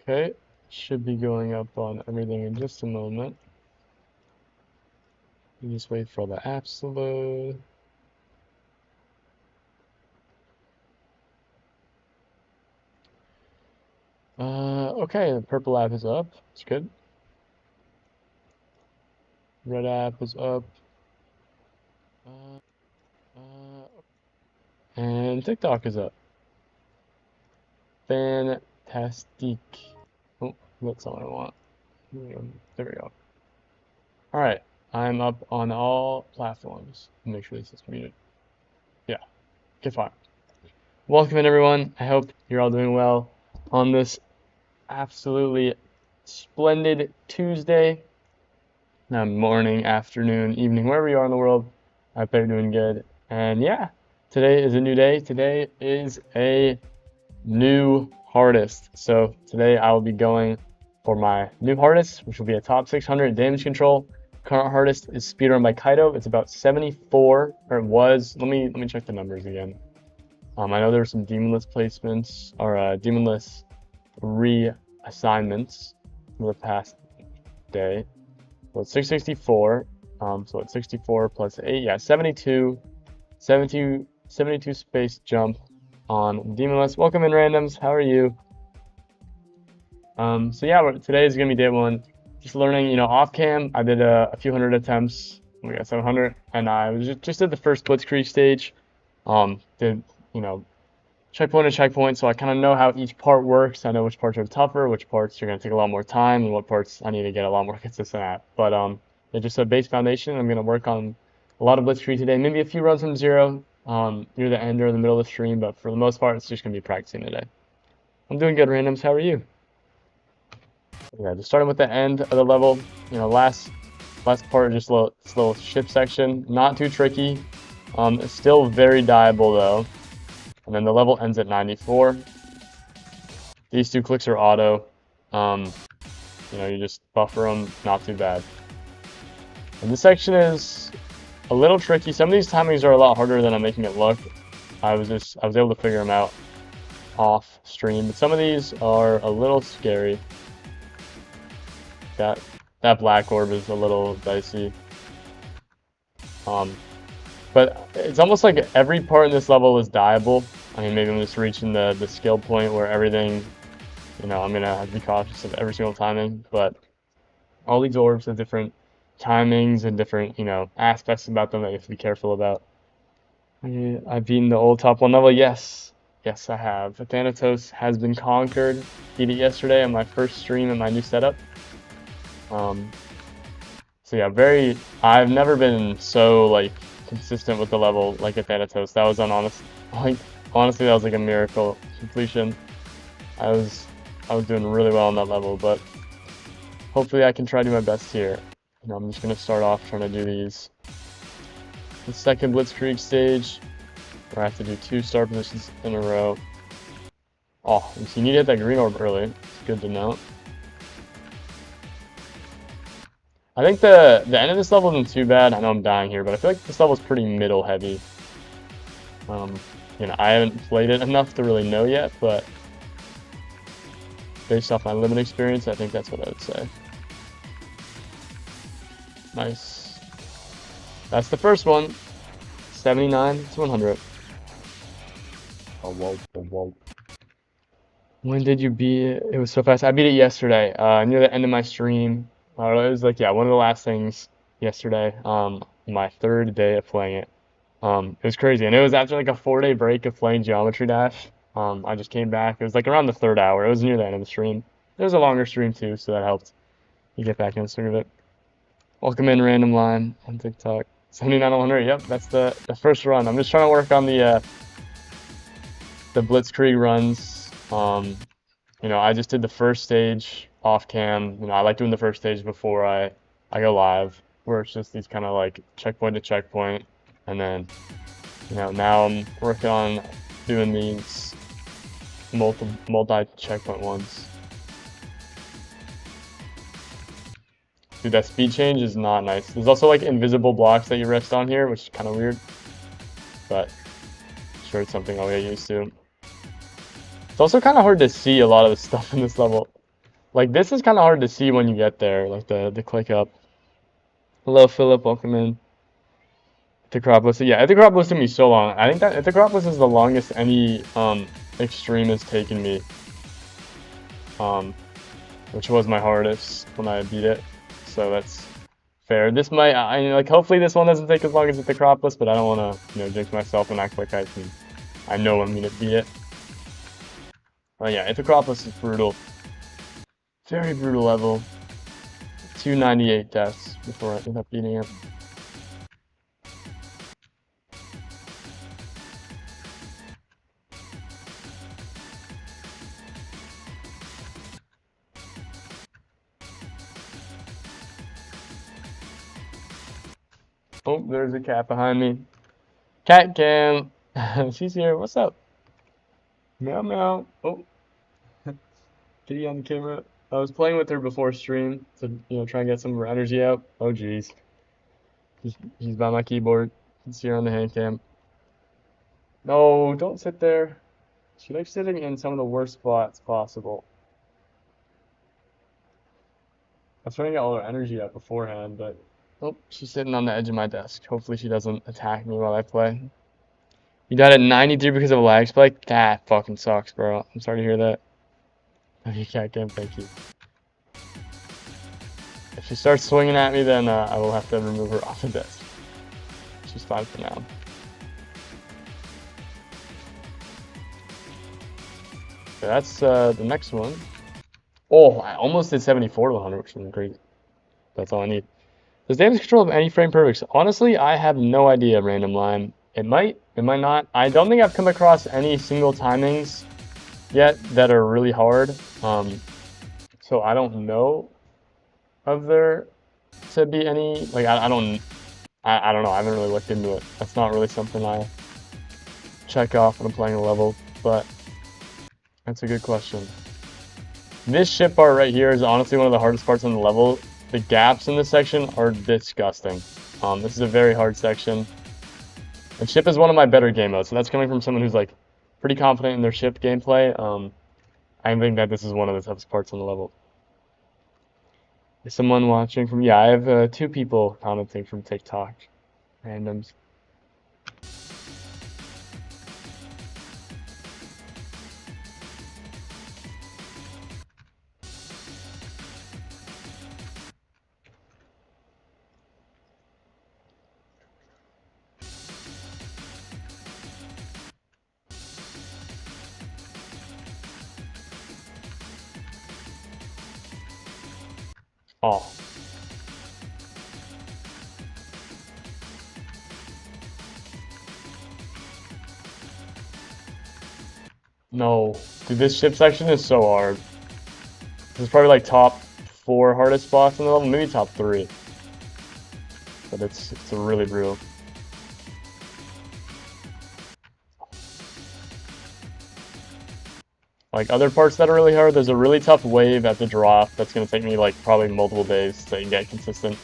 Okay, should be going up on everything in just a moment. You just wait for all the apps to load. Okay, the purple app is up. It's good. Red app is up. And TikTok is up. Fantastic. Oh, that's not what I want. There we go. All right, I'm up on all platforms. Make sure this is muted. Yeah, okay, fine. Welcome in, everyone. I hope you're all doing well on this absolutely splendid Tuesday. Morning, afternoon, evening, wherever you are in the world. I hope you're doing good. And yeah, today is a new day. Today is a new hardest. So today I will be going for my new hardest, which will be a top 600 damage control. Current hardest is speedrun by Kaito. It's about 74, or it was. Let me check the numbers again. I know there were some demonless placements or demonless reassignments for the past day. So it's 664. So it's 64 plus 8. Yeah, 72 space jump on demonless. Welcome in, randoms. How are you? So yeah, today is gonna be day one. Just learning, off cam. I did a few hundred attempts. We got 700, and I was just at the first blitzkrieg stage. Did checkpoint to checkpoint, so I kind of know how each part works. I know which parts are tougher, which parts are gonna take a lot more time, and what parts I need to get a lot more consistent at. But it's just a base foundation. I'm gonna work on a lot of blitzkrieg today. Maybe a few runs from zero near the end or the middle of the stream, but for the most part, it's just gonna be practicing today. I'm doing good, randoms. How are you? Yeah, just starting with the end of the level. Last part, just this little ship section. Not too tricky. It's still very dieable though. And then the level ends at 94. These two clicks are auto. You just buffer them, not too bad. And this section is a little tricky. Some of these timings are a lot harder than I'm making it look. I was able to figure them out off stream, but some of these are a little scary. That black orb is a little dicey. But it's almost like every part in this level is dieable. I mean, maybe I'm just reaching the skill point where everything, I'm gonna have to be cautious of every single timing. But all these orbs have different timings and different, aspects about them that you have to be careful about. I've beaten the old top 1 level. Yes, I have. Thanatos has been conquered. Beat it yesterday on my first stream in my new setup. So yeah, I've never been so consistent with the level like at Thanatos. That was honestly, that was like a miracle completion. I was doing really well on that level, but hopefully I can try to do my best here. I'm just gonna start off trying to do the second blitzkrieg stage, where I have to do 2 star positions in a row. Oh, you need to hit that green orb early. It's good to know. I think the end of this level isn't too bad. I know I'm dying here, but I feel like this level is pretty middle heavy. I haven't played it enough to really know yet, but based off my limited experience, I think that's what I would say. Nice. That's the first one. 79 to 100. Oh, whoa. When did you beat it? It was so fast. I beat it yesterday, near the end of my stream. It was one of the last things yesterday, my 3rd day of playing it. It was crazy, and it was after a 4-day break of playing Geometry Dash. I just came back. It was around the 3rd hour. It was near the end of the stream. It was a longer stream too, so that helped you get back in the swing of it. Welcome in, Random Line on TikTok. 79 to 100. Yep, that's the first run. I'm just trying to work on the blitzkrieg runs. I just did the first stage off cam. I like doing the first stage before I go live, where it's just these kind of checkpoint to checkpoint, and then now I'm working on doing these multi checkpoint ones. Dude, that speed change is not nice. There's also invisible blocks that you rest on here, which is kind of weird, but I'm sure it's something I'll get used to. It's also kind of hard to see a lot of the stuff in this level. Like, this is kind of hard to see when you get there, like the click up. Hello, Philip. Welcome in. Acropolis. Yeah, Acropolis took me so long. I think that Acropolis is the longest any extreme has taken me. Which was my hardest when I beat it. So that's fair. This might, like, hopefully this one doesn't take as long as the Acropolis, but I don't want to, jinx myself and act like I know I'm gonna beat it. Oh yeah, Acropolis is brutal. Very brutal level. 298 deaths before I end up beating it. Oh, there's a cat behind me. Cat cam. She's here. What's up? Meow meow. Oh, kitty on the camera. I was playing with her before stream to try and get some of her energy out. Oh geez. He's by my keyboard. You can see her on the hand cam. No, don't sit there. She likes sitting in some of the worst spots possible. I was trying to get all her energy out beforehand, but oh, she's sitting on the edge of my desk. Hopefully she doesn't attack me while I play. You died at 93 because of a lag spike? That fucking sucks, bro. I'm sorry to hear that. Okay, cat cam, thank you. If she starts swinging at me, then I will have to remove her off the desk. She's fine for now. Okay, that's the next one. Oh, I almost did 74 to 100, which is crazy. That's all I need. Does damage control have any frame perfects? Honestly, I have no idea, Random Lime. It might not. I don't think I've come across any single timings yet that are really hard. So I don't know of there to be any, like, I don't know. I haven't really looked into it. That's not really something I check off when I'm playing a level, but that's a good question. This ship art right here is honestly one of the hardest parts on the level. The gaps in this section are disgusting. This is a very hard section. And ship is one of my better game modes, so that's coming from someone who's like pretty confident in their ship gameplay. I think that this is one of the toughest parts on the level. Is someone watching from? Yeah, I have 2 people commenting from TikTok. Randoms. Oh. No. Dude, this ship section is so hard. This is probably like top 4 hardest spots in the level, maybe top 3. But it's really brutal. Like other parts that are really hard, there's a really tough wave at the drop that's gonna take me like probably multiple days to get consistent.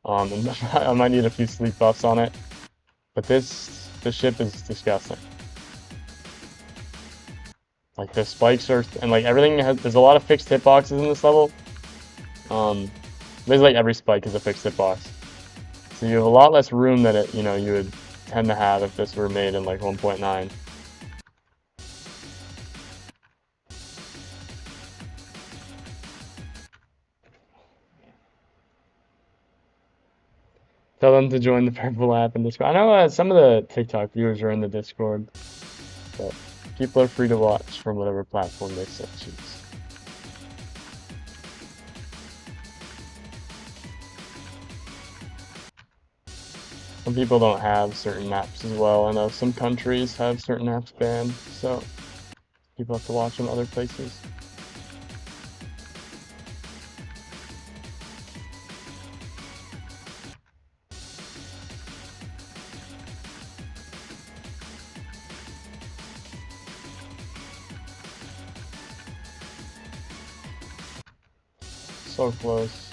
And I might need a few sleep buffs on it. But this ship is disgusting. Like the spikes are, and like everything there's a lot of fixed hitboxes in this level. Basically every spike is a fixed hitbox. So you have a lot less room than you would tend to have if this were made in like 1.9. Tell them to join the Purple app in Discord. I know some of the TikTok viewers are in the Discord, but people are free to watch from whatever platform they choose. Some people don't have certain maps as well. I know some countries have certain maps banned, so people have to watch in other places. So close.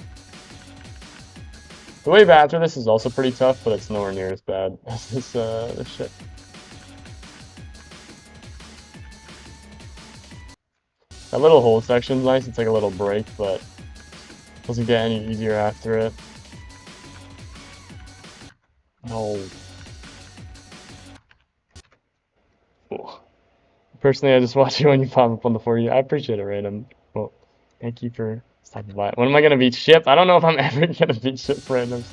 The wave after this is also pretty tough, but it's nowhere near as bad as this shit. That little hole section's nice. It's like a little break, but doesn't get any easier after it. No. Ooh. Personally, I just watch you when you pop up on the 4U. I appreciate it, Random. Well, thank you for stopping by. When am I gonna beat Ship? I don't know if I'm ever gonna beat Ship Randoms.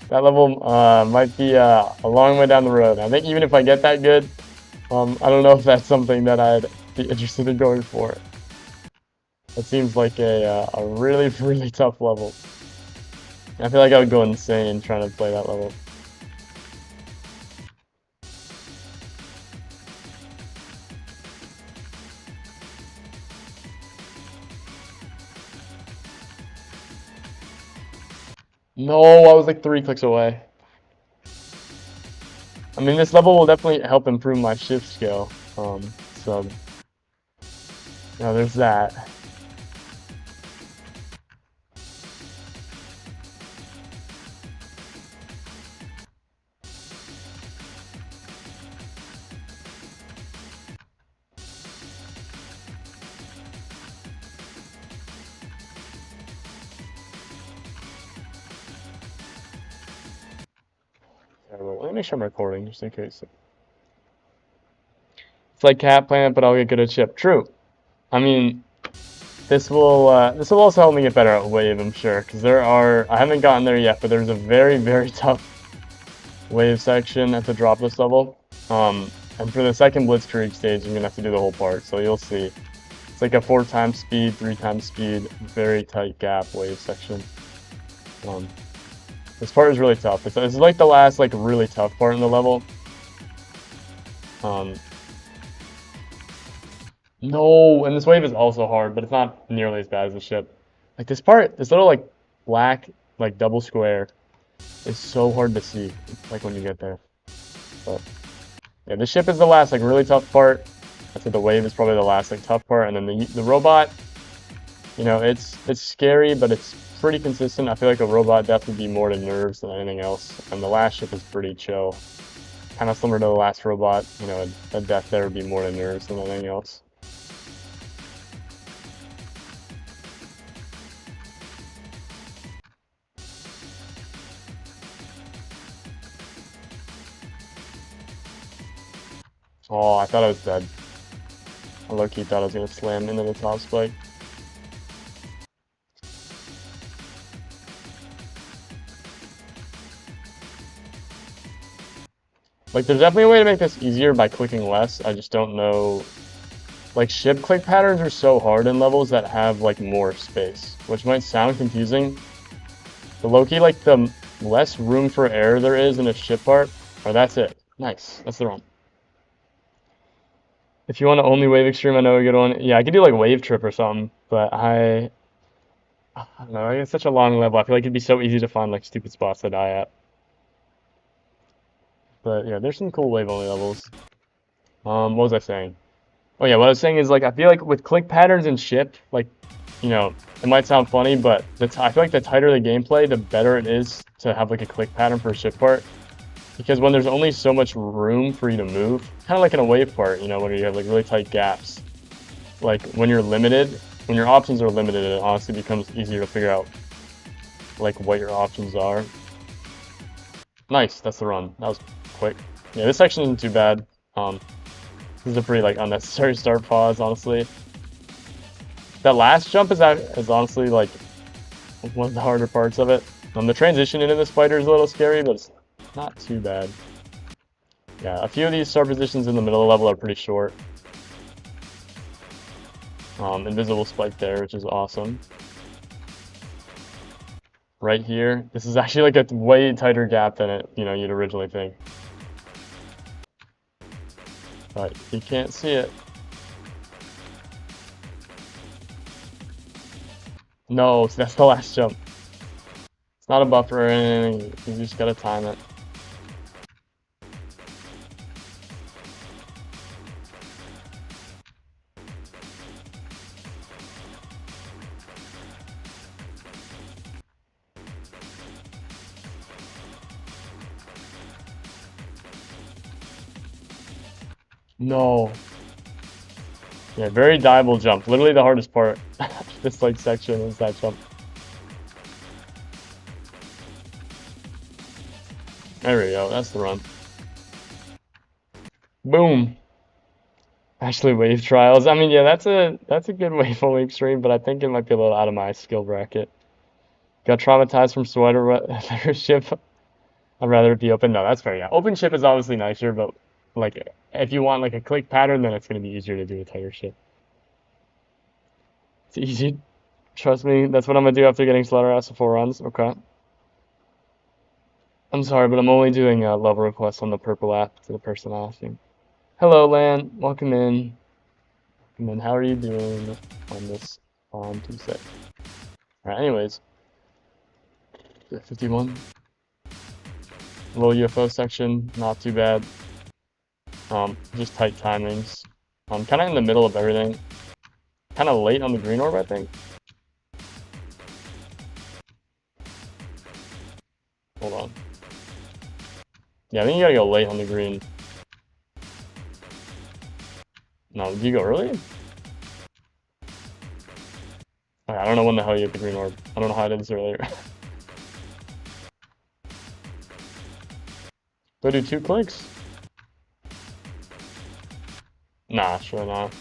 That level might be a long way down the road. I think even if I get that good, I don't know if that's something that I'd be interested in going for. It seems like a really, really tough level. I feel like I would go insane trying to play that level. No, I was like 3 clicks away. I mean, this level will definitely help improve my shift skill. So, there's that. Let me make sure I'm recording, just in case. It's like cat plant, but I'll get good at chip. True. I mean, this will also help me get better at wave, I'm sure, because I haven't gotten there yet, but there's a very, very tough wave section at the dropless level. And for the second blitzkrieg stage, I'm gonna have to do the whole part, so you'll see. It's like a 4 times speed, 3 times speed, very tight gap wave section. This part is really tough. This is like the last like really tough part in the level. No, and this wave is also hard, but it's not nearly as bad as the ship. Like this part, this little like black like double square is so hard to see, like when you get there. But yeah, the ship is the last like really tough part. I'd say the wave is probably the last like tough part, and then the robot, you know, it's scary, but it's pretty consistent. I feel like a robot death would be more to nerves than anything else, and the last ship is pretty chill. Kind of similar to the last robot, you know, a death there would be more to nerves than anything else. Oh, I thought I was dead. I low-key thought I was gonna slam into the top spike. Like, there's definitely a way to make this easier by clicking less. I just don't know. Like, ship click patterns are so hard in levels that have, like, more space, which might sound confusing. But low-key, like, the less room for error there is in a ship part, or that's it. Nice. That's the run. If you want to only wave extreme, I know a good one. Yeah, I could do, like, wave trip or something, but I don't know. It's such a long level. I feel like it'd be so easy to find, like, stupid spots to die at. But, yeah, there's some cool wave-only levels. What was I saying? Oh yeah, what I was saying is like I feel like with click patterns and ship, like, you know, it might sound funny, but I feel like the tighter the gameplay, the better it is to have like a click pattern for a ship part. Because when there's only so much room for you to move, kind of like in a wave part, you know, when you have like really tight gaps. Like when you're limited, when your options are limited, it honestly becomes easier to figure out like what your options are. Nice, that's the run. That was quick. Yeah, this section isn't too bad. This is a pretty like unnecessary start pause, honestly. That last jump is honestly like one of the harder parts of it. The transition into the spider is a little scary, but it's not too bad. Yeah, a few of these start positions in the middle of the level are pretty short. Invisible spike there, which is awesome. Right here, this is actually like a way tighter gap than you'd originally think. But you can't see it. No, that's the last jump. It's not a buffer or anything, you just gotta time it. No. Yeah, very diveable jump. Literally the hardest part of this like section is that jump. There we go. That's the run. Boom. Actually, wave trials. I mean, yeah, that's a good wave only extreme, but I think it might be a little out of my skill bracket. Got traumatized from sweater ship. I'd rather it be open. No, that's fair. Yeah, open ship is obviously nicer, but like if you want like a click pattern, then it's gonna be easier to do a tighter ship. It's easy. Trust me, that's what I'm gonna do after getting slaughterhouse of 4 runs. Okay. I'm sorry, but I'm only doing love requests on the purple app to the person asking. Hello, Lan. Welcome in. And then how are you doing on this on Tuesday? Alright, anyways. 51. Low UFO section, not too bad. Just tight timings. Kind of in the middle of everything. Kind of late on the green orb, I think. Hold on. Yeah, I think you gotta go late on the green. No, do you go early? Okay, I don't know when the hell you get the green orb. I don't know how I did this earlier. Go do 2 clicks? Nah, sure not.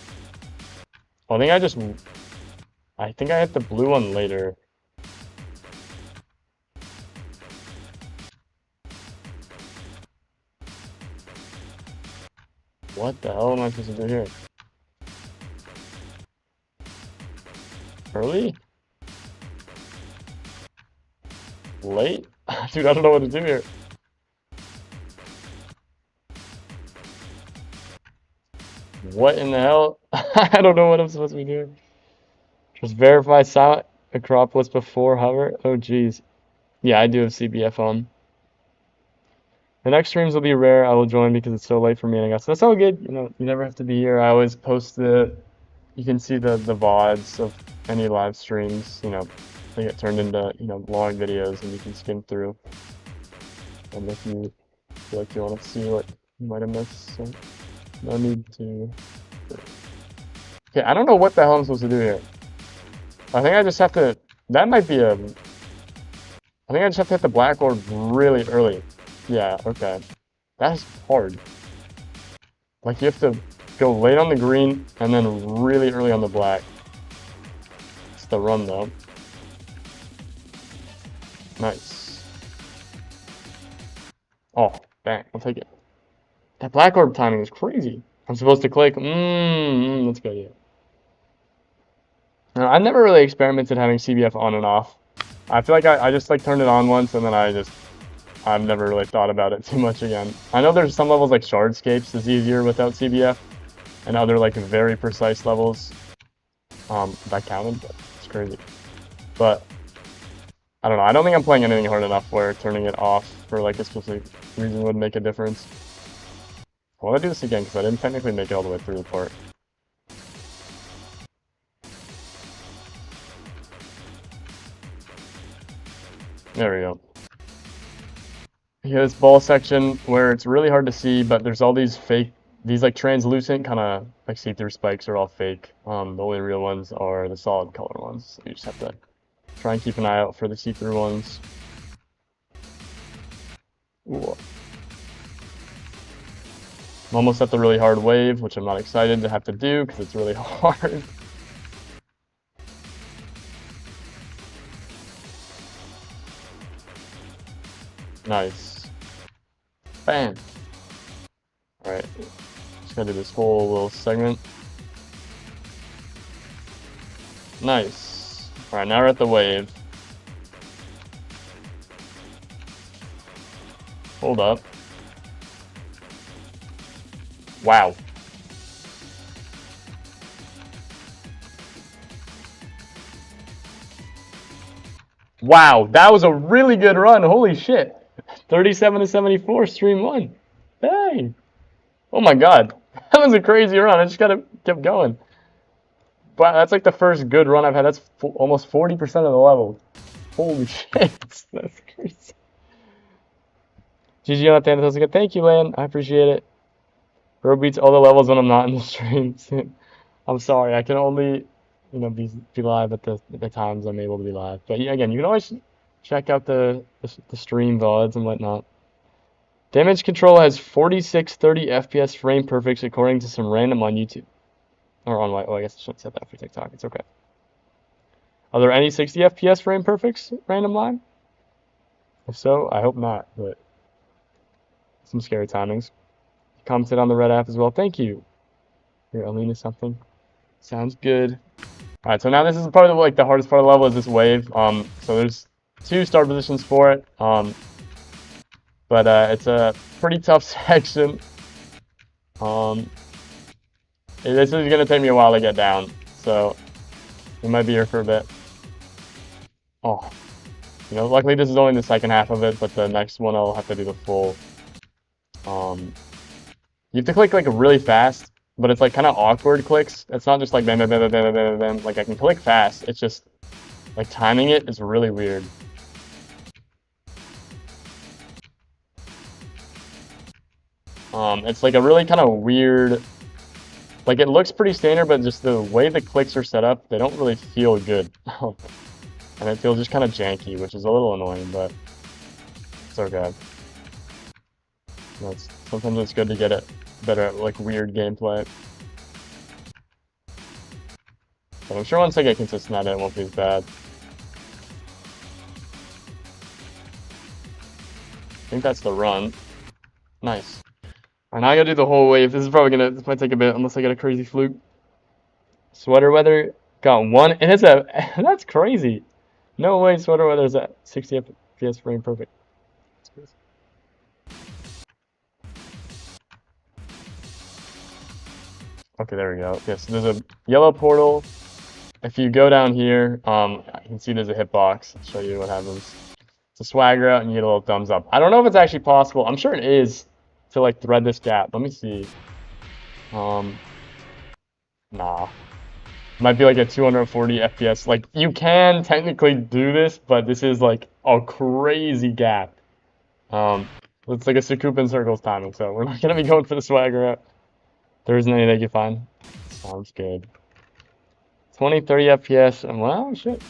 Oh, I think I hit the blue one later. What the hell am I supposed to do here? Early? Late? Dude, I don't know what to do here. What in the hell? I don't know what I'm supposed to be doing. Just verify silent Acropolis before hover. Oh, jeez. Yeah, I do have CBF on. The next streams will be rare. I will join because it's so late for me, I guess. That's all good. You know, you never have to be here. I always post you can see the VODs of any live streams. You know, they get turned into, you know, long videos and you can skim through. And if you feel like you want to see what you might have missed, so no need to. Okay, I don't know what the hell I'm supposed to do here. I think I just have to. That might be a. I think I just have to hit the black orb really early. Yeah, okay. That's hard. Like, you have to go late on the green and then really early on the black. It's the run, though. Nice. Oh, bang. I'll take it. That black orb timing is crazy. I'm supposed to click. That's good, yeah. I've never really experimented having CBF on and off. I feel like I just like turned it on once and then I've never really thought about it too much again. I know there's some levels like Shardscapes is easier without CBF, and other like very precise levels that counted, but it's crazy. But I don't know. I don't think I'm playing anything hard enough where turning it off for like a specific reason would make a difference. I want to do this again because I didn't technically make it all the way through the part. There we go. Here, this ball section where it's really hard to see, but there's all these like translucent kind of like see-through spikes are all fake. The only real ones are the solid color ones. So you just have to try and keep an eye out for the see-through ones. Ooh. I'm almost at the really hard wave, which I'm not excited to have to do because it's really hard. Nice. Bam. Alright. Just gotta do this whole little segment. Nice. Alright, now we're at the wave. Hold up. Wow. Wow, that was a really good run. Holy shit. 37 to 74, stream 1. Dang. Oh my god. That was a crazy run. I just kept going. But that's like the first good run I've had. That's almost 40% of the level. Holy shit. That's crazy. GG on Thanatos again. Thank you, Lan. I appreciate it. Bro beats all the levels when I'm not in the stream. I'm sorry, I can only, be live at the times I'm able to be live. But yeah, again, you can always check out the stream VODs and whatnot. Damage control has 4630 FPS frame perfects according to some random on YouTube. Or on, I guess I shouldn't set that for TikTok. It's okay. Are there any 60 FPS frame perfects random line? If so, I hope not, but some scary timings. Commented on the red app as well. Thank you. Here, Alina something. Sounds good. Alright, so now this is probably like the hardest part of the level is this wave. So there's 2 start positions for it. But it's a pretty tough section. This is gonna take me a while to get down, so we might be here for a bit. Oh, luckily this is only the second half of it, but the next one I'll have to do the full. You have to click like really fast, but it's like kind of awkward clicks. It's not just like bam, bam, bam, bam, bam, bam, bam. Like I can click fast. It's just like timing it is really weird. It's like a really kind of weird. Like it looks pretty standard, but just the way the clicks are set up, they don't really feel good. And it feels just kind of janky, which is a little annoying, but it's okay. Sometimes it's good to get it better at like weird gameplay. But I'm sure once I get consistent at it, it won't be as bad. I think that's the run. Nice. Alright, now I gotta do the whole wave. This might take a bit unless I get a crazy fluke. Sweater weather got 1, and it's that's crazy. No way sweater weather is at 60 FPS frame perfect. Okay, there we go. Yes, there's a yellow portal. If you go down here, you can see there's a hitbox. I'll show you what happens. It's a swagger out and you get a little thumbs up. I don't know if it's actually possible. I'm sure it is to like thread this gap. Let me see. Nah. Might be like a 240 FPS. Like you can technically do this, but this is like a crazy gap. It's like a Sakupin circles timing, so we're not gonna be going for the swagger out. There isn't anything you find. Sounds good. 20, 30 FPS, and wow, shit.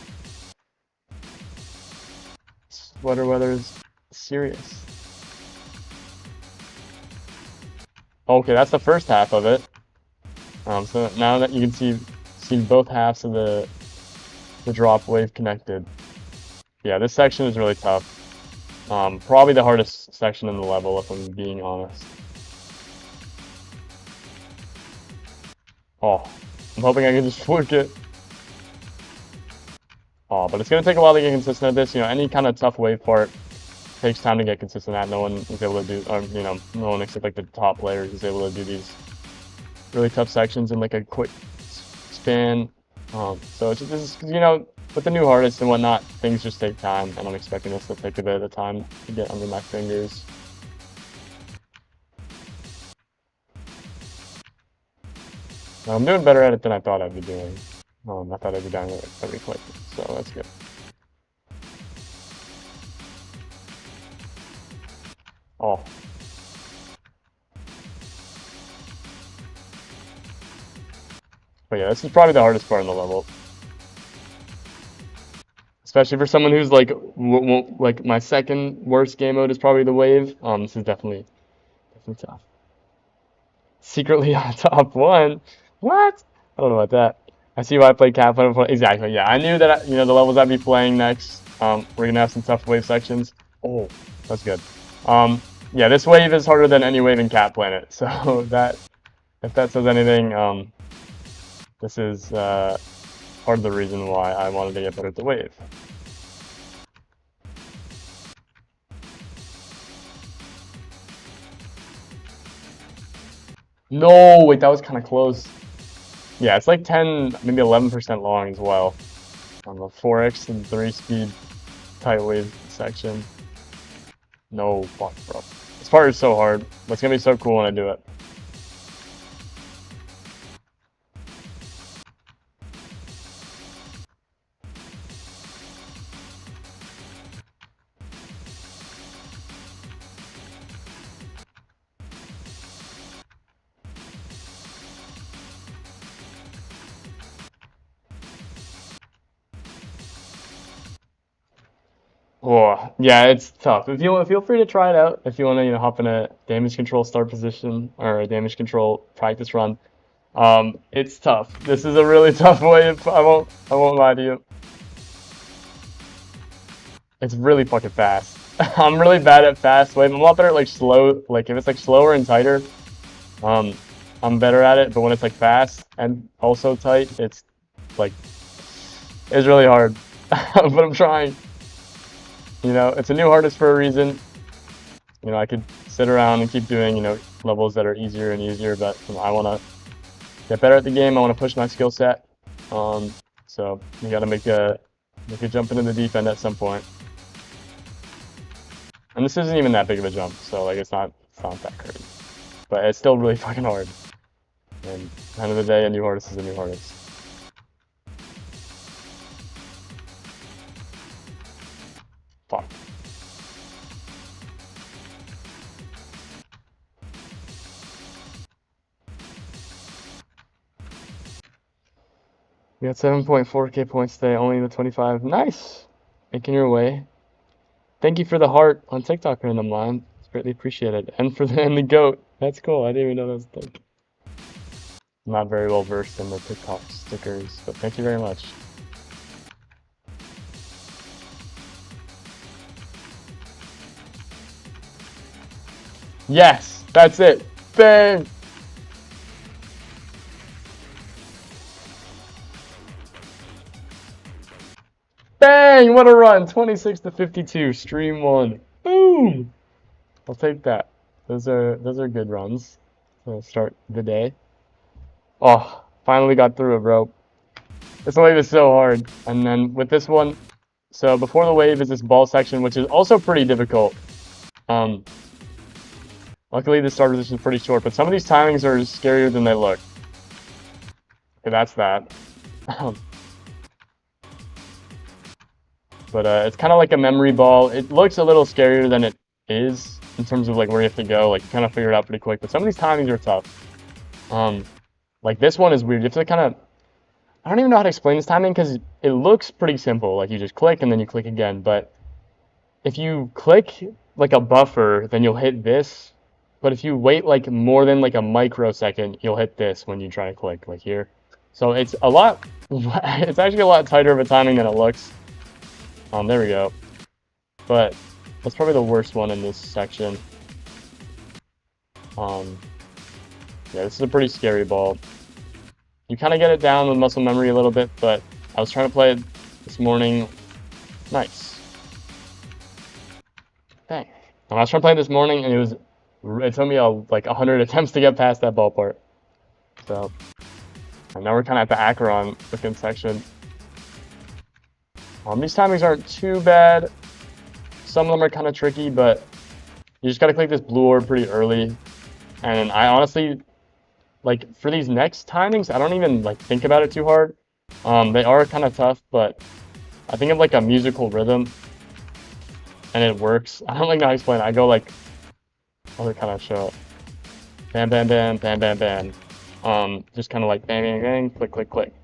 Sweater weather is serious. Okay, that's the first half of it. So now that you can see both halves of the drop wave connected. Yeah, this section is really tough. Probably the hardest section in the level, if I'm being honest. Oh, I'm hoping I can just fluke it. Oh, but it's gonna take a while to get consistent at this. Any kind of tough wave part takes time to get consistent at. No one is able to do, or no one except like the top players is able to do these really tough sections in like a quick span. So it's just, with the new artists and whatnot, things just take time, and I'm expecting this to take a bit of time to get under my fingers. Now, I'm doing better at it than I thought I'd be doing. I thought I'd be down with every click, so that's good. Oh. But yeah, this is probably the hardest part in the level. Especially for someone who's like, my second worst game mode is probably the wave. This is definitely tough. Secretly on top 1? What? I don't know about that. I see why I played Cat. Exactly, yeah. I knew that, the levels I'd be playing next, we're gonna have some tough wave sections. Oh, that's good. Yeah, this wave is harder than any wave in Cat Planet. So if that says anything, this is part of the reason why I wanted to get better at the wave. No, wait, that was kind of close. Yeah, it's like 10, maybe 11% long as well. On the 4x and 3-speed tight wave section. No, fuck, bro. This part is so hard, but it's gonna be so cool when I do it. Oh, yeah, it's tough. If you want, feel free to try it out. If you want to, hop in a damage control start position or a damage control practice run. It's tough. This is a really tough wave. I won't lie to you. It's really fucking fast. I'm really bad at fast wave. I'm a lot better at like slow. Like if it's like slower and tighter, um, I'm better at it. But when it's like fast and also tight, like it's really hard. But I'm trying. It's a new hardest for a reason. I could sit around and keep doing, levels that are easier and easier, but I want to get better at the game. I want to push my skill set. So you got to make a jump into the deep end at some point. And this isn't even that big of a jump, so like it's not that crazy. But it's still really fucking hard. And at the end of the day, a new hardest is a new hardest. Fuck. We got 7.4k points today, only the 25. Nice! Making your way. Thank you for the heart on TikTok, random line. It's greatly appreciated. And for the goat. That's cool. I didn't even know that was a thing. I'm not very well versed in the TikTok stickers, but thank you very much. Yes! That's it! Bang! Bang! What a run! 26 to 52, stream 1. Boom! I'll take that. Those are good runs to start the day. Oh, finally got through it, bro. This wave is so hard. And then with this one, so before the wave is this ball section, which is also pretty difficult. Luckily the start position is pretty short, but some of these timings are scarier than they look. Okay, that's that. But it's kind of like a memory ball. It looks a little scarier than it is in terms of like where you have to go. Like you kind of figure it out pretty quick. But some of these timings are tough. Like this one is weird. You have to kind of, I don't even know how to explain this timing because it looks pretty simple. Like you just click and then you click again. But if you click like a buffer, then you'll hit this. But if you wait like more than like a microsecond, you'll hit this when you try to click like here. So it's a lot, it's actually a lot tighter of a timing than it looks. There we go. But that's probably the worst one in this section. Yeah, this is a pretty scary ball. You kind of get it down with muscle memory a little bit, but I was trying to play it this morning. Nice. Dang. I was trying to play it this morning, and it took me like 100 attempts to get past that ball part. So, and now we're kind of at the Acheron looking section. These timings aren't too bad. Some of them are kind of tricky, but you just got to click this blue orb pretty early. And I honestly, like for these next timings, I don't even like think about it too hard. They are kind of tough, but I think of like a musical rhythm and it works. I don't like know how to explain it. I go like, other kind of show. Bam, bam, bam, bam, bam, bam. Just kind of like bang, bang, bang, click, click, click.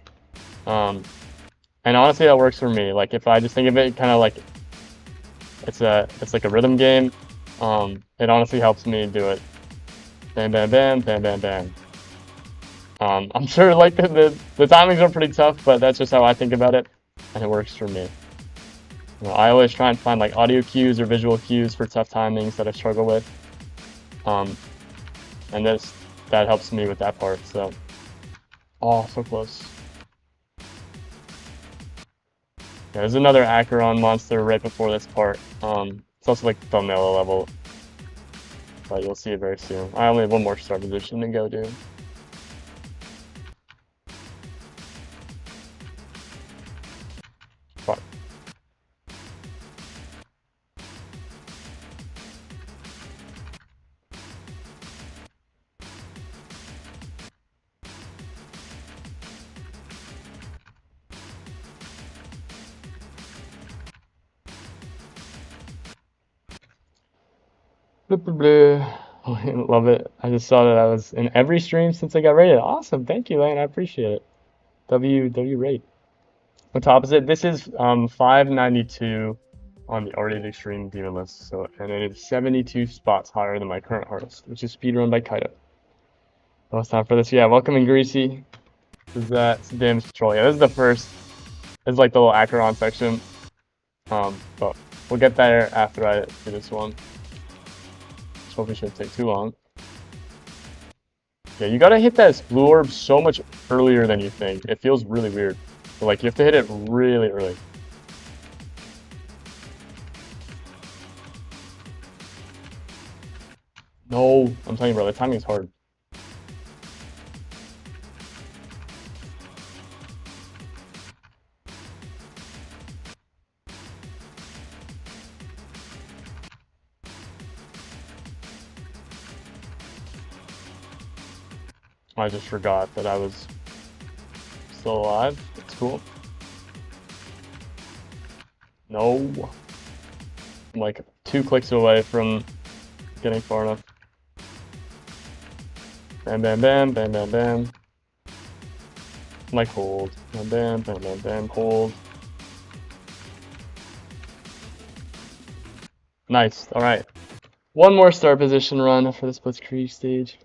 And honestly, that works for me. Like if I just think of it kind of like it's like a rhythm game, it honestly helps me do it. Bam, bam, bam, bam, bam, bam. I'm sure like the timings are pretty tough, but that's just how I think about it, and it works for me. I always try and find like audio cues or visual cues for tough timings that I struggle with, and that helps me with that part. So, oh, so close. Yeah, there's another Acheron monster right before this part. It's also like thumbnail level, but you'll see it very soon. I only have one more start position to go do. Fuck. Love it. I just saw that I was in every stream since I got rated. Awesome. Thank you, Lane. I appreciate it. W rate. What top is it? This is 592 on the already extreme demon list. So, and it is 72 spots higher than my current hardest, which is speedrun by Kaito. Well, it's time for this. Yeah, welcome in Greasy. This is it's damage control. Yeah, this is the first. This is like the little Acheron section. But we'll get there after I do this one. This hopefully shouldn't take too long. Yeah, you gotta hit that blue orb so much earlier than you think. It feels really weird. But like you have to hit it really early. No, I'm telling you, bro, the timing is hard. I just forgot that I was still alive. It's cool. No. I'm like 2 clicks away from getting far enough. Bam, bam, bam, bam, bam, bam. Like hold. Bam, bam, bam, bam, bam, hold. Nice. All right. One more star position run for the Blitzkrieg stage.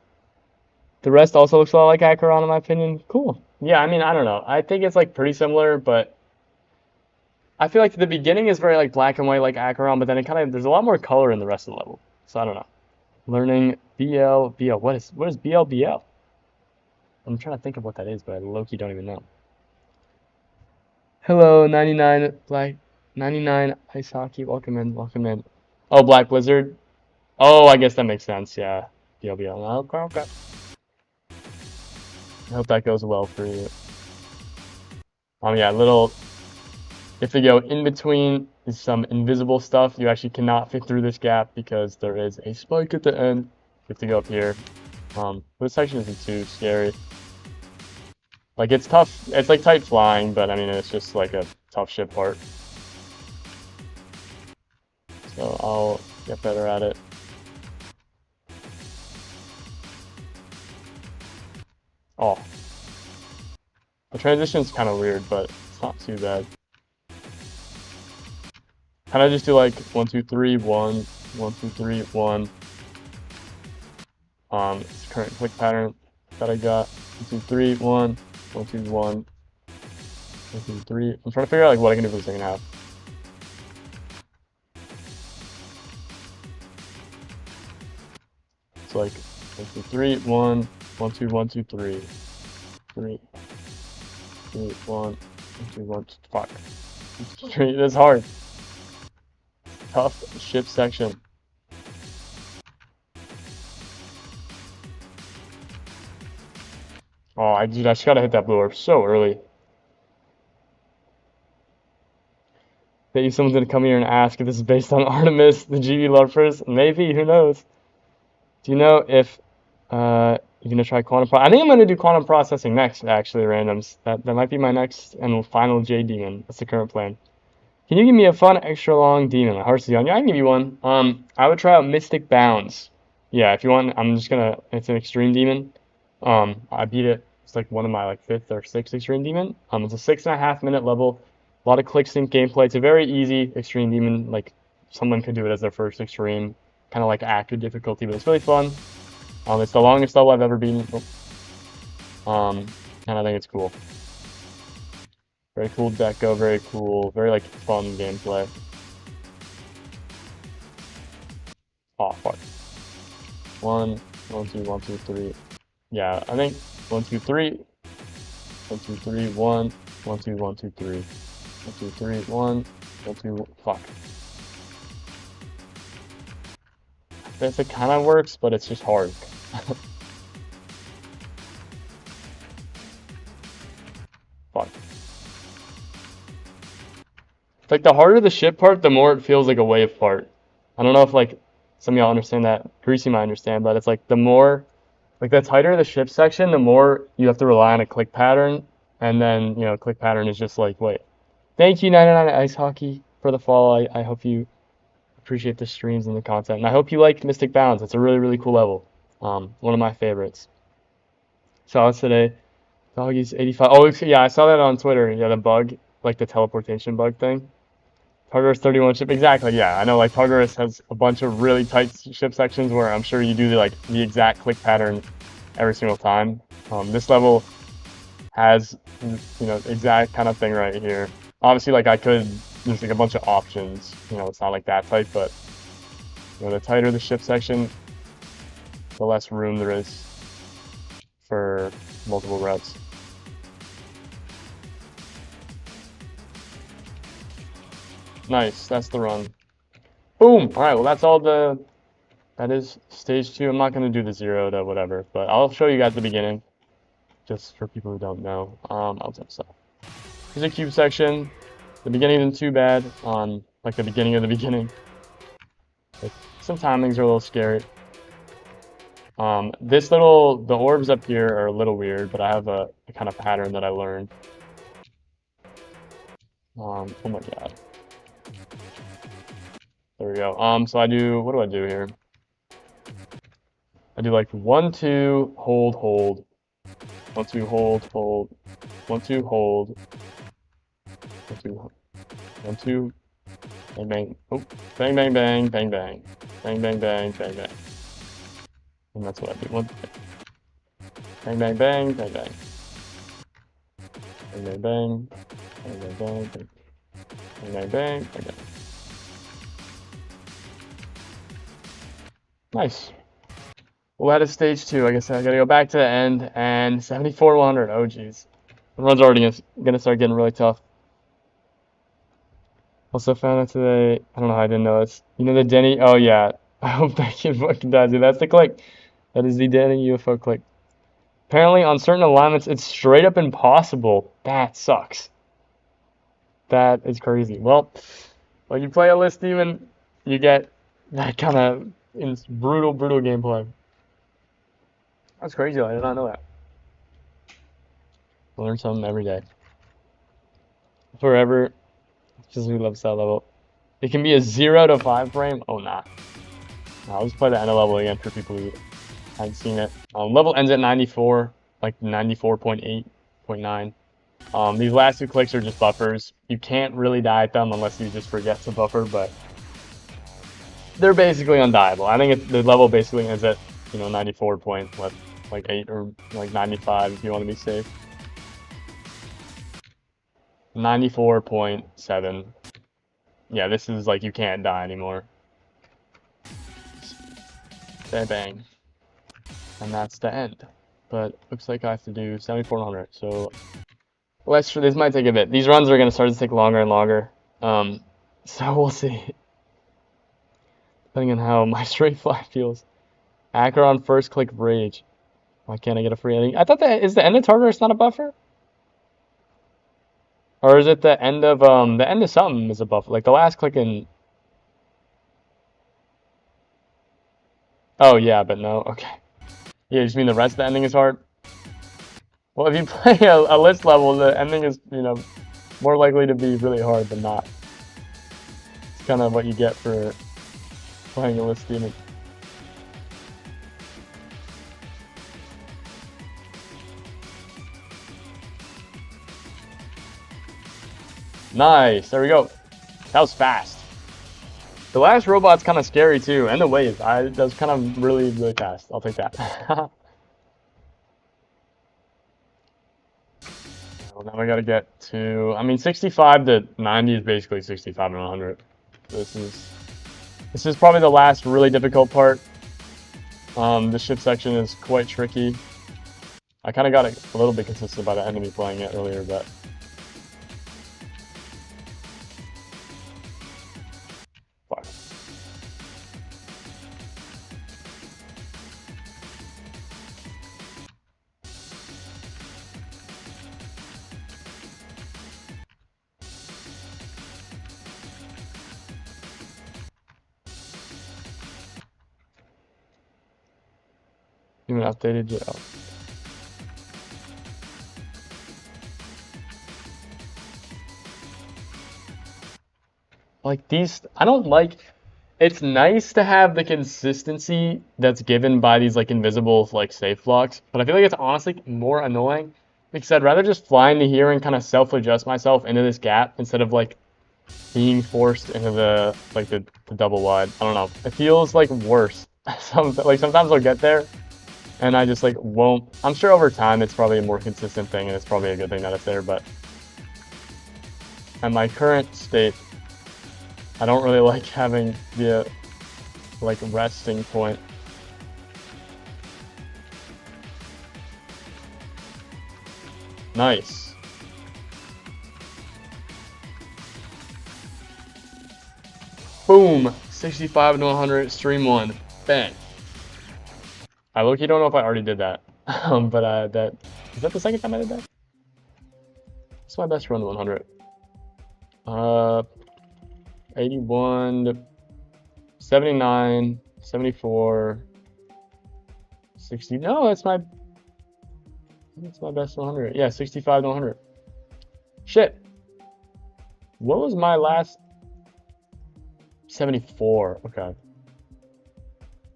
The rest also looks a lot like Acheron in my opinion. Cool. Yeah, I mean, I don't know. I think it's like pretty similar, but I feel like the beginning is very like black and white like Acheron, but then it kind of there's a lot more color in the rest of the level. So I don't know. Learning BL. What is BL? I'm trying to think of what that is, but I low-key don't even know. Hello, 99 Ice Hockey. Welcome in. Oh, Black Blizzard. Oh, I guess that makes sense. Yeah. BL. Okay. I hope that goes well for you. Yeah, if you go in between is some invisible stuff, you actually cannot fit through this gap because there is a spike at the end. You have to go up here. This section isn't too scary. Like, it's tough. It's like tight flying, but I mean, it's just like a tough ship part. So I'll get better at it. Oh. The transition's kind of weird, but it's not too bad. Kind of just do like 1, 2, 3, 1, 1, 2, 3, 1. It's the current click pattern that I got. 1, 2, 3, 1, 1, 2, 1, 1, 2, 3. I'm trying to figure out like what I can do for the second half. It's like 1, 2, 3, 1, 1, 2, 1, 2, 3, 3, 3, 1, 1, 2, 1, 2, 5. 3. That's hard. Tough ship section. Oh, I just gotta hit that blue orb so early. Bet you someone's gonna come here and ask if this is based on Artemis, the GB LARPers. Maybe, who knows? Do you know if you're gonna try quantum I think I'm gonna do quantum processing next, actually, randoms. That might be my next and final Jade demon. That's the current plan. Can you give me a fun, extra long demon? My heart's on. Yeah, I can give you one. I would try out Mystic Bounds. Yeah, if you want, it's an extreme demon. I beat it. It's like one of my like 5th or 6th extreme demon. It's a 6.5 minute level. A lot of click sync gameplay. It's a very easy extreme demon. Like someone could do it as their first extreme, kind of like active difficulty, but it's really fun. It's the longest level I've ever beaten. And I think it's cool. Very cool deco, very cool, very like fun gameplay. Oh fuck. 1, 1, 2, 1, 2, 3. Yeah, I think 1, 2, 3. 1, 2, 3, 1, 1, 2, 1, 2, 3. 1, 2, 3, 1, 1, 2, fuck. It kind of works, but it's just hard. Fuck. Like the harder the ship part, the more it feels like a wave part. I don't know if like some of y'all understand that. Greasy might understand, but it's like the more, like the tighter the ship section, the more you have to rely on a click pattern. And then, click pattern is just like, wait. Thank you, 99 Ice Hockey, for the follow. I hope you appreciate the streams and the content. And I hope you liked Mystic Bounds. It's a really, really cool level. One of my favorites. Shout out today. Doggy's 85. Oh, yeah, I saw that on Twitter. Yeah, the bug, like the teleportation bug thing. Tartarus 31 ship, exactly, yeah. I know like Tartarus has a bunch of really tight ship sections where I'm sure you do the exact click pattern every single time. This level has, exact kind of thing right here. Obviously, like there's like a bunch of options, it's not like that tight, but the tighter the ship section, the less room there is for multiple reps. Nice, that's the run. Boom! Alright, well that is stage 2. I'm not going to do the 0 to whatever, but I'll show you guys the beginning, just for people who don't know. I'll tell stuff. Here's a cube section. The beginning isn't too bad on, like, the beginning of the beginning. Like, some timings are a little scary. The orbs up here are a little weird, but I have a kind of pattern that I learned. Oh my god. There we go. So what do I do here? I do like 1, 2, hold, hold. 1, 2, hold, hold. 1, 2, hold. 1, 2, 1, 2, bang, bang. Oh, bang, bang, bang, bang, bang. Bang, bang, bang, bang, bang. And that's what I do. Bang, bang, bang, bang, bang. Bang, bang, bang. Bang, bang, bang, bang. Bang, bang, bang, bang, bang. Nice. Well, that is stage 2. Like I said, I gotta go back to the end, and 74-100. Oh, jeez. The run's already gonna start getting really tough. Also found out today, I don't know how I didn't know this. You know the Denny? Oh, yeah. I hope that kid fucking dies. Dude, that's the click. That is the Denny UFO click. Apparently, on certain alignments, it's straight up impossible. That sucks. That is crazy. Well, when you play a list demon, you get that kind of brutal gameplay. That's crazy, though. I did not know that. Learn something every day. Forever. Just who loves that level. It can be a 0 to 5 frame. Oh, nah. Nah, let's play the end of level again for people who haven't seen it. Level ends at 94, like 94.8.9. These last 2 clicks are just buffers. You can't really die at them unless you just forget to buffer, but they're basically undiable. I think the level basically ends at 94.8 or like 95 if you want to be safe. 94.7. Yeah, this is like you can't die anymore. Bang bang. And that's the end. But looks like I have to do 7400. So this might take a bit. These runs are gonna start to take longer and longer. So we'll see. Depending on how my straight fly feels. Acheron first click rage. Why can't I get a free ending? I thought is the end of Tartarus not a buffer? Or is it the end of something is a buffer? Like the last click in. Oh yeah, but no. Okay. Yeah, you just mean the rest of the ending is hard? Well, if you play a list level, the ending is, more likely to be really hard than not. It's kind of what you get for playing a list demon. Nice, there we go. That was fast. The last robot's kind of scary too, and the wave. That was kind of really fast. I'll take that. Well, now we gotta get to, 65 to 90 is basically 65 and 100. This is probably the last really difficult part. The ship section is quite tricky. I kind of got a little bit consistent by the end of me playing it earlier, but fuck. Even updated, yeah. Like these, I don't like. It's nice to have the consistency that's given by these like invisible like safe blocks, but I feel like it's honestly more annoying because I'd rather just fly into here and kind of self-adjust myself into this gap instead of like being forced into the double wide. I don't know. It feels like worse. Sometimes I'll get there and I just like won't. I'm sure over time it's probably a more consistent thing and it's probably a good thing that it's there, but at my current state, I don't really like having the like resting point. Nice. Boom! 65 to 100, stream 1. Bang. I low-key don't know if I already did that. But is that the second time I did that? It's my best run to 100. 81, 79, 74, 60. No, that's my best 100. Yeah, 65 to 100. Shit. What was my last? 74. Okay.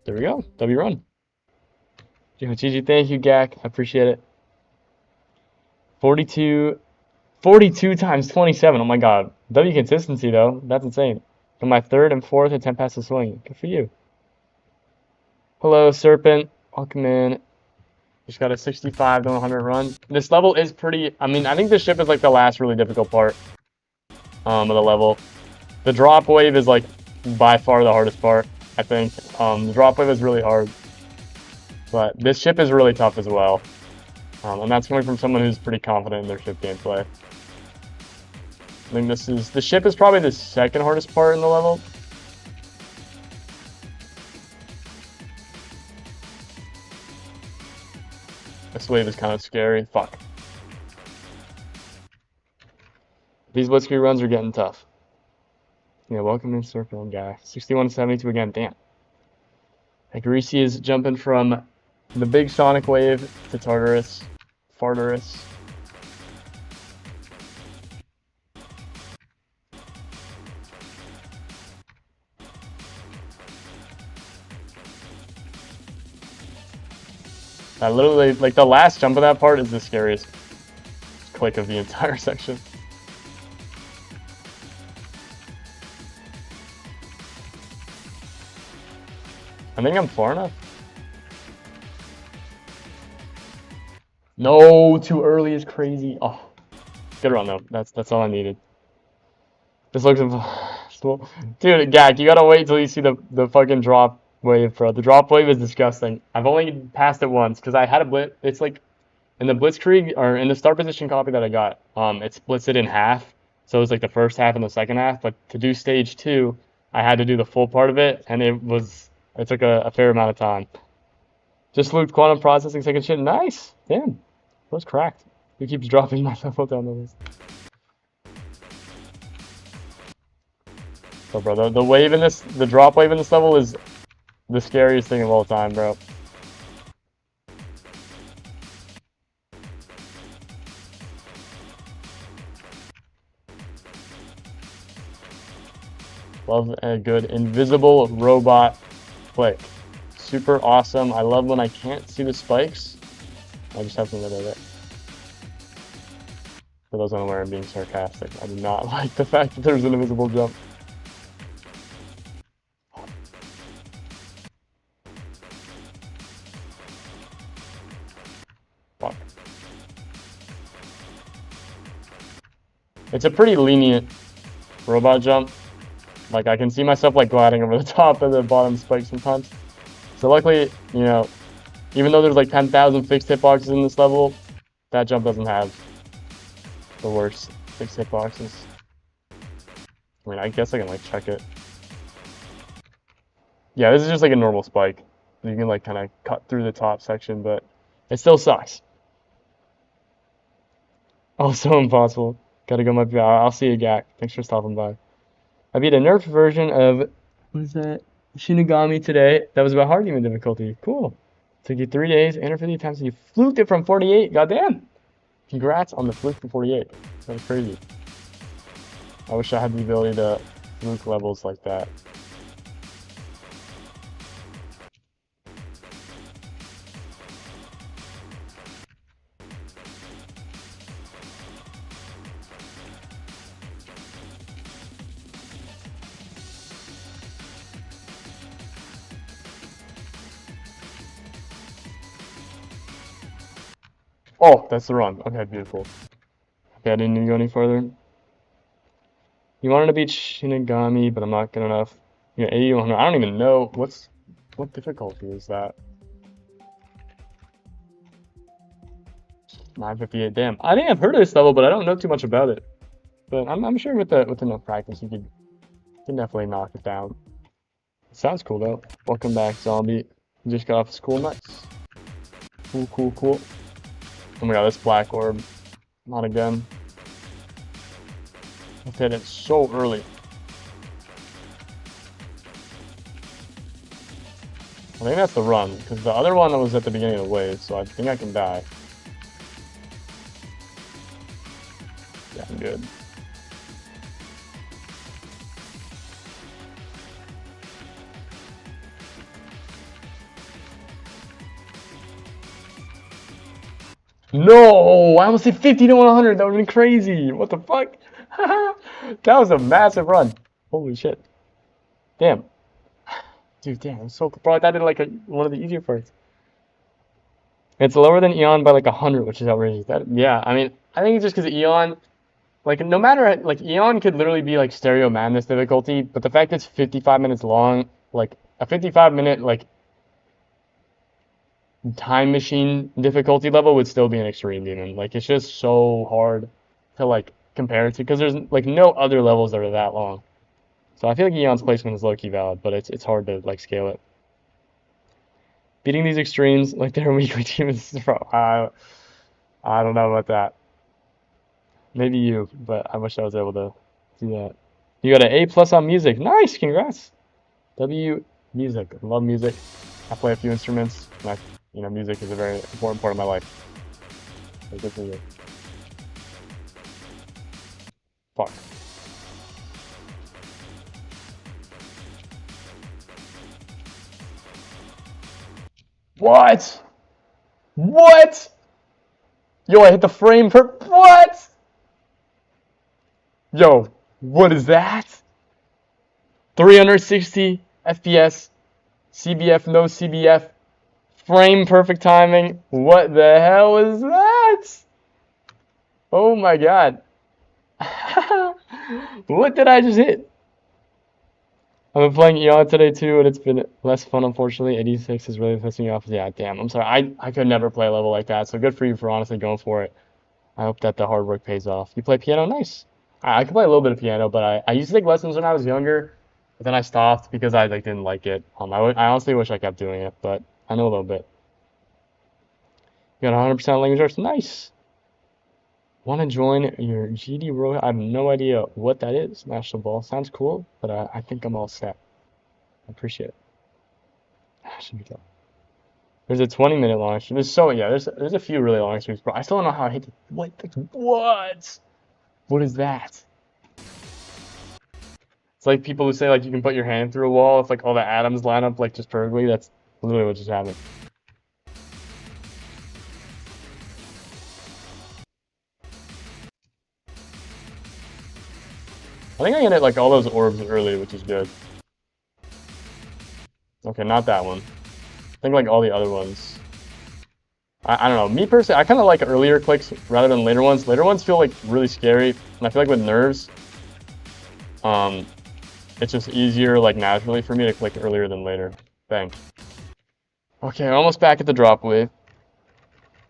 There we go. W run. GG, thank you, Gak. I appreciate it. 42 times 27. Oh my god. W consistency, though. That's insane. For my third and fourth attempt past the swing. Good for you. Hello, Serpent. Welcome in. Just got a 65 to 100 run. This level is pretty... I mean, I think this ship is like the last really difficult part of the level. The drop wave is like by far the hardest part, I think. The drop wave is really hard. But this ship is really tough as well. And that's coming from someone who's pretty confident in their ship gameplay. I think the ship is probably the second hardest part in the level. This wave is kind of scary. Fuck. These blitzkrieg runs are getting tough. Yeah, welcome in, Circle guy. 61-72 again. Damn. Agrisi is jumping from the big Sonic wave to Tartarus. Fartarus. Literally, like, the last jump of that part is the scariest click of the entire section. I think I'm far enough. No, too early is crazy. Oh, good run though. That's all I needed. This looks, dude, Gak, you gotta wait till you see the fucking drop wave, bro. The drop wave is disgusting. I've only passed it once because I had a blitz. It's like in the blitzkrieg or in the start position copy that I got. It splits it in half, so it was like the first half and the second half. But to do stage 2, I had to do the full part of it, and it took a fair amount of time. Just looped quantum processing second shit. Nice, damn, that was cracked. Who keeps dropping my level down the list? So, bro, the drop wave in this level is the scariest thing of all time, bro. Love a good invisible robot flick. Super awesome. I love when I can't see the spikes. I just have to look at it. For those unaware, I'm being sarcastic. I do not like the fact that there's an invisible jump. Fuck. It's a pretty lenient robot jump. Like, I can see myself like gliding over the top of the bottom spike sometimes. So luckily, you know, even though there's like 10,000 fixed hitboxes in this level, that jump doesn't have the worst fixed hitboxes. I mean, I guess I can like check it. Yeah, this is just like a normal spike. You can like kind of cut through the top section, but it still sucks. Also impossible. Gotta go I'll see you, Gak. Thanks for stopping by. I beat a nerfed version of, what is that? Shinigami today. That was about hard demon difficulty. Cool. Took you 3 days, 850 times, and you fluked it from 48. Goddamn. Congrats on the fluke from 48. That was crazy. I wish I had the ability to fluke levels like that. Oh, that's the run. Okay, beautiful. Okay, I didn't need to go any further. You wanted to beat Shinigami, but I'm not good enough. Yeah, 8100. I don't even know what difficulty is that. 958. Damn, I think I've heard of this level, but I don't know too much about it. But I'm sure with enough practice, you can definitely knock it down. Sounds cool though. Welcome back, zombie. You just got off of school, nice. Cool, cool, cool. Oh my god, this black orb. Not again. I hit it so early. I think that's the run, because the other one was at the beginning of the wave, so I think I can die. Yeah, I'm good. No! I almost hit 50 to 100. That would have been crazy. What the fuck? That was a massive run. Holy shit. Damn. Dude, damn. I'm so bro, I did like one of the easier parts. It's lower than Eon by like 100, which is outrageous. Yeah, I mean, I think it's just because Eon, like, no matter, like, Eon could literally be like Stereo Madness difficulty, but the fact it's 55 minutes long, like, a 55-minute, like, time machine difficulty level would still be an extreme demon. Like, it's just so hard to like compare it to because there's like no other levels that are that long. So I feel like Eon's placement is low-key valid, but it's hard to like scale it. Beating these extremes like they're weekly demons, bro. I don't know about that. Maybe you, but I wish I was able to do that. You got an A+ on music. Nice, congrats. W music. I love music. I play a few instruments. Music is a very important part of my life. So good for you. Fuck. What? What? Yo, I hit the frame per what? Yo, what is that? 360 FPS, CBF, no CBF, frame perfect timing. What the hell is that? Oh my god. What did I just hit? I've been playing Eon today too, and it's been less fun, unfortunately. 86 is really pissing me off. Yeah, damn. I'm sorry. I could never play a level like that, so good for you for honestly going for it. I hope that the hard work pays off. You play piano? Nice. I can play a little bit of piano, but I used to take lessons when I was younger, but then I stopped because I like didn't like it. I honestly wish I kept doing it, but I know a little bit. You got 100% language arts? Nice. Want to join your GD Royal? I have no idea what that is. National Ball sounds cool, but I think I'm all set. I appreciate it. Should be good. There's a 20-minute long stream. There's a few really long streams, bro. I still don't know how I hit the what? What is that? It's like people who say like you can put your hand through a wall if like all the atoms line up like just perfectly. That's literally what just happened. I think I can hit like all those orbs early, which is good. Okay, not that one. I think like all the other ones. I don't know. Me personally, I kind of like earlier clicks rather than later ones. Later ones feel like really scary, and I feel like with nerves, it's just easier like naturally for me to click earlier than later. Bang. Okay, almost back at the drop wave.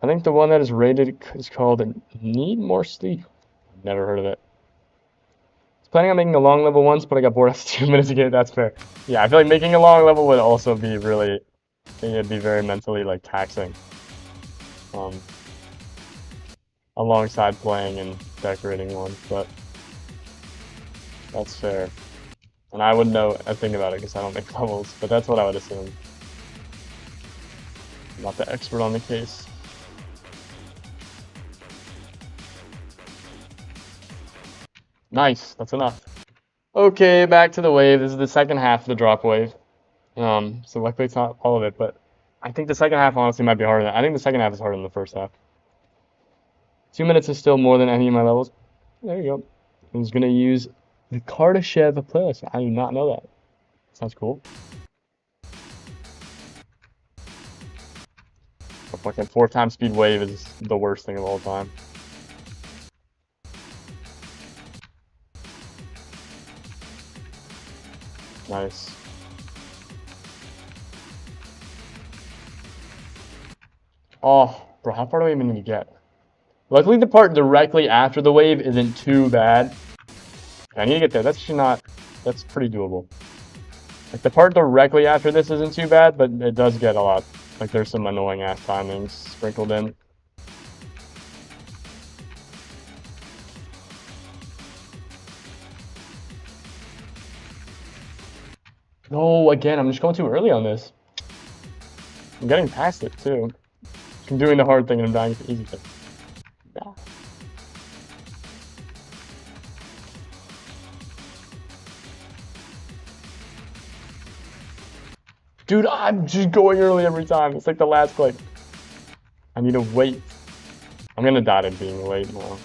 I think the one that is rated is called Need More Sleep. Never heard of it. I was planning on making a long level once, but I got bored after 2 minutes to get it. That's fair. Yeah, I feel like making a long level would also be really, I think it'd be very mentally like taxing. Alongside playing and decorating one, but that's fair. And I wouldn't know a thing about it because I don't make levels, but that's what I would assume. I'm not the expert on the case. Nice, that's enough. Okay, back to the wave. This is the second half of the drop wave. So luckily it's not all of it, but I think the second half honestly might be harder I think the second half is harder than the first half. 2 minutes is still more than any of my levels. There you go. I'm just gonna use the Kardashev playlist. I do not know that. Sounds cool. fucking 4x speed wave is the worst thing of all time. Nice. Oh, bro, how far do I even need to get? Luckily, the part directly after the wave isn't too bad. I need to get there. That's actually not... That's pretty doable. Like, the part directly after this isn't too bad, but it does get a lot. Like, there's some annoying-ass timings sprinkled in. No, again, I'm just going too early on this. I'm getting past it, too. I'm doing the hard thing and I'm dying for the easy thing. Yeah. Dude, I'm just going early every time. It's like the last click. I need to wait. I'm gonna die to being late now.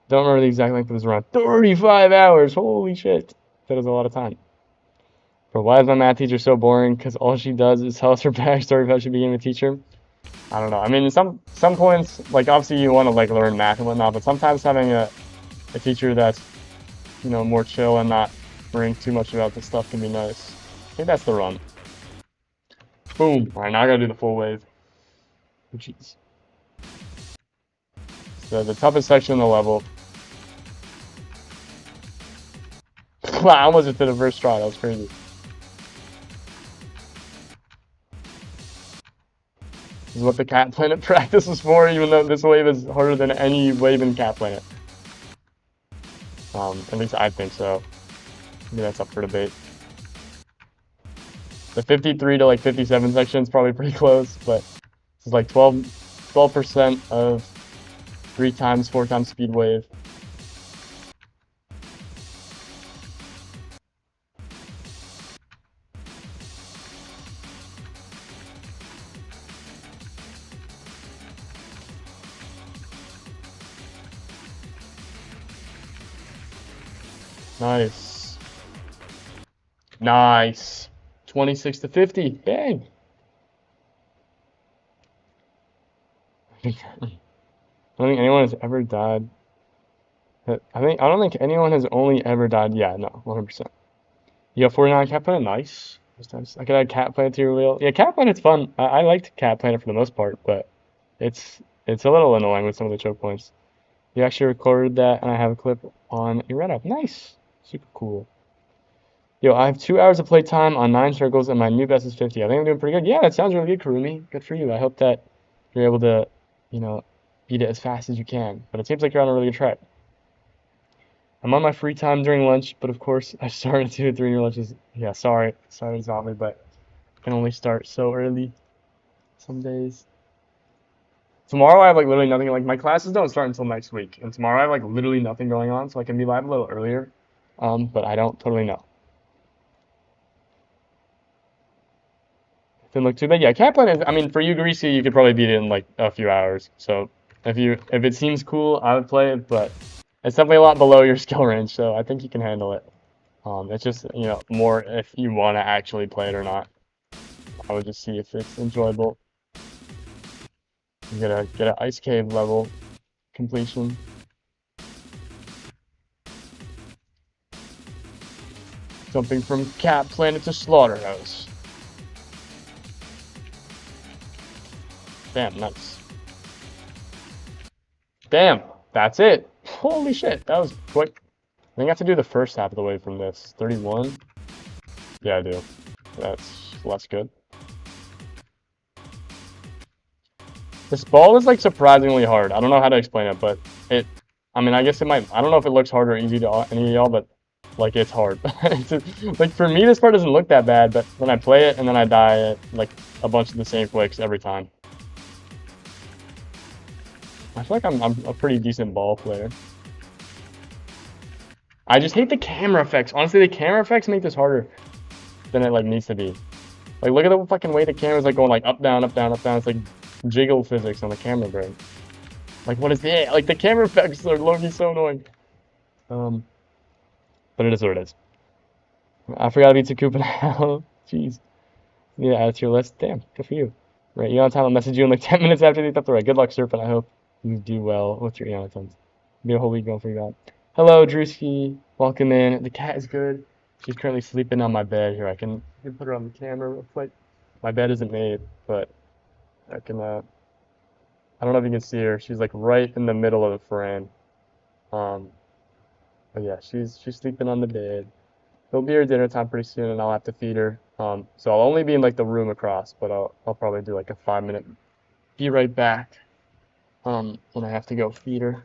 Don't remember the exact length of this run. 35 hours! Holy shit. That is a lot of time. But why is my math teacher so boring? Because all she does is tell us her backstory of how she became a teacher. I don't know. I mean, some points, like, obviously you want to, like, learn math and whatnot, but sometimes having a teacher that's, you know, more chill and not worrying too much about this stuff can be nice. I think that's the run. Boom. Alright, now I gotta do the full wave. Oh, jeez. So the toughest section of the level. Wow, I almost just did a first try. That was crazy. This is what the Cat Planet practice is for, even though this wave is harder than any wave in Cat Planet. At least I think so. Maybe that's up for debate. The 53 to like 57 section is probably pretty close, but this is like 12% of 3x, 4x speed wave. Nice. Nice. 26 to 50. Bang. I don't think anyone has ever died. I don't think anyone has only ever died. Yeah, no, 100%. You got 49 Cat Planet. Nice. I could add Cat Planet to your wheel. Yeah, Cat Planet's fun. I liked Cat Planet for the most part, but it's a little annoying with some of the choke points. You actually recorded that, and I have a clip on your Reddit. Nice. Super cool. Yo, I have 2 hours of playtime on 9 circles, and my new best is 50. I think I'm doing pretty good. Yeah, that sounds really good, Kurumi. Good for you. I hope that you're able to, you know, beat it as fast as you can. But it seems like you're on a really good track. I'm on my free time during lunch, but of course, I started 2 to 3 year lunches. Yeah, sorry, Zombie, but I can only start so early some days. Tomorrow I have like literally nothing. Like my classes don't start until next week, and tomorrow I have like literally nothing going on, so I can be live a little earlier. But I don't totally know. Didn't look too bad. Yeah, Cat Planet is, I mean, for you, Greasy, you could probably beat it in like a few hours. So if it seems cool, I would play it, but it's definitely a lot below your skill range, so I think you can handle it. It's just, you know, more if you want to actually play it or not. I would just see if it's enjoyable. You get an ice cave level completion. Jumping from Cat Planet to Slaughterhouse. Damn, nice. Damn, that's it. Holy shit, that was quick. I think I have to do the first half of the way from this. 31? Yeah, I do. That's less good. This ball is like surprisingly hard. I don't know how to explain it, but I mean, I guess it might, I don't know if it looks hard or easy to any of y'all, but like it's hard. Like for me, this part doesn't look that bad, but when I play it and then I die at like a bunch of the same clicks every time. I feel like I'm a pretty decent ball player. I just hate the camera effects. Honestly, the camera effects make this harder than it like needs to be. Like look at the fucking way the camera's like going like up, down, up, down, up, down. It's like jiggle physics on the camera brain. Like what is that? Like the camera effects are low-key so annoying. But it is what it is. I forgot to beat Takupa now. Jeez. Yeah, add to your list. Damn, good for you. Right, Eon time. I'll message you in like 10 minutes after you up the right. Good luck, Serpent. I hope you do well with your Eon times. Be a whole week going for you out. Hello, Drewski. Welcome in. The cat is good. She's currently sleeping on my bed here. I can put her on the camera real quick. My bed isn't made, but I can. I don't know if you can see her. She's like right in the middle of the frame. But yeah, she's sleeping on the bed. It'll be her dinner time pretty soon, and I'll have to feed her. So I'll only be in like the room across, but I'll probably do like a 5 minute. Be right back. When I have to go feed her.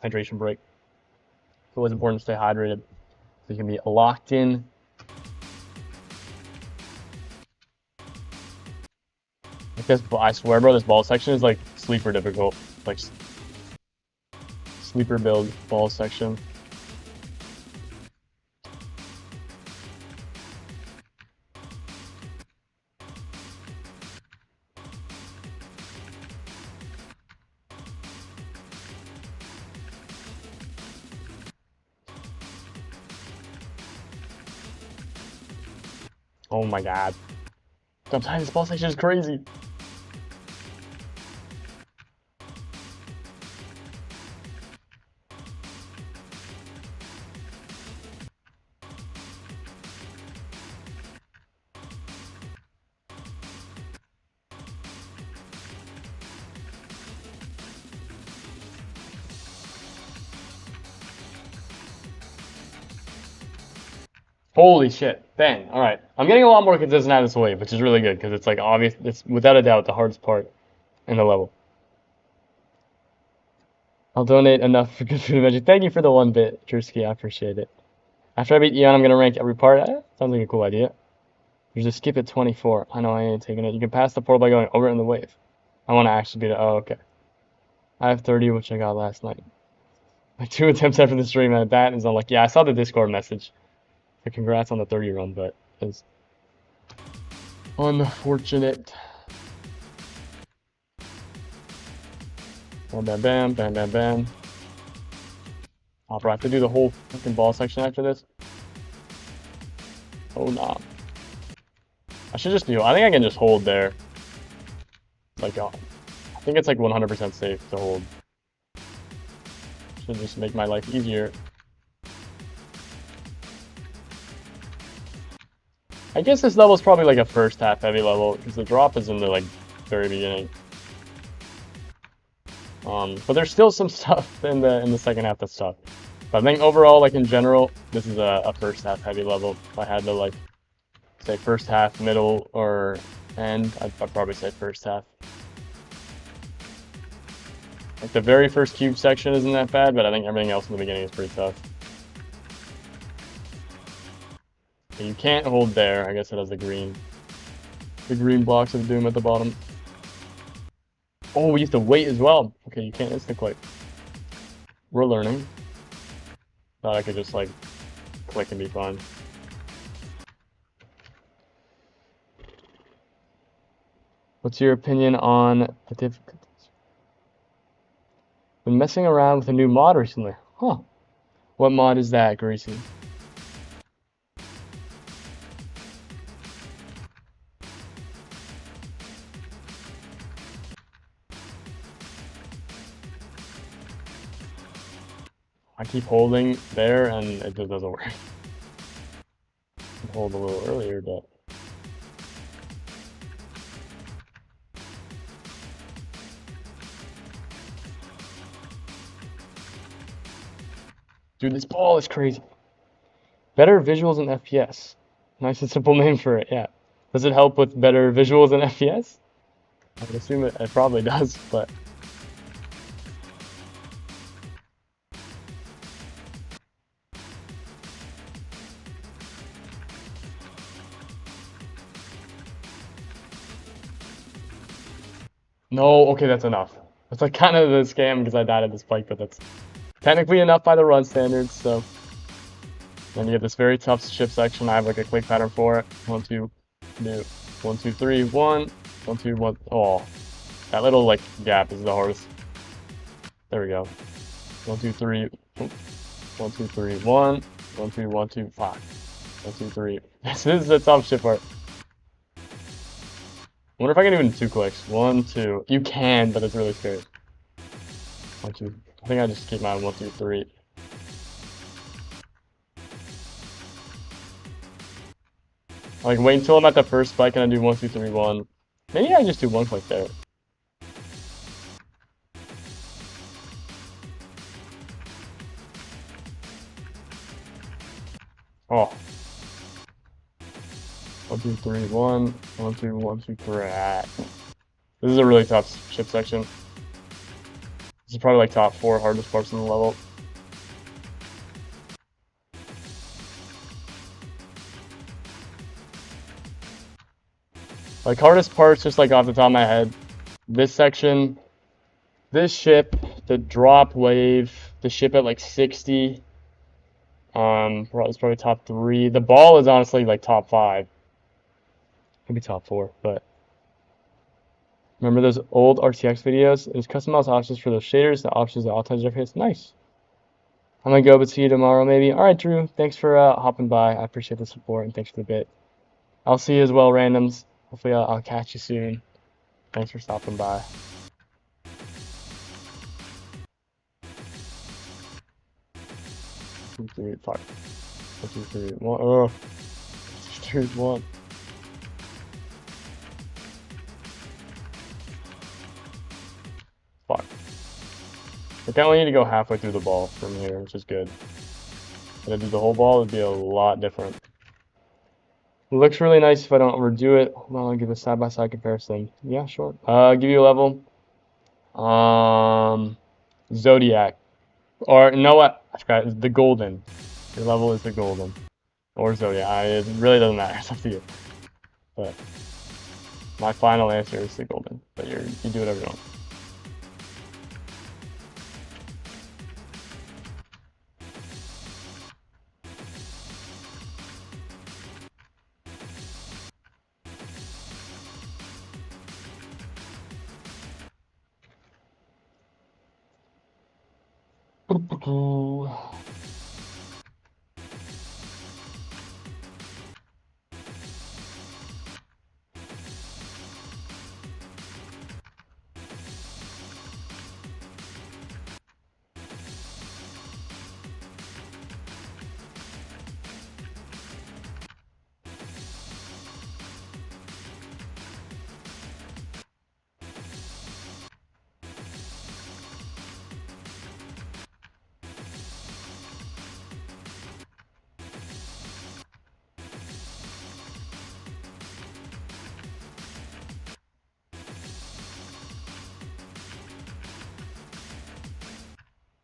Hydration break. It's always important to stay hydrated, so you can be locked in. I swear, bro, this ball section is like sleeper difficult. Like sleeper build ball section. Oh my god. Sometimes this ball section is crazy. Holy shit. Bang. Alright. I'm getting a lot more consistent out of this wave, which is really good, because it's like obvious. It's without a doubt the hardest part in the level. I'll donate enough for good food and veggie. Thank you for the 1 bit, Drewski. I appreciate it. After I beat Eon, I'm going to rank every part. Sounds like a cool idea. You just skip at 24. I know I ain't taking it. You can pass the portal by going over it in the wave. I want to actually beat it. Oh, okay. I have 30, which I got last night. Like 2 attempts after the stream, and that is unlucky. Yeah, I saw the Discord message. So congrats on the 30 run, but it's unfortunate. Bam, bam, bam, bam, bam, bam. I'll probably have to do the whole fucking ball section after this. Oh, nah. I should just do, I think I can just hold there. Like, I think it's like 100% safe to hold. Should just make my life easier. I guess this level is probably like a first half heavy level, because the drop is in the like very beginning. But there's still some stuff in the second half that's tough. But I think overall, like in general, this is a first half heavy level. If I had to like say first half, middle, or end, I'd probably say first half. Like the very first cube section isn't that bad, but I think everything else in the beginning is pretty tough. But you can't hold there. I guess it has the green blocks of doom at the bottom. Oh, we used to wait as well. Okay, you can't instant click. We're learning. Thought I could just like click and be fine. What's your opinion on the difficulties? Been messing around with a new mod recently. Huh. What mod is that, Greasy? I keep holding there and it just doesn't work. Hold a little earlier, but dude, this ball is crazy. Better visuals and FPS. Nice and simple name for it, yeah. Does it help with better visuals and FPS? I would assume it probably does, but no, okay, that's enough. That's like kind of the scam because I died at this spike, but that's technically enough by the run standards, so. Then you get this very tough ship section. I have like a click pattern for it. 1, 2, 1, 2, 3, 1, 1, 2, 1. Oh, that little like gap is the hardest. There we go. 1, 2, 3. 1, 2, 3, 1. 1, 2, 1, 2, 5. 1, 2, 3. This is the tough shit part. I wonder if I can do it in 2 clicks. 1, 2. You can, but it's really scary. 1, 2. I think I just keep my 1, 2, 3. Like, wait until I'm at the first spike and I do 1, 2, 3, 1. Maybe I just do 1 click there. Oh. 1, 2, 3, 1. 1, 2, 1, 2, 3. This is a really tough ship section. This is probably like top 4 hardest parts in the level. Like, hardest parts, just like off the top of my head, this section, this ship, the drop wave, the ship at like 60, it's probably top 3. The ball is honestly like top 5, maybe top 4, but remember those old RTX videos? There's customized options for those shaders, the options, the all times interface. Nice. I'm gonna go, but see you tomorrow maybe. All right, Drew, thanks for hopping by. I appreciate the support and thanks for the bit. I'll see you as well, randoms. Hopefully I'll catch you soon. Thanks for stopping by. Two, three, five. 1, 2, 3, 1. Oh, 2, 3, 1. Fuck. I only need to go halfway through the ball from here, which is good. If I do the whole ball, it'd be a lot different. It looks really nice if I don't overdo it. Hold on, I'll give a side-by-side comparison. Yeah, sure. Give you a level. Zodiac. Or, you know what? I forgot. It's the golden. Your level is the golden. Or Zodiac. It really doesn't matter. It's up to you. But my final answer is the golden. But you do whatever you want.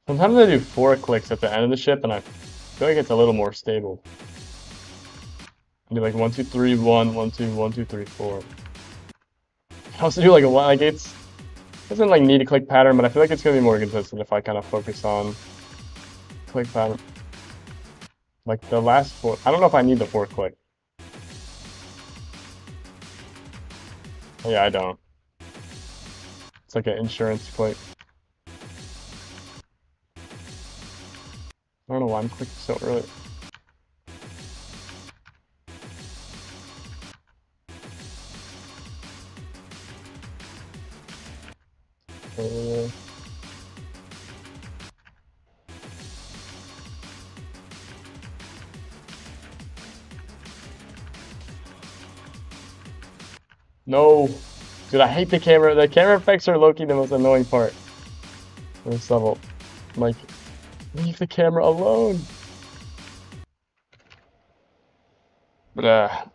Sometimes I do 4 clicks at the end of the ship, and I feel like it's a little more stable. I do like 1, 2, 3, 1, 1, 2, 1, 2, 3, 4. I also do like a 1, like it doesn't like need a click pattern, but I feel like it's gonna be more consistent if I kind of focus on click pattern. Like the last 4, I don't know if I need the 4th click. Yeah, I don't. It's like an insurance click. I don't know why I'm clicking so early. No. Dude, I hate the camera. The camera effects are low-key the most annoying part of this level. I'm like, leave the camera alone. But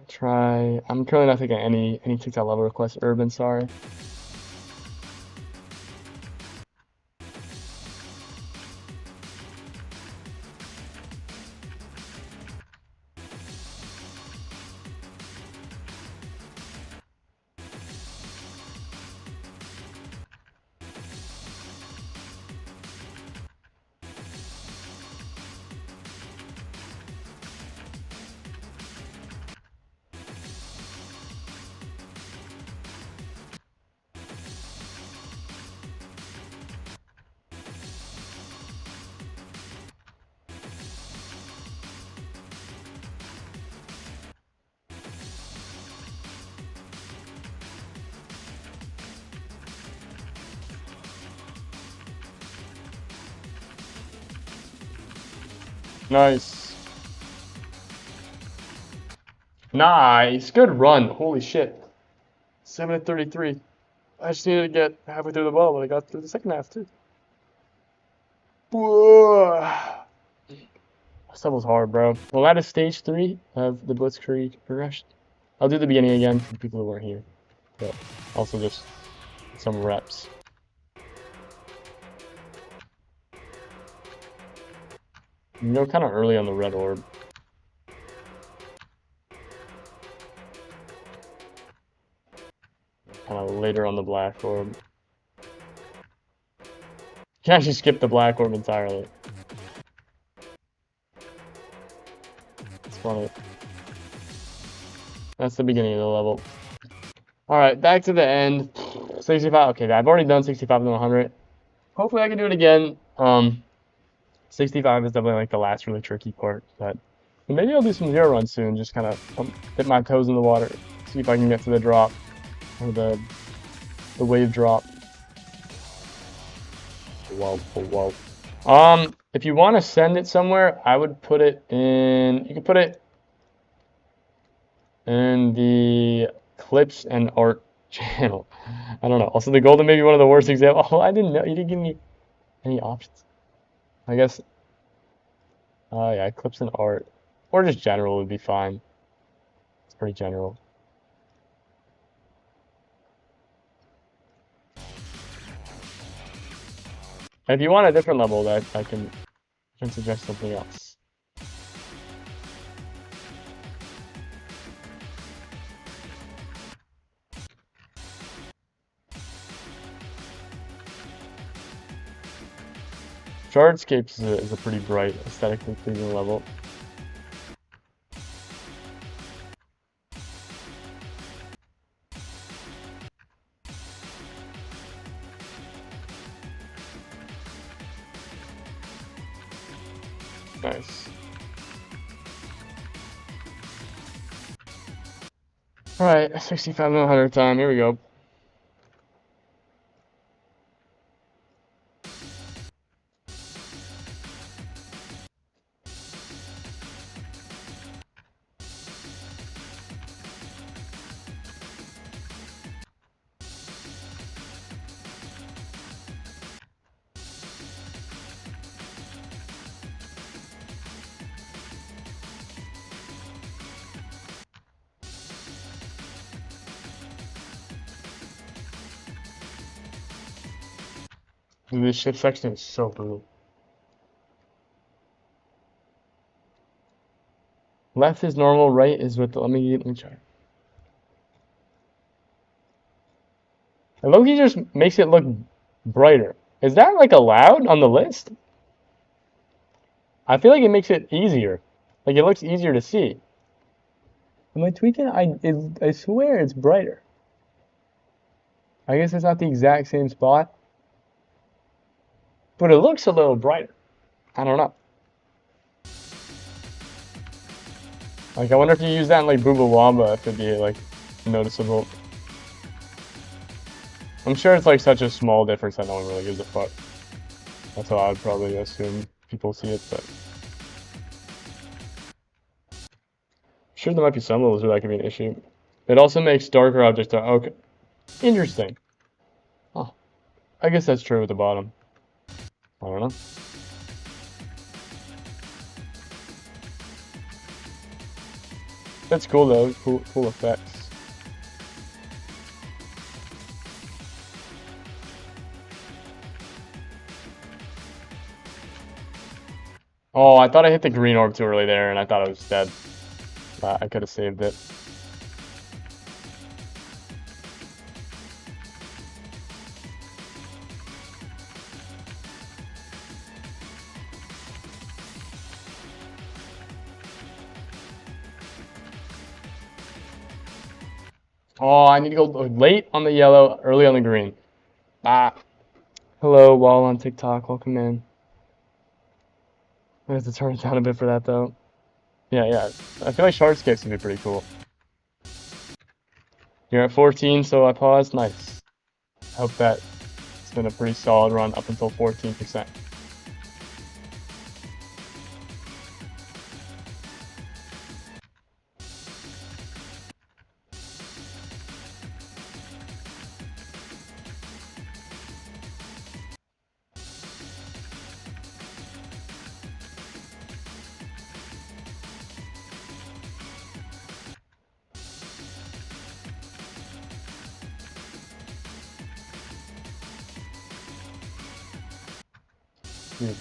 try. I'm currently not taking any TikTok level requests. Urban, sorry. Nice. Nice. Good run. Holy shit. 7:33. I just needed to get halfway through the ball, but I got through the second half too. Whoa. This level's hard, bro. Well, that is stage 3 of the Blitzkrieg progression. I'll do the beginning again for people who weren't here, but also just some reps. You can go kind of early on the red orb. Kind of later on the black orb. You can actually skip the black orb entirely. It's funny. That's the beginning of the level. Alright, back to the end. 65. Okay, I've already done 65 and 100. Hopefully I can do it again. 65 is definitely like the last really tricky part, but maybe I'll do some zero runs soon. Just kind of dip my toes in the water, see if I can get to the drop or the wave drop. Whoa. If you want to send it somewhere, I would put it in. You can put it in the clips and art channel. I don't know. Also, the golden may be one of the worst examples. Oh, I didn't know. You didn't give me any options. I guess. Yeah, clips and art, or just general would be fine. It's pretty general. And if you want a different level, that I can suggest something else. Shardscapes is a pretty bright, aesthetically pleasing level. Nice. Alright, 65 to 100 time, here we go. Dude, this ship section is so brutal. Left is normal, right is with the, let me try. And Loki just makes it look brighter. Is that like allowed on the list? I feel like it makes it easier. Like it looks easier to see. Am I tweaking? I swear it's brighter. I guess it's not the exact same spot. But it looks a little brighter. I don't know. Like, I wonder if you use that in, like, Booba if it'd be, like, noticeable. I'm sure it's, like, such a small difference that no one really gives a fuck. That's how I would probably assume people see it, but... I'm sure there might be some levels where that could be an issue. It also makes darker objects... Okay. Interesting. Oh. I guess that's true at the bottom. I don't know. That's cool though, cool effects. Oh, I thought I hit the green orb too early there and I thought I was dead. I could have saved it. Oh, I need to go late on the yellow, early on the green. Hello, Wall on TikTok. Welcome in. I have to turn it down a bit for that, though. Yeah. I feel like Shardscapes would be pretty cool. You're at 14, so I paused. Nice. I hope that it's been a pretty solid run up until 14%. Dude.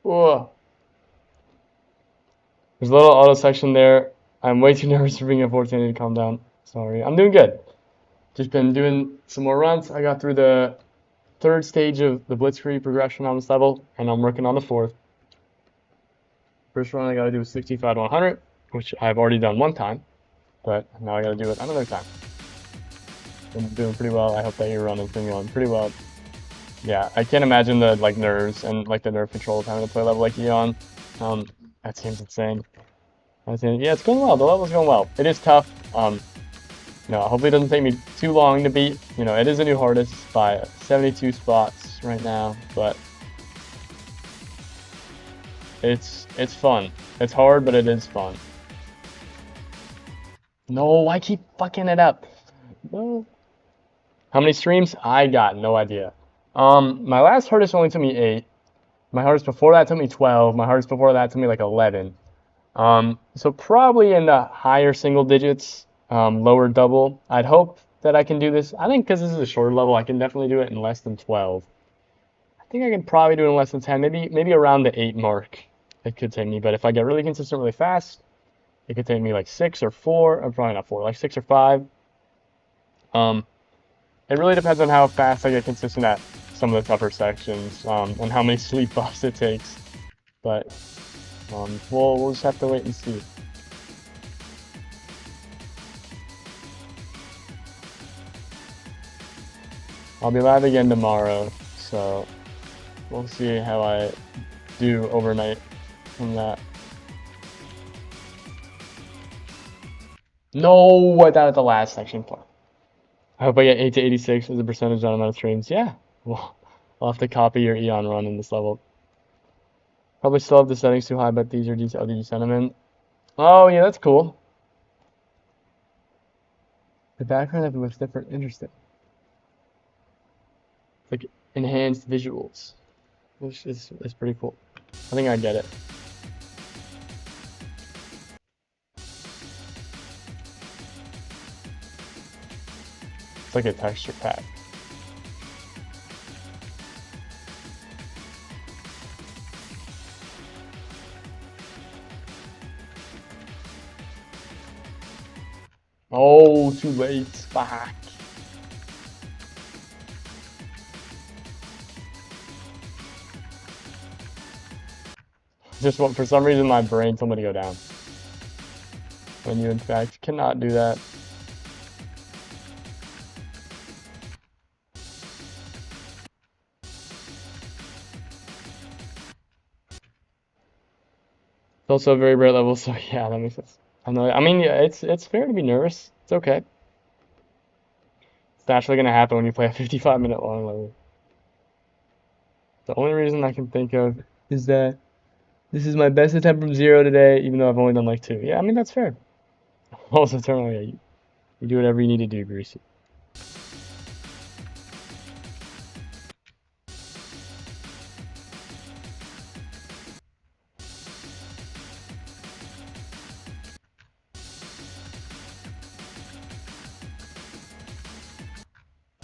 Whoa. There's a little auto section there. I'm way too nervous for being at 14. I need to calm down. Sorry. I'm doing good. Just been doing some more runs. I got through the third stage of the blitzkrieg progression on this level, and I'm working on the fourth. First run I gotta do is 65 to 100, which I've already done one time, but now I gotta do it another time. I'm doing pretty well. I hope that your run has been going pretty well. Yeah, I can't imagine the like nerves and like the nerve control of having to play level like Eon. That seems insane. Yeah, it's going well. The level's going well. It is tough. Hopefully it doesn't take me too long to beat. It is a new hardest by 72 spots right now, but it's fun. It's hard, but it is fun. No, I keep fucking it up. No. How many streams? I got no idea. My last hardest only took me 8. My hardest before that took me 12. My hardest before that took me like 11. So probably in the higher single digits, lower double. I'd hope that I can do this. I think because this is a shorter level, I can definitely do it in less than 12. I think I can probably do it in less than 10, maybe around the 8 mark. It could take me, but if I get really consistent really fast, it could take me like 6 or 4, or probably not 4, like 6 or 5. It really depends on how fast I get consistent at some of the tougher sections, and how many sleep buffs it takes. But we'll just have to wait and see. I'll be live again tomorrow, so we'll see how I do overnight from that. No, I died at the last section. I hope I get 8 to 86 as a percentage on amount of streams. Yeah, well, I'll have to copy your Eon run in this level. Probably still have the settings too high, but these are LDG sentiment. Oh, yeah, that's cool. The background of it looks different. Interesting. Like enhanced visuals, which is pretty cool. I think I get it. It's like a texture pack. Oh, too late. Fuck. Just for some reason my brain told me to go down. When you in fact cannot do that. It's also a very rare level, so yeah, that makes sense. I know. I mean, yeah, it's fair to be nervous. It's okay. It's naturally gonna happen when you play a 55-minute long level. The only reason I can think of is that this is my best attempt from 0 today, even though I've only done like 2. Yeah, I mean that's fair. Also, terminal, yeah, you do whatever you need to do, Greasy.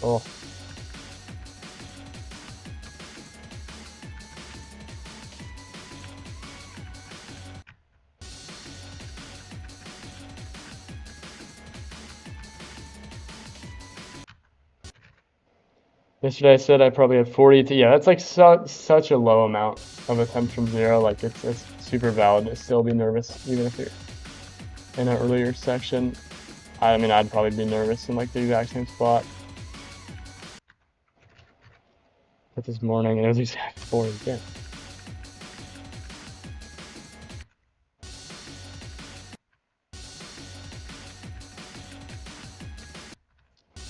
Oh. Yesterday I said I probably had 40 to, yeah, that's like such a low amount of attempts from 0. Like it's super valid to still be nervous, even if you're in an earlier section. I mean, I'd probably be nervous in like the exact same spot. But this morning, it was exact 40 again.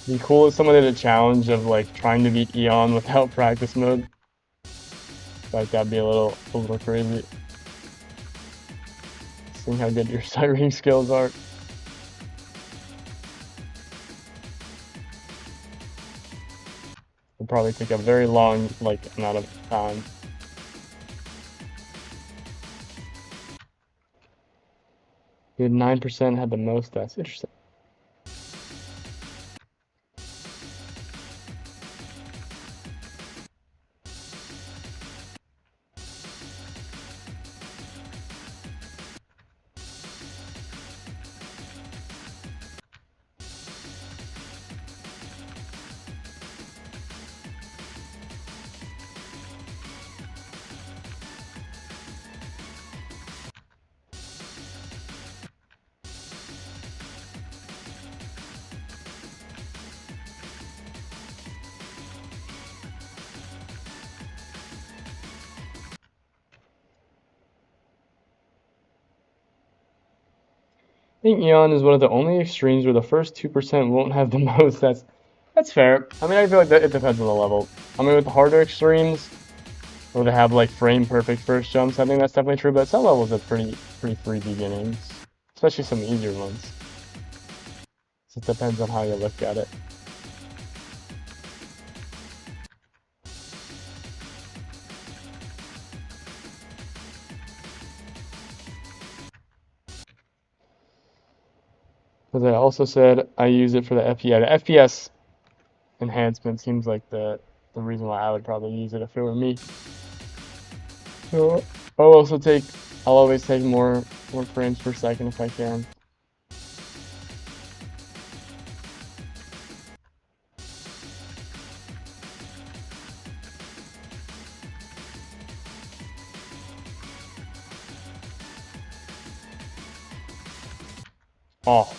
Be cool if someone did a challenge of like trying to beat Eon without practice mode. Like that'd be a little crazy. Seeing how good your sight reading skills are. It'll probably take a very long like amount of time. He had 9%, had the most deaths. Interesting. I think Eon is one of the only extremes where the first 2% won't have the most. That's fair. I mean, I feel like it depends on the level. I mean, with the harder extremes, where they have like frame perfect first jumps, I think that's definitely true. But some levels are pretty free beginnings, especially some easier ones. So it depends on how you look at it. As I also said, I use it for the FPS. The FPS enhancement seems like the reason why I would probably use it if it were me. So I'll always take more frames per second if I can. Oh.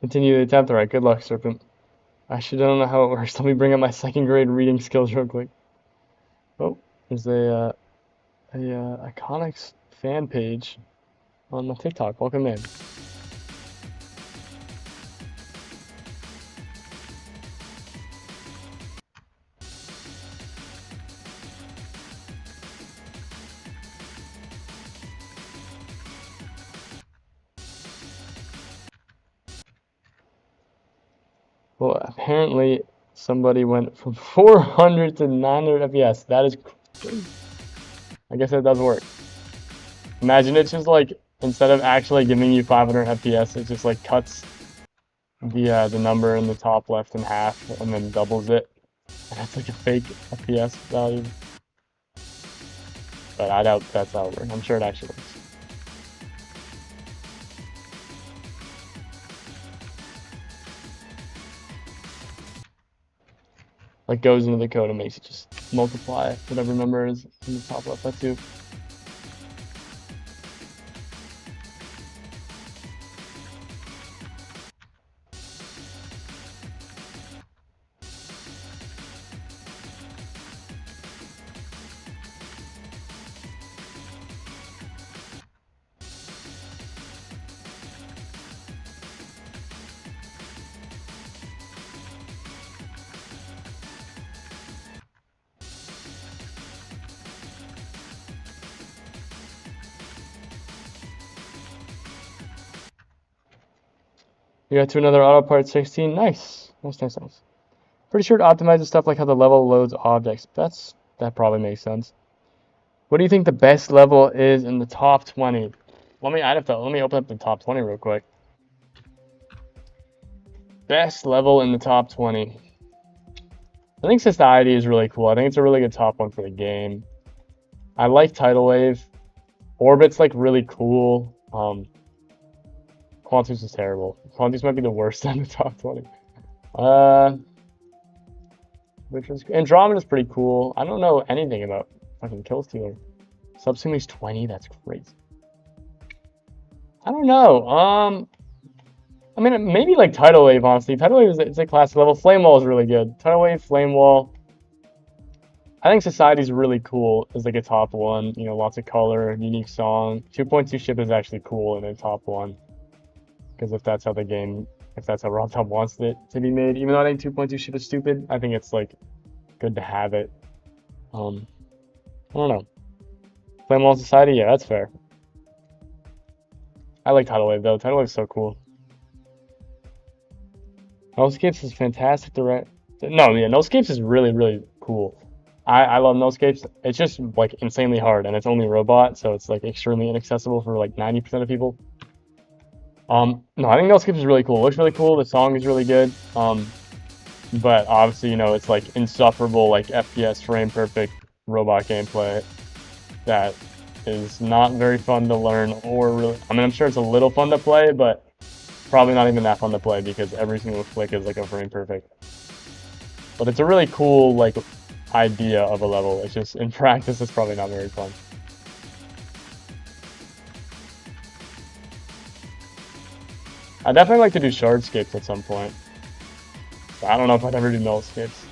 Continue the attempt. All right, good luck, Serpent. I actually don't know how it works. Let me bring up my second grade reading skills real quick. Oh, there's a Iconics fan page on my TikTok. Welcome in. Well, apparently somebody went from 400 to 900 FPS. That is crazy. I guess that does work. Imagine it's just like, instead of actually giving you 500 FPS, it just like cuts the number in the top left in half and then doubles it. And that's like a fake FPS value. But I doubt that's how it works. I'm sure it actually works. Like goes into the code and makes it just multiply whatever number is in the top left by 2. You got to another auto part 16. Nice. Nice. Pretty sure it optimizes stuff like how the level loads objects. That probably makes sense. What do you think the best level is in the top 20? Let me open up the top 20 real quick. Best level in the top 20. I think Society is really cool. I think it's a really good top one for the game. I like Tidal Wave. Orbit's like really cool. Quantus is terrible. Quantus might be the worst in the top 20. Andromeda's pretty cool. I don't know anything about fucking Killstealer. Subsuming's 20. That's crazy. I don't know. I mean, maybe like Tidal Wave, honestly. Tidal Wave it's a classic level. Flame Wall is really good. Tidal Wave, Flame Wall. I think Society's really cool as like a top one. You know, lots of color, unique song. 2.2 ship is actually cool in a top one because if that's how the game, if that's how RobTop wants it to be made, even though I think 2.2 ship is stupid, I think it's like good to have it. I don't know. Flame Wall Society, yeah, that's fair. I like Tidal Wave though. Tidal Wave's so cool. Nullscapes is fantastic. Nullscapes is really cool. I love Nullscapes. It's just like insanely hard, and it's only robot, so it's like extremely inaccessible for like 90% of people. No, I think Nullscapes is really cool. It looks really cool. The song is really good. But obviously, you know, it's like insufferable, like FPS frame perfect robot gameplay that is not very fun to learn or really. I mean, I'm sure it's a little fun to play, but probably not even that fun to play because every single flick is like a frame perfect. But it's a really cool like idea of a level. It's just in practice, it's probably not very fun. I definitely like to do shardscapes at some point. But I don't know if I'd ever do nullscapes.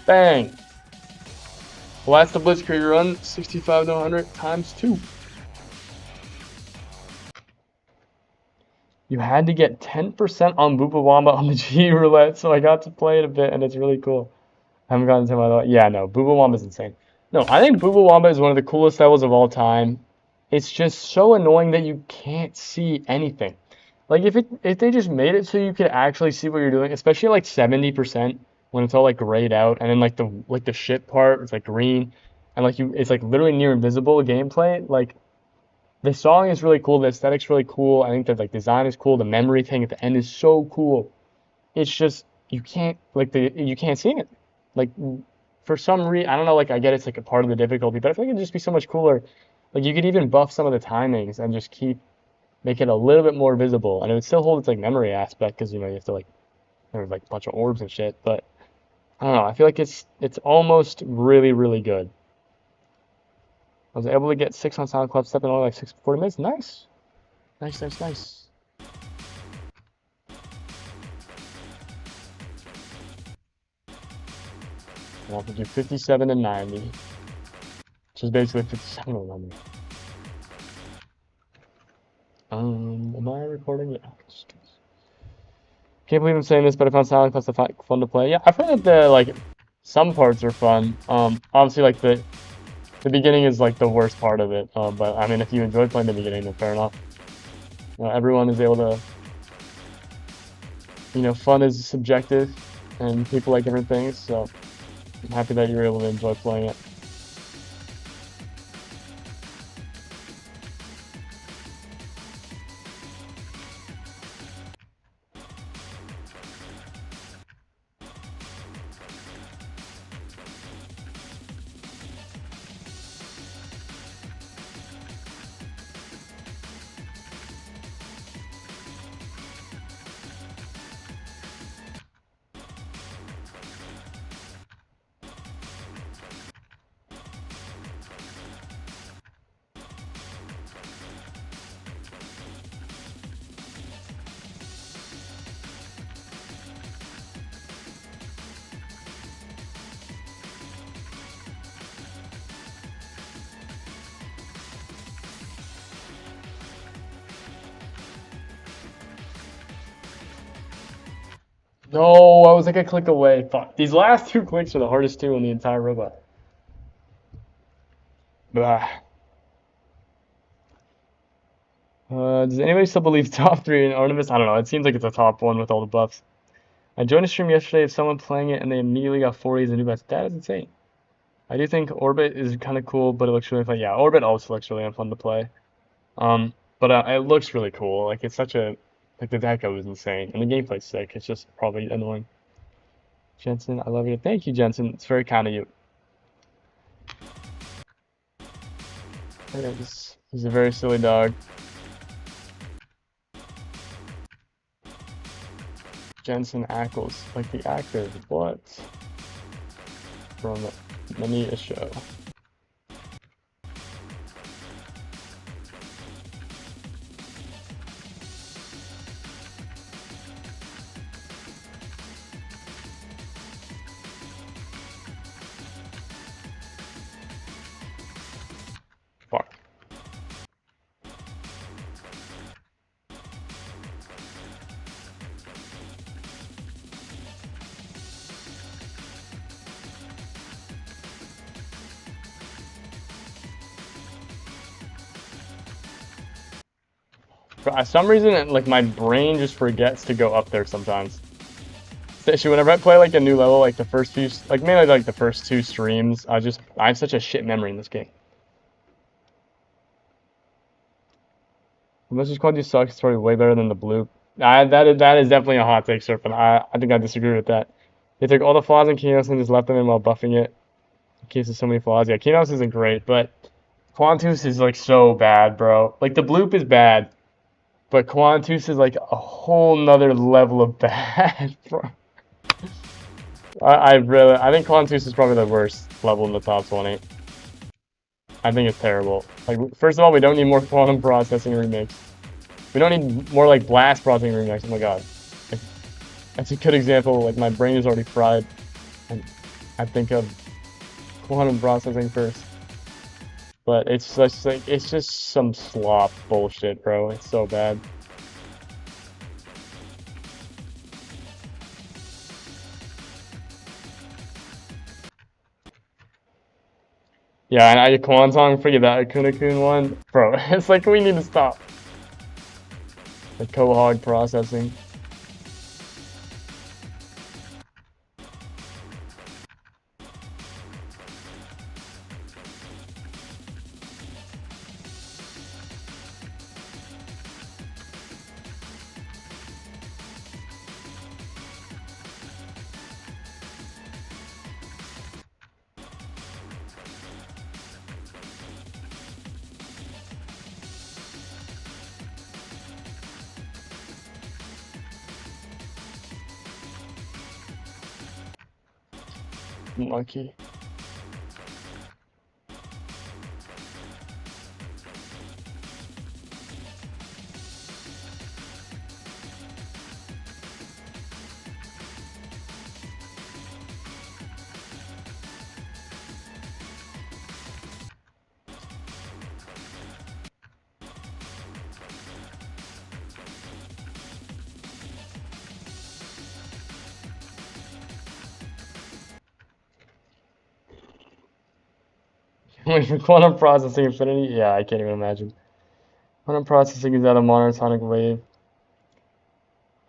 Bang! Well, that's the Blitzkrieg run, 65 to 100 times 2. You had to get 10% on Boobawamba on the G roulette, so I got to play it a bit, and it's really cool. I haven't gotten to my... Yeah, no, Boobawamba is insane. No, I think Boobawamba is one of the coolest levels of all time. It's just so annoying that you can't see anything. Like, if they just made it so you could actually see what you're doing, especially like 70%, when it's all like grayed out, and then like the shit part, it's like green, and like it's like literally near invisible gameplay. Like the song is really cool, the aesthetic's really cool. I think that like design is cool, the memory thing at the end is so cool. It's just you can't you can't see it. Like for some reason, I don't know. Like I get it's like a part of the difficulty, but I think it'd just be so much cooler. Like you could even buff some of the timings and just make it a little bit more visible, and it would still hold its like memory aspect because you know you have to like there's like a bunch of orbs and shit, but I don't know. I feel like it's almost really good. I was able to get 6 on Silent Club Step in only like 40 minutes. Nice. Nice. I'll have to do 57 and 90. Which is basically 57 and 90. Am I recording? Yeah. Can't believe I'm saying this, but I found Silent Quest fun to play. Yeah, I find that like some parts are fun. Obviously like the beginning is like the worst part of it. But I mean, if you enjoyed playing the beginning, then fair enough. Everyone is able to. You know, fun is subjective, and people like different things. So I'm happy that you were able to enjoy playing it. No, I was like a click away. Fuck. These last 2 clicks are the hardest 2 on the entire robot. Blah. Does anybody still believe top 3 in Artemis? I don't know. It seems like it's a top 1 with all the buffs. I joined a stream yesterday of someone playing it and they immediately got 40s and new buffs. That is insane. I do think Orbit is kind of cool, but it looks really fun. Yeah, Orbit also looks really fun to play. But it looks really cool. Like it's such a like the deco is insane and the gameplay's sick. It's just probably annoying. Jensen, I love you. Thank you, Jensen. It's very kind of you. Okay, he's a very silly dog. Jensen Ackles, like the actor, what? From many a show. For some reason, like my brain just forgets to go up there sometimes. Especially whenever I play like a new level, like the first few, like mainly like the first 2 streams, I have such a shit memory in this game. The message quality sucks. It's probably way better than the blue. That is definitely a hot take, Serpent. I think I disagree with that. They took all the flaws in Kinos and just left them in while buffing it. In case there's so many flaws. Yeah, Kinos isn't great, but Quantus is like so bad, bro. Like the bloop is bad, but Quantus is like a whole nother level of bad, bro. I think Quantus is probably the worst level in the top 20. I think it's terrible. Like, first of all, we don't need more quantum processing remakes. We don't need more like blast processing remakes. Oh my god. Like, that's a good example. Like my brain is already fried, and I think of quantum processing first. But it's just like it's just some slop bullshit, bro. It's so bad. Yeah, and I Quantong, forget that Kunakun one. Bro, it's like we need to stop. The Cohog processing. Monkey. Quantum processing infinity? Yeah, I can't even imagine. Quantum processing is at a monotonic wave.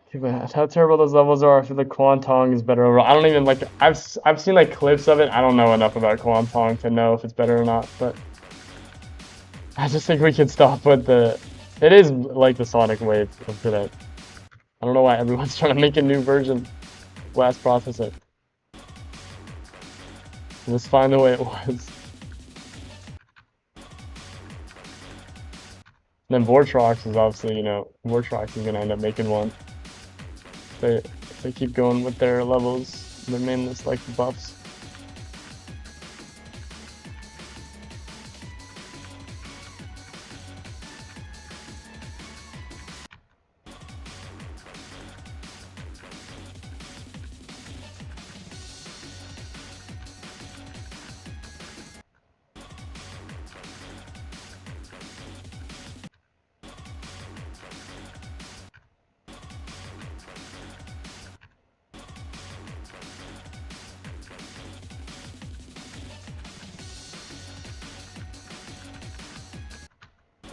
Okay, but how terrible those levels are, I feel like Quantong is better overall. I don't even like. I've seen like clips of it. I don't know enough about Quantong to know if it's better or not. But I just think we can stop with the. It is like the Sonic Wave of today. I don't know why everyone's trying to make a new version. Blast processor. Let's find the way it was. And then Vortrox is obviously, Vortrox is gonna end up making one. They keep going with their levels, their main list like buffs.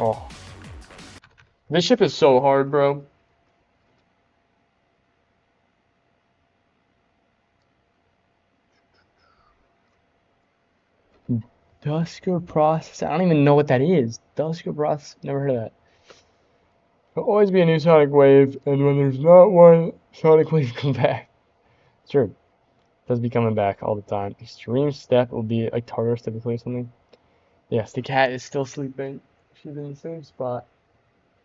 Oh. This ship is so hard, bro. Dusker process. I don't even know what that is. Dusker process. Never heard of that. There'll always be a new Sonic Wave, and when there's not one, Sonic Wave come back. It's true. It does be coming back all the time. Extreme Step will be like Tartarus typically or something. Yes, the cat is still sleeping. She's in the same spot.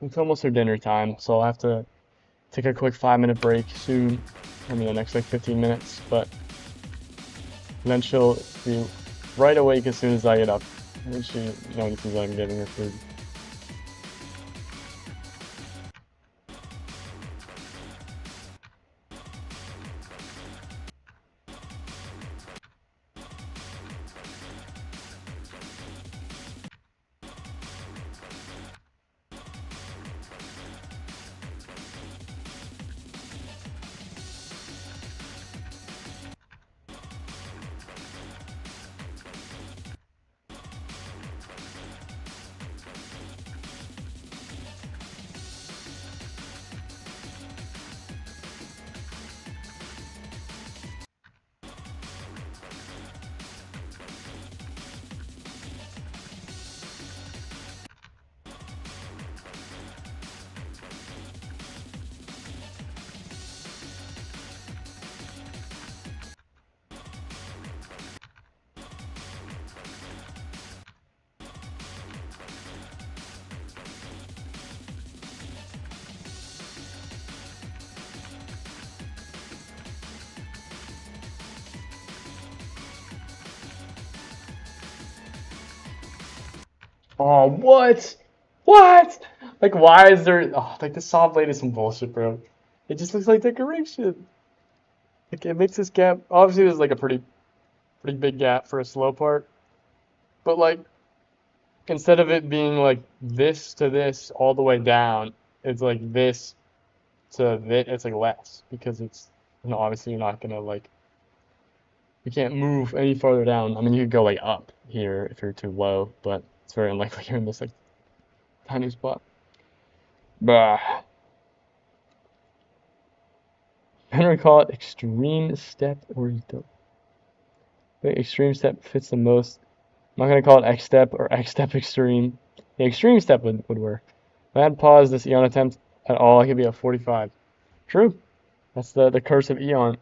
It's almost her dinner time, so I'll have to take a quick 5-minute break soon. I mean, the next like 15 minutes, but then she'll be right awake as soon as I get up. And she notices I'm getting her food. Oh, what? What? Like, why is there? Oh, like the saw blade is some bullshit, bro. It just looks like decoration. Like it makes this gap. Obviously, there's like a pretty big gap for a slow part, but like instead of it being like this to this all the way down, it's like this to this. It's like less because it's obviously you're not gonna like you can't move any farther down. I mean, you could go like up here if you're too low, but it's very unlikely you're in this like tiny spot. Bah. I'm gonna call it extreme step or the extreme step fits the most. I'm not gonna call it X step or X step extreme. The extreme step would work. If I had paused this Eon attempt at all, I could be at 45. True. That's the curse of Eon.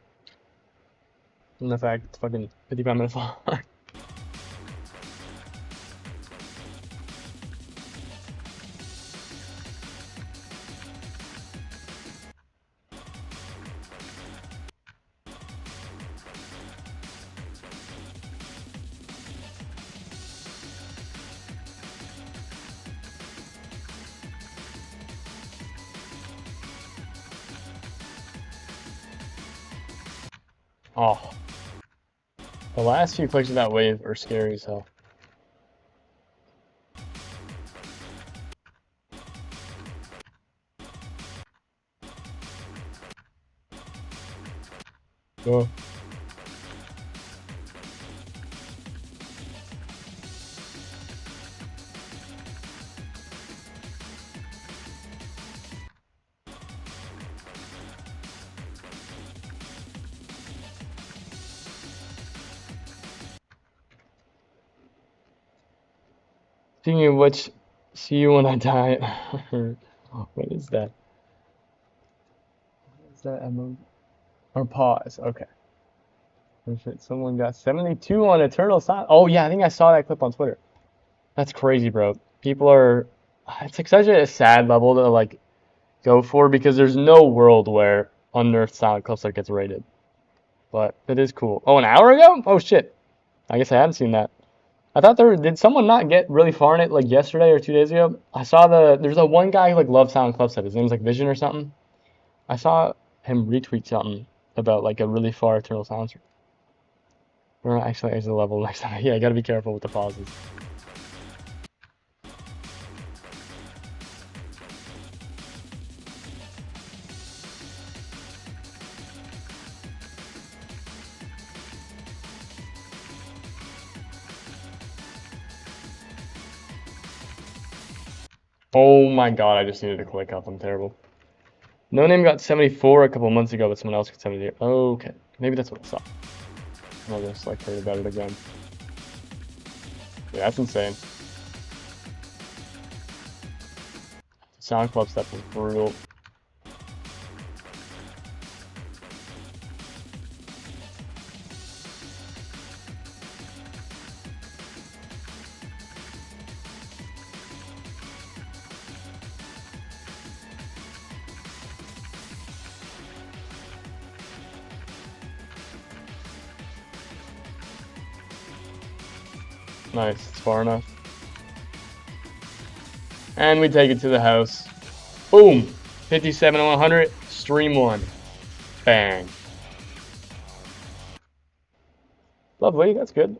And the fact it's fucking 55 minutes long. Oh, the last few clicks of that wave are scary as hell. Go. Speaking of which, see you when I die. What is that? What is that emoji? Or pause. Okay. Oh shit, someone got 72 on Eternal Silence. Oh yeah, I think I saw that clip on Twitter. That's crazy, bro. People are. It's like such a sad level to like go for because there's no world where unnerfed Silent Clubstep gets rated. But it is cool. Oh, an hour ago? Oh shit. I guess I hadn't seen that. I thought did someone not get really far in it like yesterday or 2 days ago? I saw there's a one guy who like loves Silent Clubstep. His name's like Vision or something. I saw him retweet something about like a really far Eternal Silencer. We're not actually exit the level next time. Yeah, I gotta be careful with the pauses. Oh my god, I just needed to click up. I'm terrible. No Name got 74 a couple months ago, but someone else got 78. Okay, maybe that's what I saw. I'll just like heard about it again. Yeah, that's insane. Sound Club stuff was brutal. Nice, it's far enough. And we take it to the house. Boom! 57 and 100, stream one. Bang. Lovely, that's good.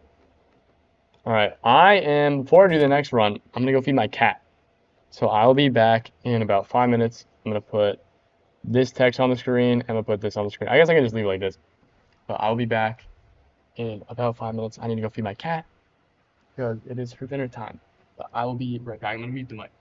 Alright, before I do the next run, I'm gonna go feed my cat. So I'll be back in about 5 minutes. I'm gonna put this text on the screen, and I'm gonna put this on the screen. I guess I can just leave it like this. But I'll be back in about 5 minutes. I need to go feed my cat because it is her dinner time. But I will be right back. I'm gonna mute the mic.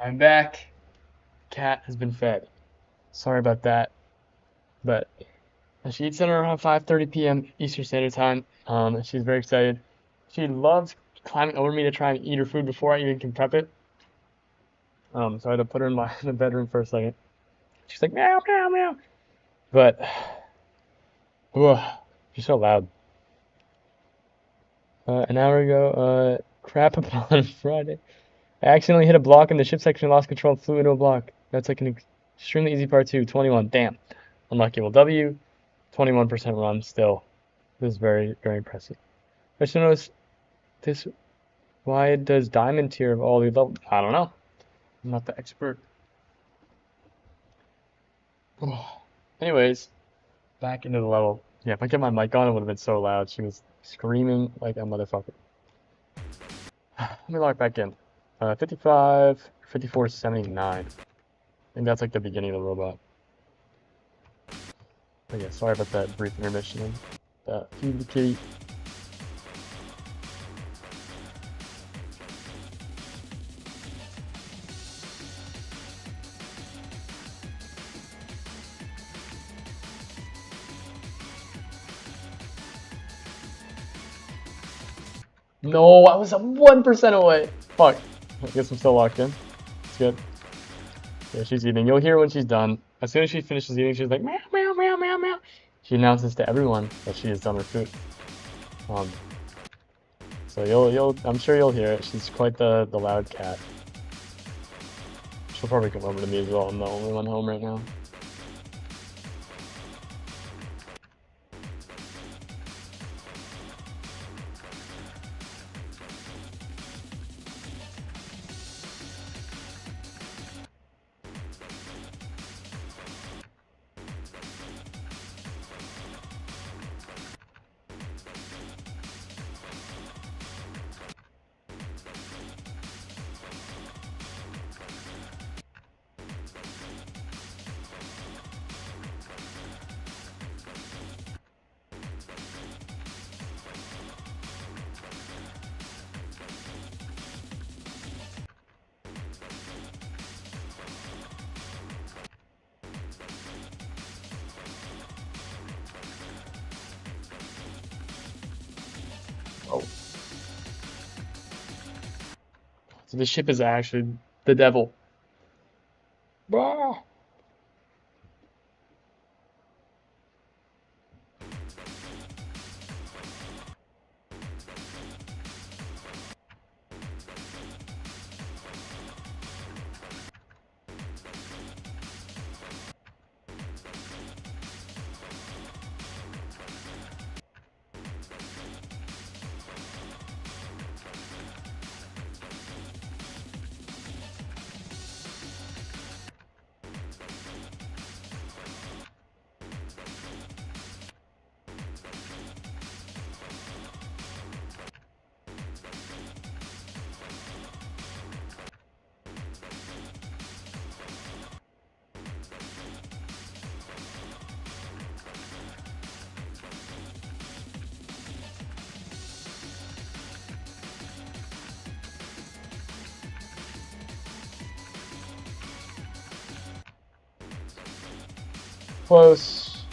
I'm back. Cat has been fed. Sorry about that, but she eats dinner around 5:30 p.m. Eastern Standard Time. And she's very excited. She loves climbing over me to try and eat her food before I even can prep it. So I had to put her in in the bedroom for a second. She's like meow meow meow, but ugh, she's so loud. An hour ago, crap upon Friday. I accidentally hit a block in the ship section, lost control, and flew into a block. That's like an extremely easy part two. 21. Damn. Unlucky. Well, W. 21% run still. This is very, very impressive. I should notice this. Why does diamond tier of all the level? I don't know. I'm not the expert. Anyways, back into the level. Yeah, if I kept my mic on, it would have been so loud. She was screaming like a motherfucker. Let me log back in. 55, 54.79. I think that's like the beginning of the robot. But yeah, sorry about that brief intermission. Feed the kitty. No, I was 1% away. Fuck. I guess I'm still locked in. It's good. Yeah, she's eating. You'll hear when she's done. As soon as she finishes eating, she's like meow meow meow meow meow. She announces to everyone that she has done her food. So I'm sure you'll hear it. She's quite the loud cat. She'll probably come over to me as well. I'm the only one home right now. Oh. So the ship is actually the devil. Bah! Close.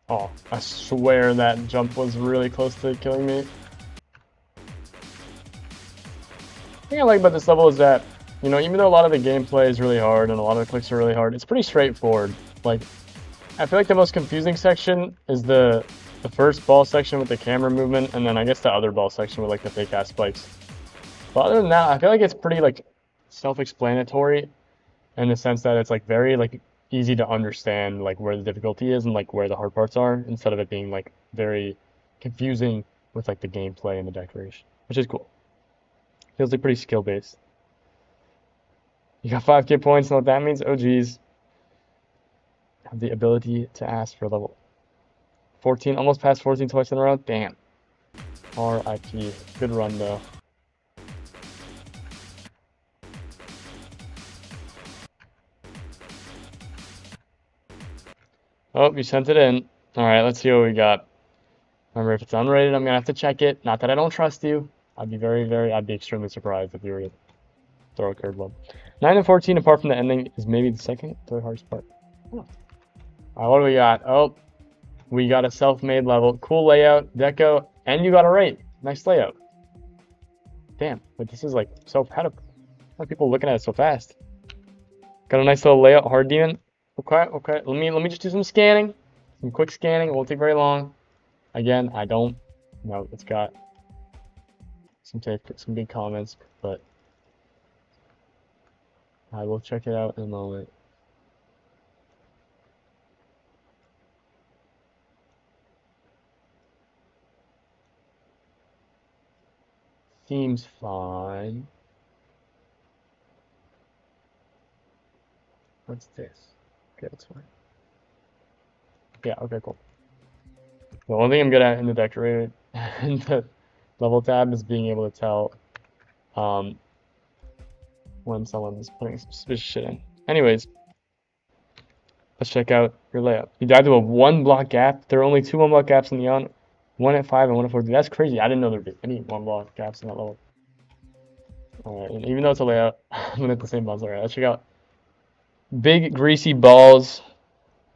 Oh, I swear that jump was really close to killing me. The thing I like about this level is that, you know, even though a lot of the gameplay is really hard and a lot of the clicks are really hard, it's pretty straightforward. Like, I feel like the most confusing section is the first ball section with the camera movement, and then I guess the other ball section with like the fake ass spikes. But other than that, I feel like it's pretty like self-explanatory in the sense that it's like very like easy to understand like where the difficulty is and like where the hard parts are, instead of it being like very confusing with like the gameplay and the decoration, which is cool. Feels like pretty skill based. You got 5K points, know what that means? Oh geez. Have the ability to ask for level 14, almost past 14 twice in a row. Damn. R.I.P. Good run though. Oh, you sent it in. All right, let's see what we got. Remember, if it's unrated, I'm gonna have to check it. Not that I don't trust you. I'd be extremely surprised if you were to throw a curveball. 9 and 14, apart from the ending, is maybe the second, third hardest part. Oh. What do we got? Oh, we got a self-made level. Cool layout, deco, and you got a rate. Nice layout. Damn, but this is like so incredible. Why are people looking at it so fast? Got a nice little layout, hard demon. Okay. Let me just do some scanning. Some quick scanning. It won't take very long. Again, I don't know. It's got some big comments, but I will check it out in a moment. Seems fine. What's this? Okay, that's fine. Yeah, okay, cool. The only thing I'm good at in the decorator and the level tab is being able to tell when someone's putting some suspicious shit in. Anyways, let's check out your layout. You died to a 1-block gap. There are only 2 1-block gaps in the on. 1 at 5 and 1 at 4. That's crazy. I didn't know there'd be any 1-block gaps in that level. Alright, and even though it's a layout, I'm gonna hit the same buttons. Alright, let's check out Big Greasy Balls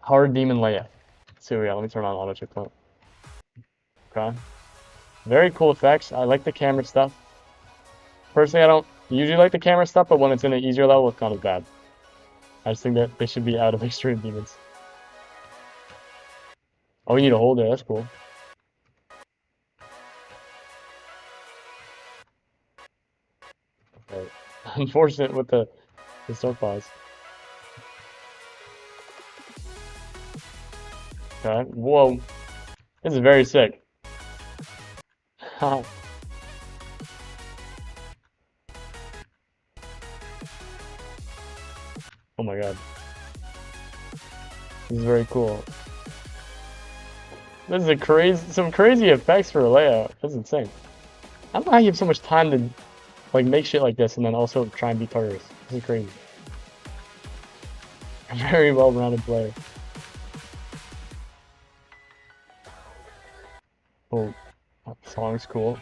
Hard Demon layout. Let's see what we got. Let me turn on auto check point. Okay. Very cool effects. I like the camera stuff. Personally, I don't usually like the camera stuff, but when it's in an easier level, it's not as bad. I just think that they should be out of extreme demons. Oh, you need to hold it. That's cool. Okay. Unfortunate with the start pause. Okay. Whoa. This is very sick. Oh my god. This is very cool. This is some crazy effects for a layout. That's insane. I don't know how you have so much time to like make shit like this and then also try and beat targets. This is crazy. A very well-rounded player. Oh, that song's cool.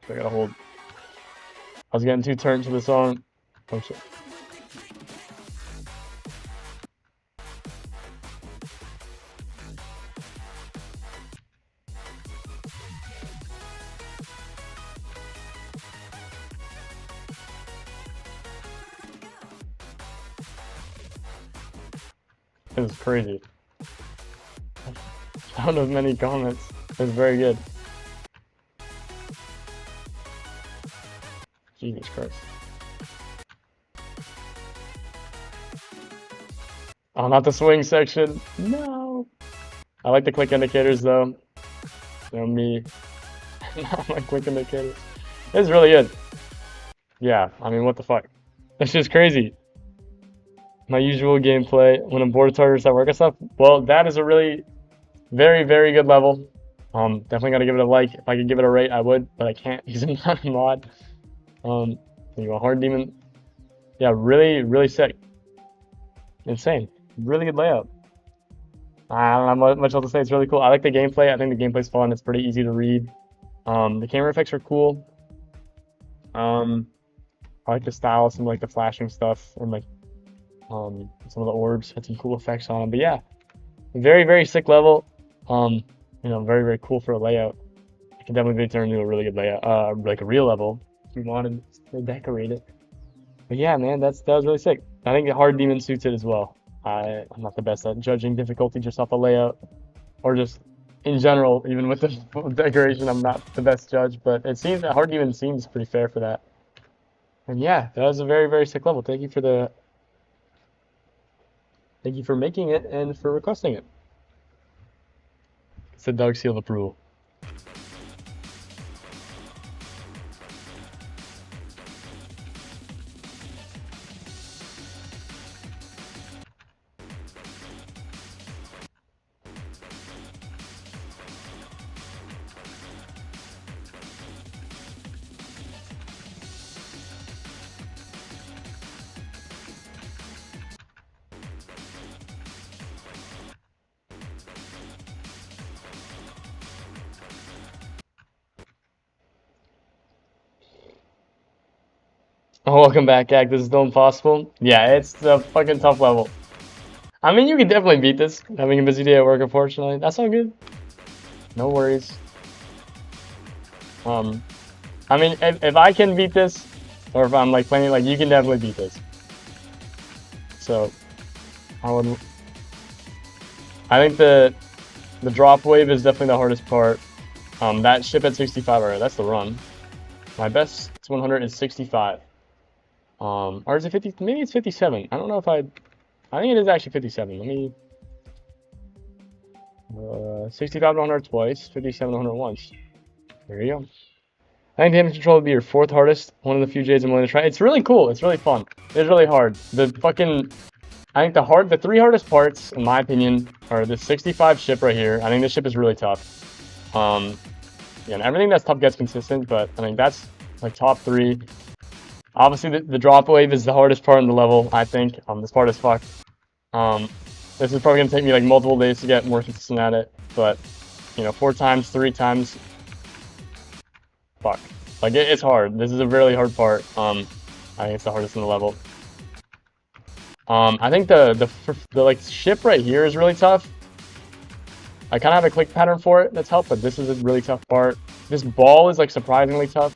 So I gotta hold. I was getting too turned to the song. Oh shit. This is crazy. I don't have many comments. It's very good. Jesus Christ. Oh, not the swing section. No. I like the click indicators though. You know me. Not my click indicators. This is really good. Yeah, I mean, what the fuck? That's just crazy. My usual gameplay when I'm bored of targets at work and stuff. Well, that is a really very, very good level. Definitely gotta give it a like. If I could give it a rate, I would, but I can't because I'm not a mod. You go hard demon. Yeah, really, really sick. Insane. Really good layout. I don't have much else to say. It's really cool. I like the gameplay. I think the gameplay's fun. It's pretty easy to read. The camera effects are cool. I like the style, some like the flashing stuff, and like some of the orbs had some cool effects on them. But yeah, very, very sick level. You know, very, very cool for a layout. It can definitely be turned into a really good layout, like a real level if you wanted to decorate it. But yeah, man, that was really sick. I think the hard demon suits it as well. I'm not the best at judging difficulty just off a layout, or just in general, even with the decoration, I'm not the best judge. But it seems that hard demon seems pretty fair for that. And yeah, that was a very, very sick level. Thank you for making it and for requesting it. It's a Doug seal of approval. Oh, welcome back, Gag. This is still impossible. Yeah, it's a fucking tough level. I mean, you can definitely beat this. Having a busy day at work, unfortunately. That's all good. No worries. I mean, if I can beat this, or if I'm like playing, like you can definitely beat this. So, I think the drop wave is definitely the hardest part. That ship at 65, alright, that's the run. My best 100 is 65. Or is it 50? Maybe it's 57. I don't know if I think it is actually 57. Let me 65 to 100 twice, 57 to 100 once. There you go. I think damage control would be your fourth hardest. One of the few Jades I'm willing to try. It's really cool. It's really fun. It's really hard. I think the three hardest parts, in my opinion, are the 65 ship right here. I think this ship is really tough. Yeah, and everything that's tough gets consistent, but I think that's like top three. Obviously, the drop wave is the hardest part in the level, I think. This part is fucked. This is probably gonna take me like multiple days to get more consistent at it, but you know, 4 times, 3 times, fuck. Like it's hard. This is a really hard part. I think it's the hardest in the level. I think the like ship right here is really tough. I kind of have a click pattern for it that's helped, but this is a really tough part. This ball is like surprisingly tough.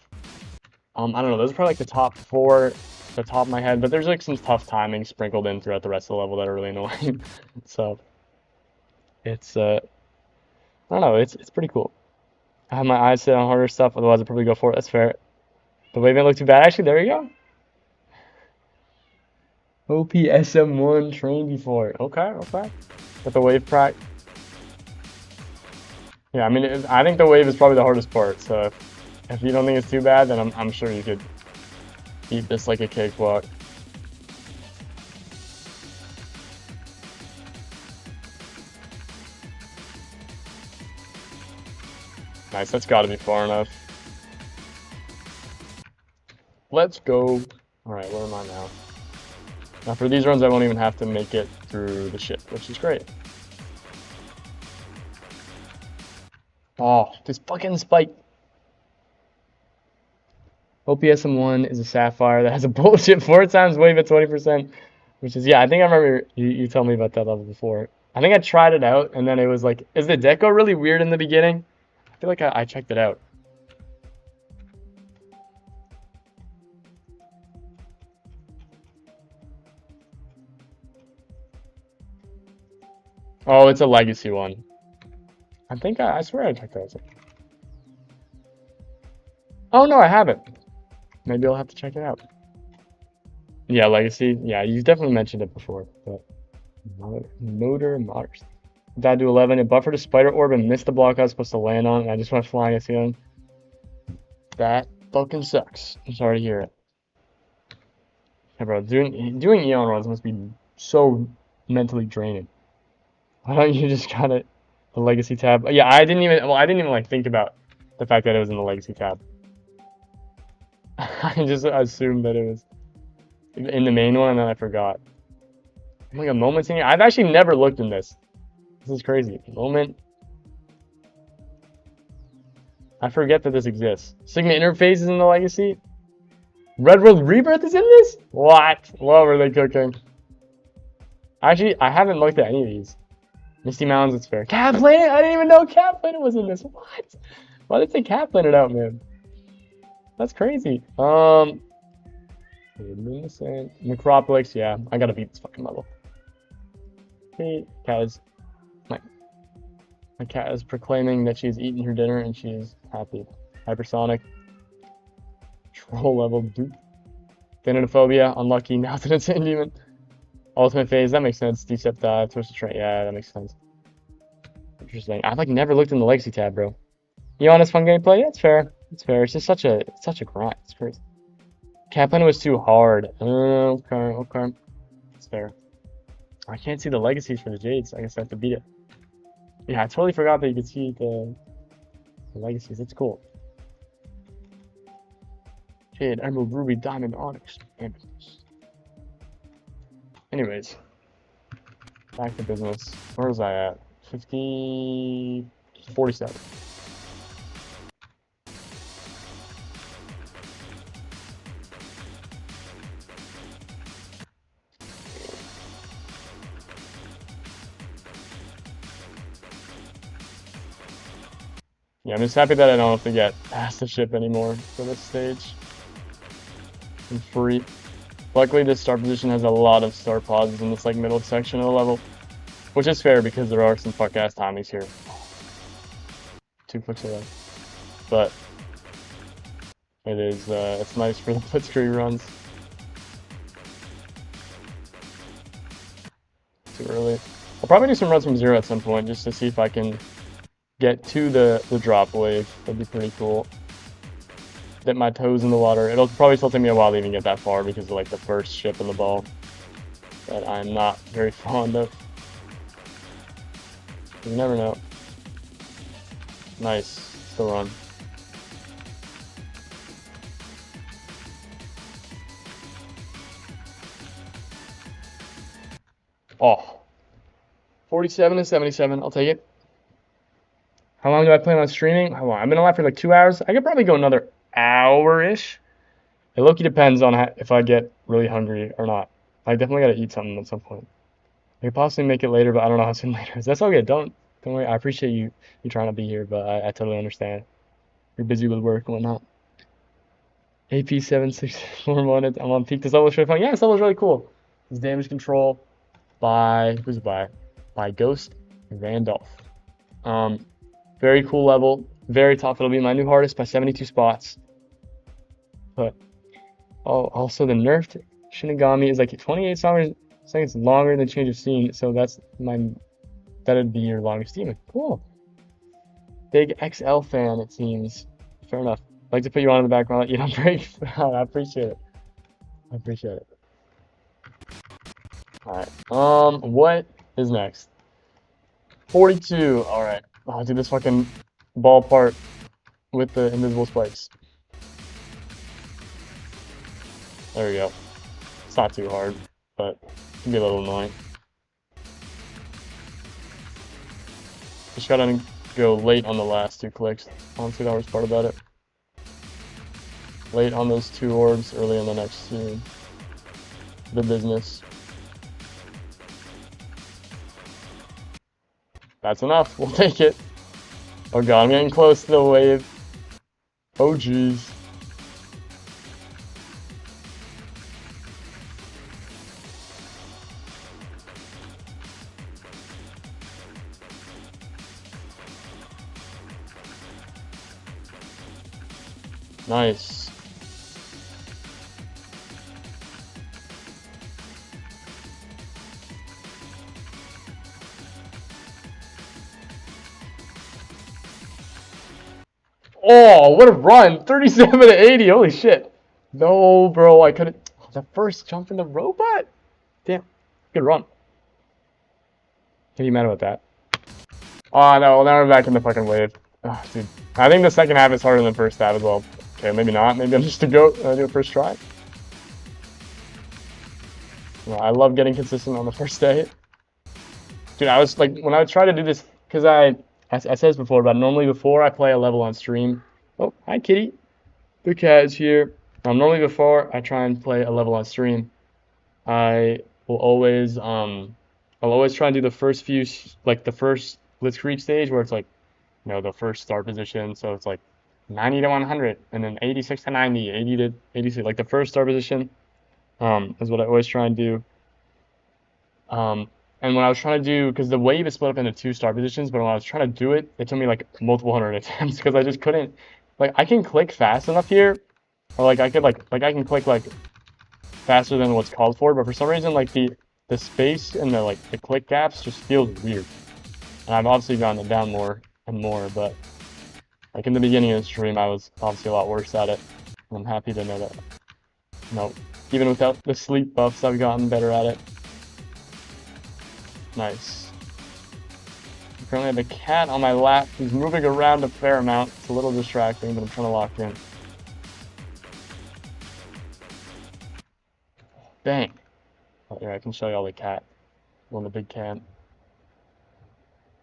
I don't know. Those are probably like the top 4 at the top of my head, but there's like some tough timing sprinkled in throughout the rest of the level that are really annoying. So it's I don't know. It's pretty cool. I have my eyes set on harder stuff, otherwise I'd probably go for it. That's fair. The wave didn't look too bad. Actually, there you go. OPSM1 trained before. Okay, okay. With the wave prac. Yeah, I mean, I think the wave is probably the hardest part. So if you don't think it's too bad, then I'm sure you could eat this like a cakewalk. Nice, that's got to be far enough. Let's go. All right, where am I now? Now for these runs, I won't even have to make it through the ship, which is great. Oh, this fucking spike. OPSM1 is a sapphire that has a bullshit 4 times wave at 20%, which is, yeah, I think I remember you telling me about that level before. I think I tried it out, and then it was like, is the deco really weird in the beginning? I feel like I checked it out. Oh, it's a legacy one. I think I swear I checked that out. Oh no, I haven't. Maybe I'll have to check it out. Yeah, legacy. Yeah, you definitely mentioned it before, but motor modders. Died to 11. It buffered a spider orb and missed the block I was supposed to land on, and I just went flying at ceiling. That fucking sucks. I'm sorry to hear it. Yeah, bro, doing Eon runs must be so mentally draining. Why don't you just got it the legacy tab? Yeah, I didn't even like think about the fact that it was in the legacy tab. I just assumed that it was in the main one, and then I forgot. I'm like a moment thing. I've actually never looked in this. This is crazy. Moment. I forget that this exists. Sigma interface is in the legacy. Red World Rebirth is in this? What? What were they cooking? Actually, I haven't looked at any of these. Misty Mountains, it's fair. Cat Planet? I didn't even know Cat Planet was in this. What? Why did they Cat Planet out, man? That's crazy. Necropolis, yeah. I gotta beat this fucking level. Hey, cat is my cat is proclaiming that she's eaten her dinner and she's happy. Hypersonic. Troll level dupe. Thanatophobia, unlucky, now that it's in demon. Ultimate phase, that makes sense. Decep dive, twisted train, yeah, that makes sense. Interesting. I've like never looked in the legacy tab, bro. Honest fun gameplay, yeah, it's fair. It's fair. It's just such a grind. It's crazy. Captain was too hard. Okay. It's fair. I can't see the legacies for the Jades. I guess I have to beat it. Yeah, I totally forgot that you could see the legacies. It's cool. Jade, Emerald, Ruby, Diamond, Onyx, Amethyst. Anyways, back to business. Where was I at? 47. Yeah, I'm just happy that I don't have to get past the ship anymore for this stage. I'm free. Luckily, this start position has a lot of start pauses in this like middle section of the level, which is fair because there are some fuck ass timings here. 2 clicks away, but it is it's nice for the blitzkrieg runs. Too early. I'll probably do some runs from 0 at some point just to see if I can get to the drop wave. That'd be pretty cool. Dip my toes in the water. It'll probably still take me a while to even get that far because of like the first ship in the ball that I'm not very fond of. You never know. Nice. Still run. Oh. 47 and 77. I'll take it. How long do I plan on streaming? How long? I've been alive for like 2 hours. I could probably go another hour-ish. It low-key depends on if I get really hungry or not. I definitely gotta eat something at some point. I could possibly make it later, but I don't know how soon later is. That's all good. Don't worry. I appreciate you trying to be here, but I totally understand. You're busy with work and whatnot. AP 7641. I'm on peak. This level is really fun. Yeah, this level is really cool. This damage control by who's it by? By Ghost Randolph. Very cool level. Very tough. It'll be my new hardest by 72 spots. But also the nerfed Shinigami is like 28 seconds longer than change of scene. So that'd be your longest demon. Cool. Big XL fan, it seems. Fair enough. I'd like to put you on in the background, let you know break. I appreciate it. I appreciate it. Alright. What is next? 42. Alright. I'll do this fucking ball part with the invisible spikes. There we go. It's not too hard, but it can be a little annoying. Just gotta go late on the last 2 clicks. Honestly, the hardest part about it. Late on those 2 orbs, early on the next 2. The business. That's enough. We'll take it. Oh god, I'm getting close to the wave. Oh jeez. Nice. Oh, what a run! 37 to 80, holy shit. No, bro, I couldn't. The first jump in the robot? Damn, good run. Can you mad about that? Oh no, well, now we're back in the fucking wave. Oh, dude. I think the second half is harder than the first half as well. Okay, maybe not. Maybe I'm just a goat and I do it first try. Well, I love getting consistent on the first day. Dude, I was like, when I try to do this, because I said this before, but normally before I play a level on stream. Oh, hi kitty. The cat is here. Normally before I try and play a level on stream, I will always I'll always try and do the first few, like the first blitzkrieg stage where it's like, you know, the first start position. So it's like 90 to 100, and then 86 to 90, 80 to 86. Like the first start position is what I always try and do. And when I was trying to do, because the wave is split up into 2 start positions, but when I was trying to do it, it took me like multiple hundred attempts because I just couldn't. Like I can click fast enough here, or like I could like I can click like faster than what's called for, but for some reason like the space and the click gaps just feels weird. And I've obviously gotten it down more and more, but like in the beginning of the stream, I was obviously a lot worse at it. And I'm happy to know that, you know, even without the sleep buffs, I've gotten better at it. Nice. I currently have a cat on my lap who's moving around a fair amount. It's a little distracting, but I'm trying to lock in. Dang. Oh, yeah, I can show you all the cat on the big can.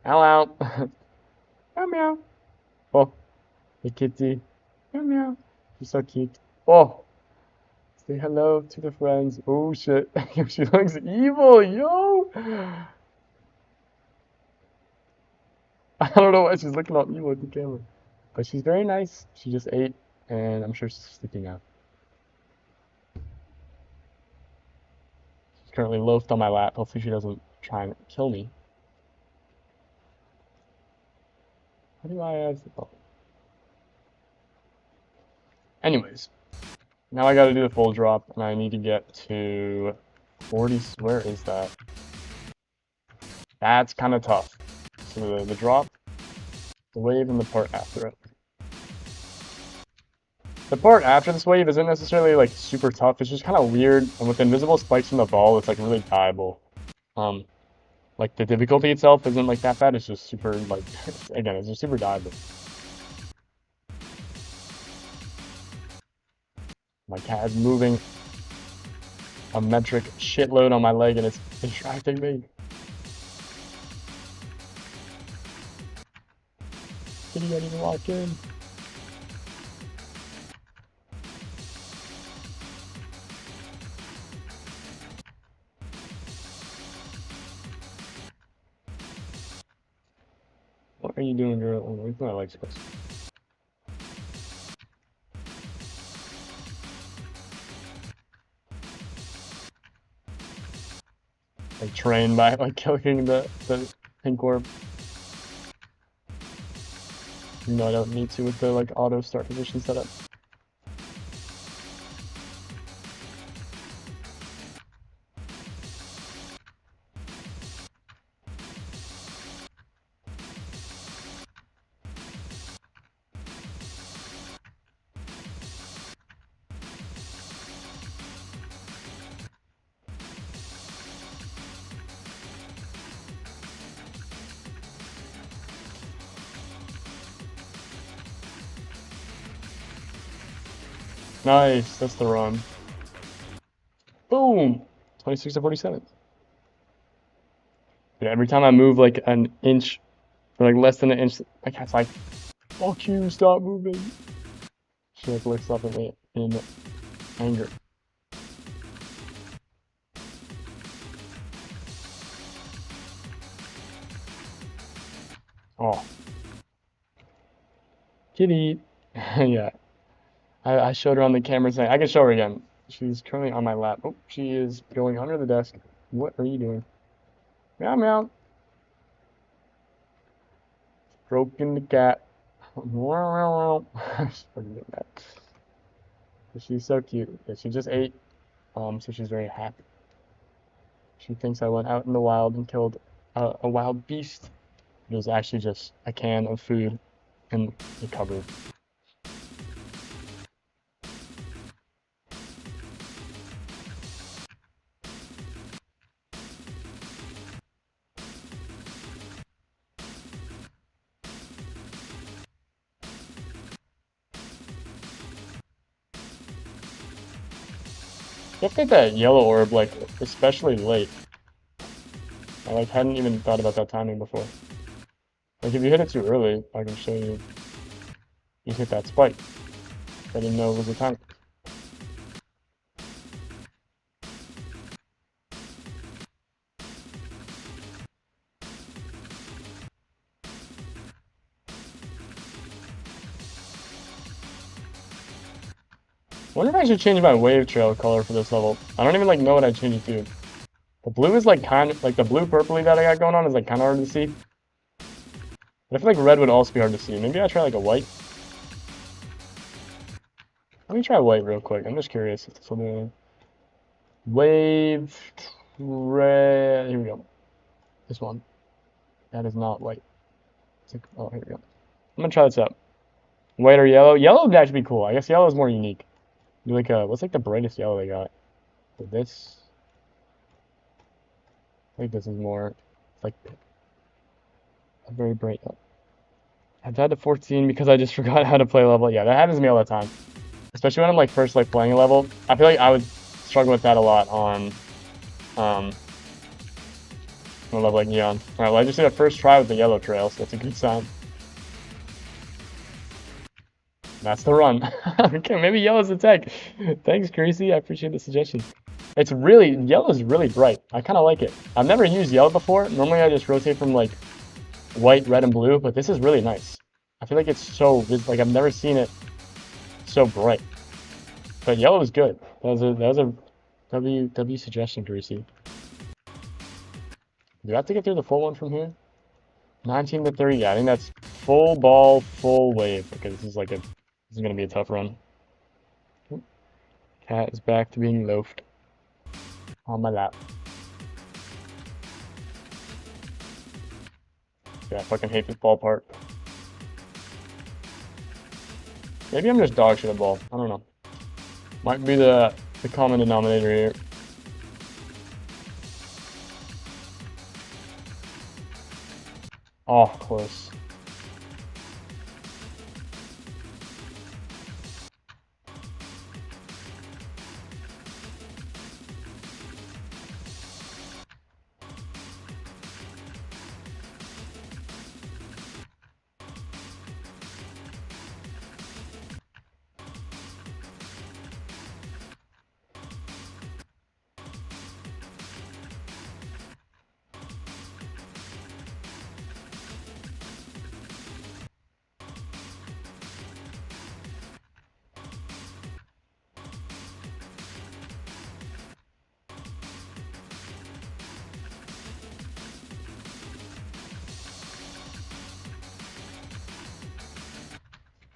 Hello. Meow meow. Oh, hey kitty. Meow meow. She's so cute. Oh, say hello to the friends. Oh shit. She looks evil, yo. I don't know why she's looking all evil at the camera. But she's very nice. She just ate, and I'm sure she's sleeping now. She's currently loafed on my lap. Hopefully she doesn't try and kill me. How do I have... Oh. Anyways, now I gotta do the full drop, and I need to get to 40... Where is that? That's kind of tough. So the drop, the wave, and the part after it. The part after this wave isn't necessarily like super tough. It's just kind of weird, and with invisible spikes from the ball, it's like really dieable. Like the difficulty itself isn't like that bad. It's just super like again, it's just super dieable. My cat is moving a metric shitload on my leg, and it's distracting me. Kitty got even walk in. What are you doing, girl? Oh, it's my legs close. I train by like killing the pink orb. You know I don't need to with the like auto start position setup. Nice, that's the run. Boom! 26 to 47. Yeah, every time I move like an inch, or like less than an inch, my cat's like, fuck you, stop moving. She like looks up at me in anger. Oh. Kitty. Yeah. I showed her on the camera saying, I can show her again. She's currently on my lap. Oh, she is going under the desk. What are you doing? Meow meow. Stroking the cat. She's so cute. Yeah, she just ate, so she's very happy. She thinks I went out in the wild and killed a wild beast. It was actually just a can of food in the cupboard. You have to get that yellow orb, like, especially late. I, like, hadn't even thought about that timing before. Like, if you hit it too early, I can show you. You hit that spike. I didn't know it was the time. I wonder if I should change my wave trail color for this level. I don't even like know what I change it to. The blue is like kind of like the blue purpley that I got going on is like kind of hard to see. But I feel like red would also be hard to see. Maybe I try like a white. Let me try white real quick. I'm just curious if this will do. Wave red. Here we go. This one. That is not white. Like, oh, here we go. I'm gonna try this out. White or yellow? Yellow would actually be cool. I guess yellow is more unique. Do like what's like the brightest yellow they got? This. I think this is more like a very bright yellow. I've had to 14 because I just forgot how to play level. Yeah, that happens to me all the time. Especially when I'm like first like playing a level. I feel like I would struggle with that a lot on a level like Neon. Alright, well I just did a first try with the yellow trail, so that's a good sign. That's the run. Okay, maybe yellow's the tech. Thanks, Gracie. I appreciate the suggestion. It's really, yellow's really bright. I kind of like it. I've never used yellow before. Normally I just rotate from like white, red, and blue, but this is really nice. I feel like it's so like I've never seen it so bright. But yellow is good. That was a W suggestion, Greasy. Do I have to get through the full one from here? 19 to 30. Yeah, I think that's full ball, full wave. Okay, this is gonna be a tough run. Cat is back to being loafed on my lap. Yeah, I fucking hate this ball part. Maybe I'm just dog shit at ball. I don't know. Might be the common denominator here. Oh, close.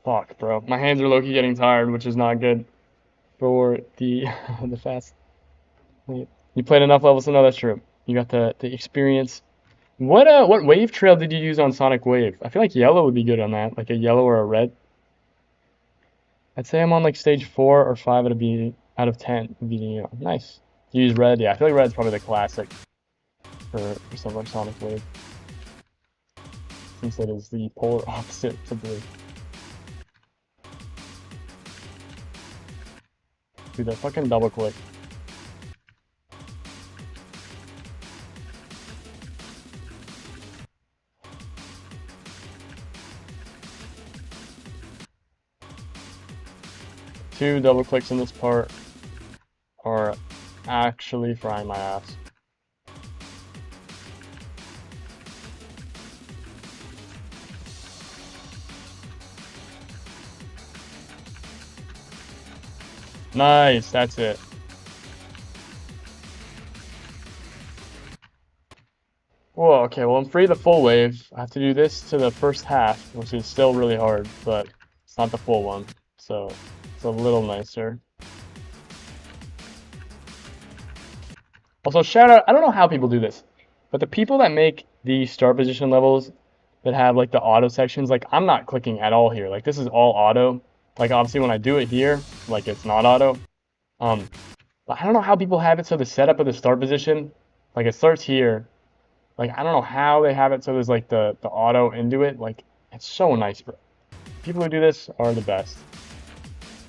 Fuck, bro. My hands are low-key getting tired, which is not good for the the fast. You played enough levels to know that's true. You got the experience. What wave trail did you use on Sonic Wave? I feel like yellow would be good on that, like a yellow or a red. I'd say I'm on like stage 4 or 5 out of 10 beating you. Nice. You use red, yeah. I feel like red's probably the classic for something like Sonic Wave, since it is the polar opposite to blue. Dude, that fucking double click. Two double clicks in this part are actually frying my ass. Nice, that's it. Whoa, okay, well I'm free the full wave. I have to do this to the first half, which is still really hard, but it's not the full one, so it's a little nicer. Also, shout out, I don't know how people do this, but the people that make the star position levels that have like the auto sections, like I'm not clicking at all here. Like this is all auto. Like obviously when I do it here, like it's not auto. But I don't know how people have it so the setup of the start position, like it starts here. Like I don't know how they have it so there's like the auto into it. Like it's so nice, bro. People who do this are the best.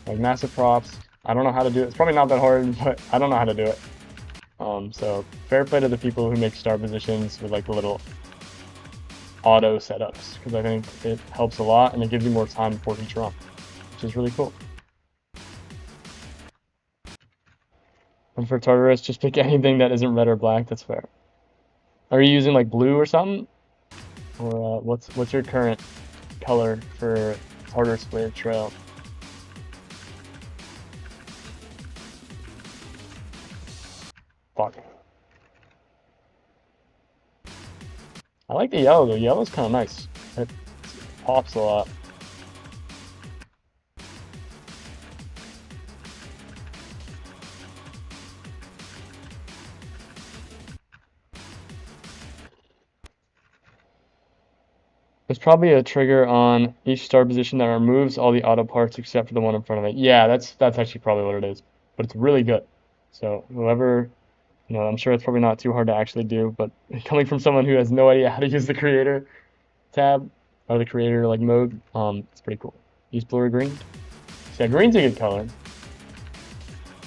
Like massive props. I don't know how to do it. It's probably not that hard, but I don't know how to do it. So fair play to the people who make star positions with like the little auto setups, because I think it helps a lot and it gives you more time before each run, which is really cool. And for Tartarus, just pick anything that isn't red or black. That's fair. Are you using like blue or something? Or what's your current color for Tartarus Wave Trail? Fuck. I like the yellow though. Yellow's kind of nice. It pops a lot. There's probably a trigger on each star position that removes all the auto parts except for the one in front of it. Yeah, that's actually probably what it is. But it's really good. So whoever, I'm sure it's probably not too hard to actually do, but coming from someone who has no idea how to use the creator tab or the creator like mode, it's pretty cool. Use blue or green. So yeah, green's a good color.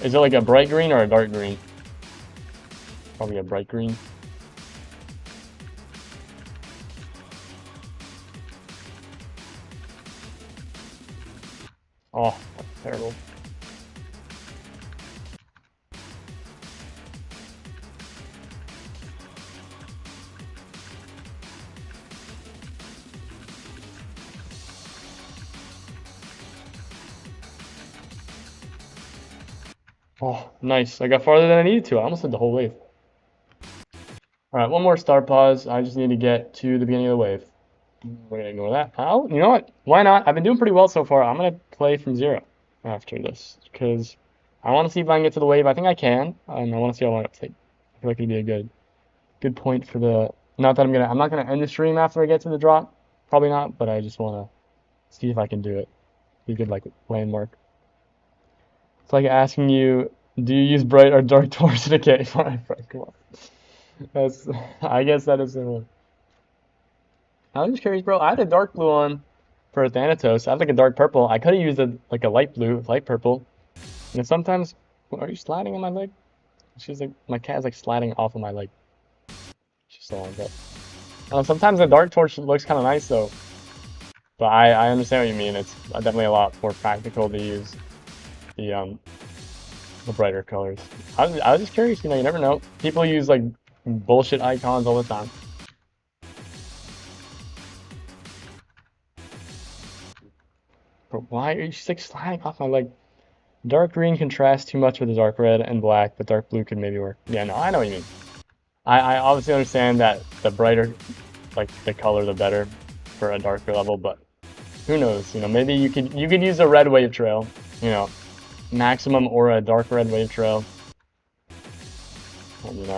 Is it like a bright green or a dark green? Probably a bright green. Oh, that's terrible. Oh, nice. I got farther than I needed to. I almost did the whole wave. All right, one more start pause. I just need to get to the beginning of the wave. We're gonna ignore that. Oh, you know what? Why not? I've been doing pretty well so far. I'm gonna play from 0 after this because I want to see if I can get to the wave. I think I can, and I want to see how long it takes. I feel like it'd be a good point for the. Not that I'm not gonna end the stream after I get to the drop. Probably not, but I just want to see if I can do it. Be good like landmark. It's like asking you, do you use bright or dark torch to decay? Fine, come on. That's, I guess that is similar. I'm just curious, bro. I had a dark blue on for Thanatos. I had like a dark purple. I could have used like a light blue, light purple. And sometimes, are you sliding on my leg? She's like, my cat's like sliding off of my leg. She's so on, but sometimes the dark torch looks kind of nice though. But I understand what you mean. It's definitely a lot more practical to use the brighter colors. I was just curious, you never know. People use like bullshit icons all the time. But why are you just like sliding off my leg? Dark green contrasts too much with the dark red and black, but dark blue could maybe work. Yeah, no, I know what you mean. I obviously understand that the brighter, like the color, the better for a darker level, but who knows? Maybe you could use a red wave trail, maximum or a dark red wave trail. And,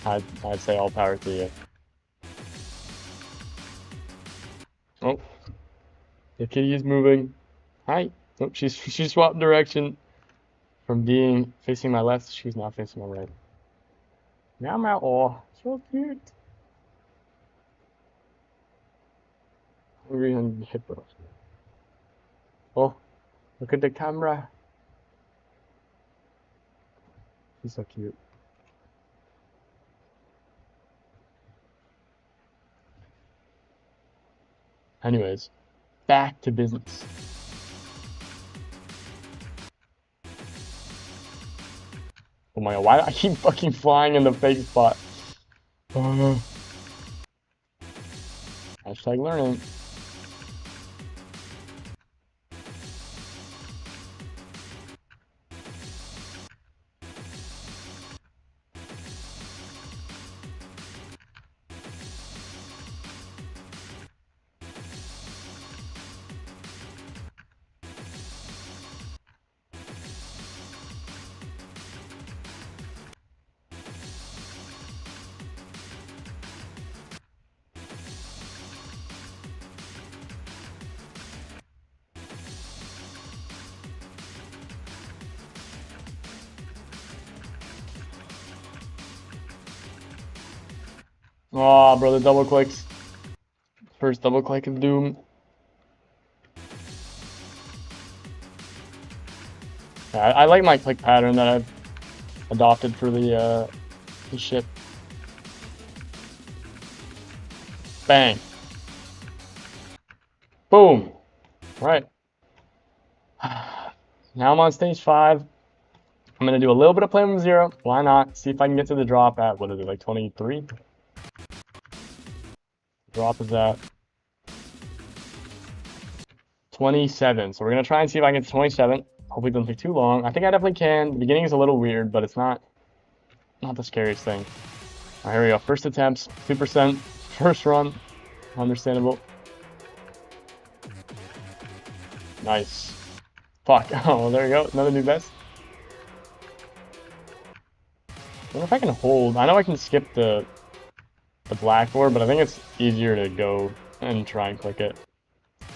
I'd say all power to you. Oh, the kitty is moving. Hi. Oh, she swapped direction from being facing my left. She's now facing my right. Meow meow. Oh, so cute. Hungry and hippo. Oh, look at the camera. He's so cute. Anyways, back to business. Oh my god, why do I keep fucking flying in the fake spot? Hashtag learning. Oh, brother, double clicks. First double click of doom. Yeah, I like my click pattern that I've adopted for the ship. Bang. Boom. Right. Now I'm on stage 5. I'm gonna do a little bit of play from 0. Why not? See if I can get to the drop at, what is it, like 23? Drop is at 27. So we're gonna try and see if I can get to 27. Hopefully it doesn't take too long. I think I definitely can. The beginning is a little weird, but it's not the scariest thing. Alright, here we go. First attempts, 2%. First run. Understandable. Nice. Fuck. Oh, there we go. Another new best. I wonder if I can hold. I know I can skip the blackboard, but I think it's easier to go and try and click it.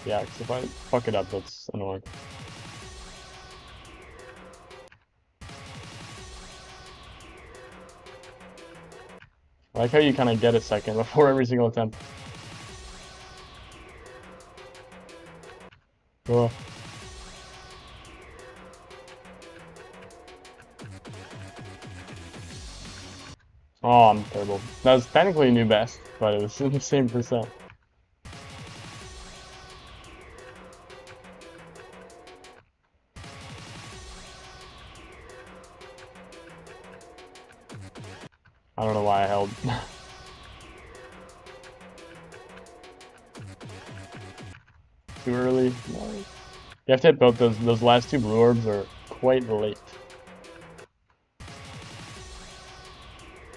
Yeah, because if I fuck it up, that's annoying. I like how you kind of get a second before every single attempt. Cool. Oh, I'm terrible. That was technically a new best, but it was in the same percent. I don't know why I held. Too early. No. You have to hit both those last 2 blue orbs are quite late.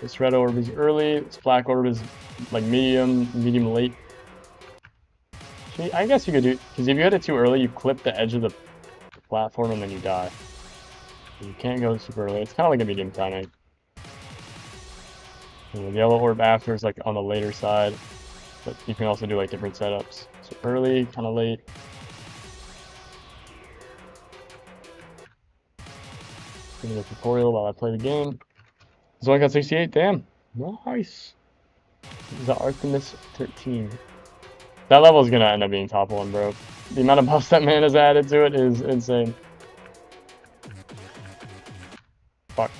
This red orb is early. This black orb is like medium late. I guess you could do, because if you hit it too early, you clip the edge of the platform and then you die. You can't go super early. It's kind of like a medium timing. And the yellow orb after is like on the later side, but you can also do like different setups. So early, kind of late. Give me a tutorial while I play the game. Zoink got 68, damn. Nice. The Artemis 13. That level is gonna end up being top 1, bro. The amount of buffs that man has added to it is insane. Fuck.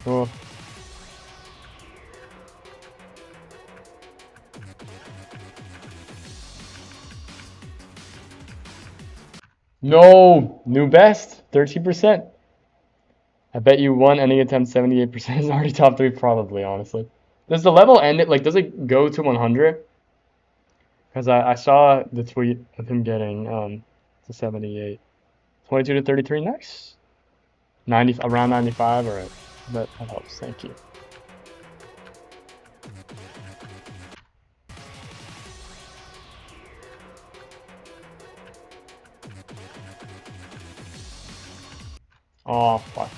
Cool. No! New best! 13%. I bet you one ending attempt 78% is already top 3, probably, honestly. Does the level end it, like, does it go to 100? Because I saw the tweet of him getting to 78. 22 to 33, nice. 90, around 95, alright. That helps, thank you. Oh, fuck.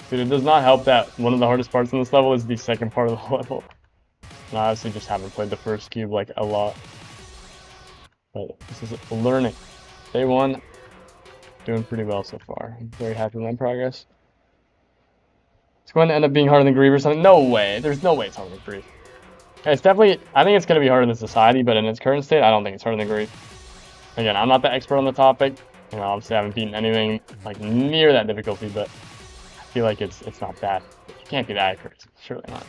Dude, it does not help that one of the hardest parts in this level is the second part of the level. And I obviously just haven't played the first cube like a lot. But this is learning. Day 1, doing pretty well so far. I'm very happy with my progress. It's going to end up being harder than Grief or something. No way. There's no way it's harder than Grief. It's definitely, I think it's going to be harder than Society, but in its current state, I don't think it's harder than Grief. Again, I'm not the expert on the topic. You know, obviously I haven't beaten anything like near that difficulty, but I feel like it's not that. It can't be that accurate. Surely not.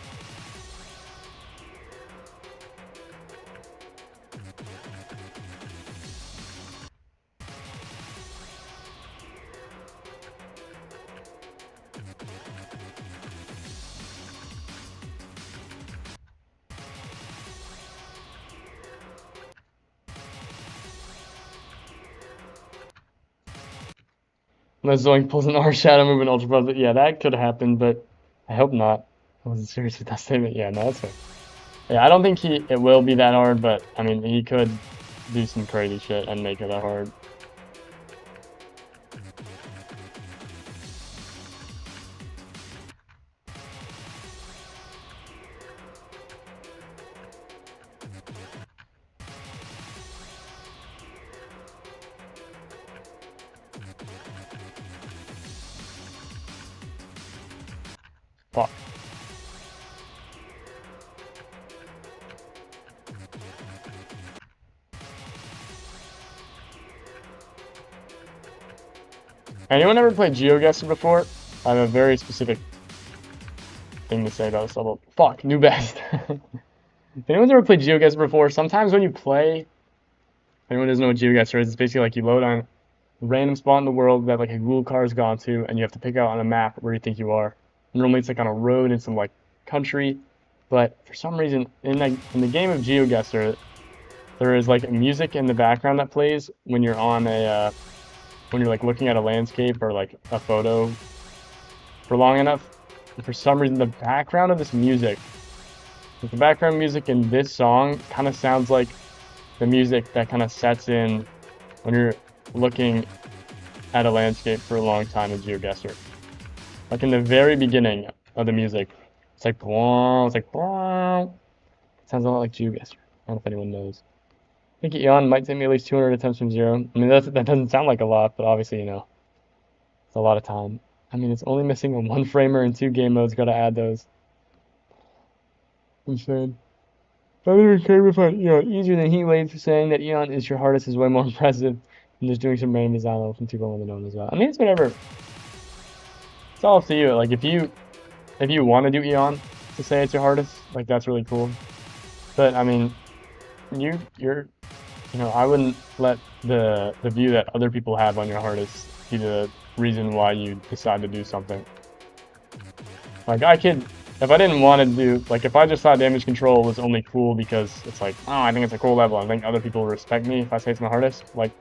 Unless Zoink pulls an R shadow move and ultra buff, yeah, that could happen, but I hope not. I wasn't serious with that statement. Yeah, no, that's fair. Yeah, I don't think it will be that hard, but I mean, he could do some crazy shit and make it that hard. Fuck. Anyone ever played GeoGuessr before? I have a very specific thing to say about this level. Fuck, new best. If anyone's ever played GeoGuessr before, sometimes when you play, if anyone doesn't know what GeoGuessr is, it's basically like you load on a random spot in the world that like a Google car has gone to, and you have to pick out on a map where you think you are. Normally it's like on a road in some like country, but for some reason in the game of GeoGuessr, there is like music in the background that plays when you're on a when you're like looking at a landscape or like a photo for long enough. And for some reason, the background of this music, like the background music in this song, kind of sounds like the music that kind of sets in when you're looking at a landscape for a long time in GeoGuessr. Like in the very beginning of the music, it's like, it's like, it sounds a lot like GeoGuessr. I don't know if anyone knows. I think Eon might take me at least 200 attempts from 0. I mean, that doesn't sound like a lot, but obviously, you know, it's a lot of time. I mean, it's only missing a 1 framer and 2 game modes. Gotta add those. Insane. I would encourage if Eon easier than Heatwave for saying that Eon is your hardest is way more impressive than just doing some random design level from 2.1 to known as well. I mean, it's whatever. It's all up to you. Like, if you want to do Eon to say it's your hardest, like, that's really cool. But, I mean, you're I wouldn't let the view that other people have on your hardest be the reason why you decide to do something. Like if I didn't want to do, like if I just thought damage control was only cool because it's like, oh, I think it's a cool level, I think other people will respect me if I say it's my hardest, like,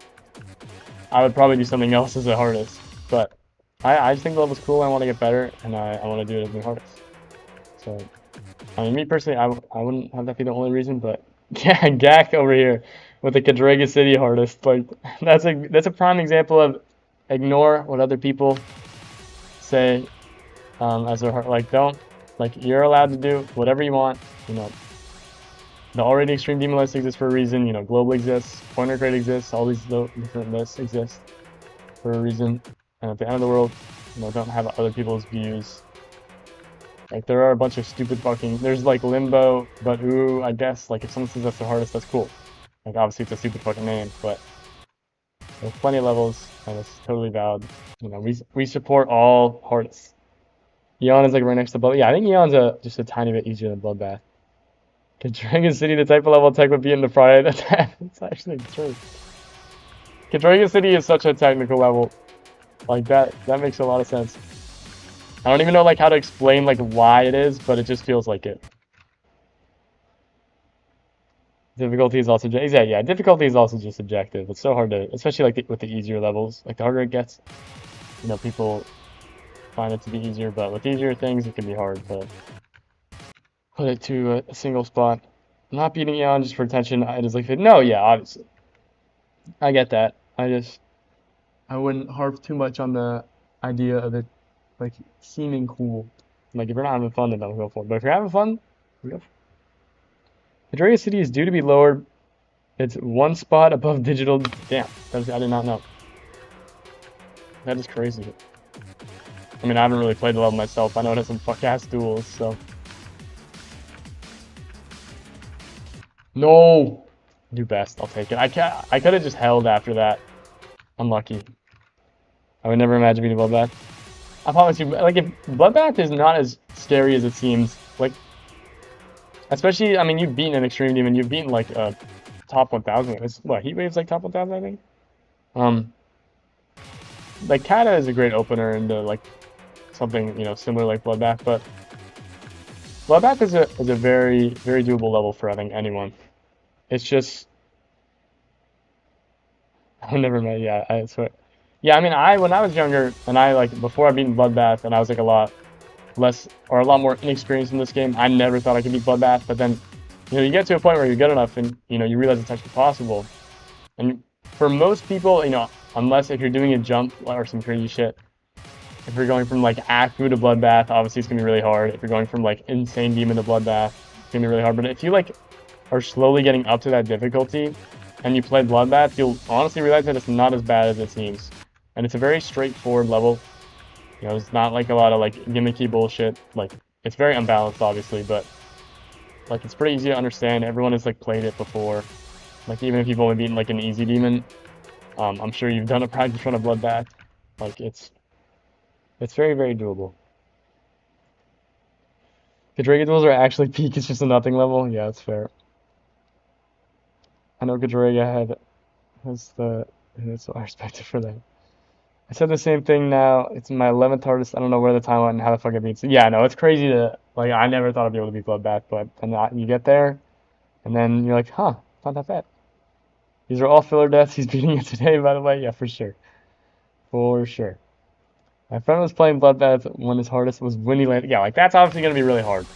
I would probably do something else as the hardest. But I just think the level's cool, I want to get better, and I want to do it as my hardest. So, I mean, me personally, I wouldn't have that be the only reason, but yeah, Gak over here with the Cadrega City hardest, like, that's a prime example of ignore what other people say as their hard, like, you're allowed to do whatever you want, the already extreme demon list exists for a reason, global exists, pointer crate exists, all these different lists exist for a reason, and at the end of the world, don't have other people's views. Like, there are a bunch of stupid fucking, there's like Limbo, but ooh, I guess, like, if someone says that's the hardest, that's cool. Like, obviously it's a stupid fucking name, but there's plenty of levels, and it's totally valid. We support all hardests. Eon is like right next to Bloodbath. Yeah, I think Eon's just a tiny bit easier than Bloodbath. Could Dragon City the type of level tech would be in the Friday attack? It's actually true. Dragon City is such a technical level. Like that makes a lot of sense. I don't even know like how to explain like why it is, but it just feels like it. Difficulty is also yeah, difficulty is also just subjective. It's so hard to, especially like with the easier levels. Like the harder it gets, people find it to be easier, but with easier things it can be hard to put it to a single spot. I'm not beating Eon just for attention. I just like no, yeah, obviously. I get that. I wouldn't harp too much on the idea of it like seeming cool. Like if you're not having fun, then don't go for it. But if you're having fun, go for it. Cadrega City is due to be lowered. It's one spot above digital. Damn, I did not know. That is crazy. I mean, I haven't really played the level myself. I know it has some fuck-ass duels, so. No! Do best, I'll take it. I could have just held after that. Unlucky. I would never imagine beating Bloodbath. I promise you, like, if Bloodbath is not as scary as it seems, like, especially, I mean, you've beaten an Extreme Demon, you've beaten, like, a top 1000. It's, what, Heatwave's, like, top 1000, I think? Like, Kata is a great opener into, like, something, similar like Bloodbath, but Bloodbath is a very, very doable level for, I think, anyone. It's just... I've never met, yeah, I swear. Yeah, I mean, when I was younger, and before I beat Bloodbath, and I was, like, a lot less, or a lot more inexperienced in this game, I never thought I could beat Bloodbath, but then, you get to a point where you're good enough, and, you realize it's actually possible. And for most people, unless if you're doing a jump or some crazy shit, if you're going from, like, Aku to Bloodbath, obviously it's gonna be really hard. If you're going from, like, Insane Demon to Bloodbath, it's gonna be really hard. But if you, like, are slowly getting up to that difficulty, and you play Bloodbath, you'll honestly realize that it's not as bad as it seems. And it's a very straightforward level. It's not like a lot of like gimmicky bullshit. Like, it's very unbalanced, obviously, but like it's pretty easy to understand. Everyone has like played it before. Like even if you've only beaten like an easy demon, I'm sure you've done a practice run of Bloodbath. Like it's very, very doable. The Cadrega duels are actually peak. It's just a nothing level. Yeah, that's fair. I know Cadrega so I respect it for that. I said the same thing now. It's my 11th hardest. I don't know where the time went and how the fuck it beats. Yeah, no, it's crazy to, like, I never thought I'd be able to beat Bloodbath, but then you get there, and then you're like, huh, it's not that bad. These are all filler deaths. He's beating it today, by the way. Yeah, for sure. For sure. My friend was playing Bloodbath when his hardest was Windy Land. Yeah, like, that's obviously going to be really hard.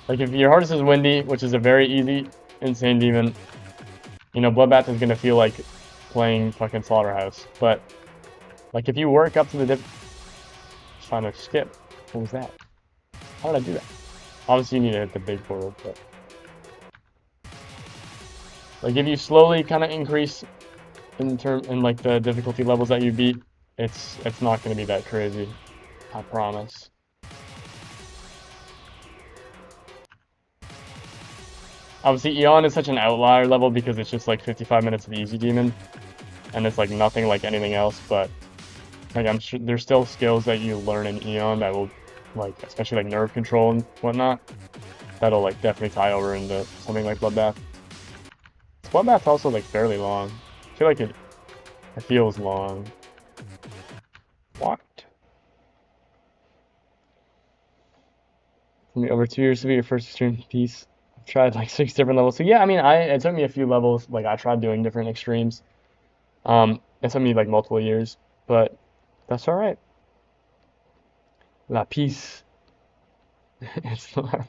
Like, if your hardest is Windy, which is a very easy Insane Demon, Bloodbath is going to feel like playing fucking Slaughterhouse. But, like, if you work up to the just trying to skip. What was that? How did I do that? Obviously, you need to hit the big portal, but... Like, if you slowly kind of increase in like, the difficulty levels that you beat, it's not going to be that crazy. I promise. Obviously, Eon is such an outlier level because it's just like 55 minutes of Easy Demon, and it's like nothing like anything else, but like I'm sure there's still skills that you learn in Eon that will, like, especially like nerve control and whatnot, that'll like definitely tie over into something like Bloodbath. Bloodbath's also like fairly long. I feel like it feels long. What? It took me over 2 years to be your first extreme piece. I've tried like 6 different levels. So yeah, I mean, it took me a few levels. Like I tried doing different extremes. It took me like multiple years, but that's all right. La peace. It's not.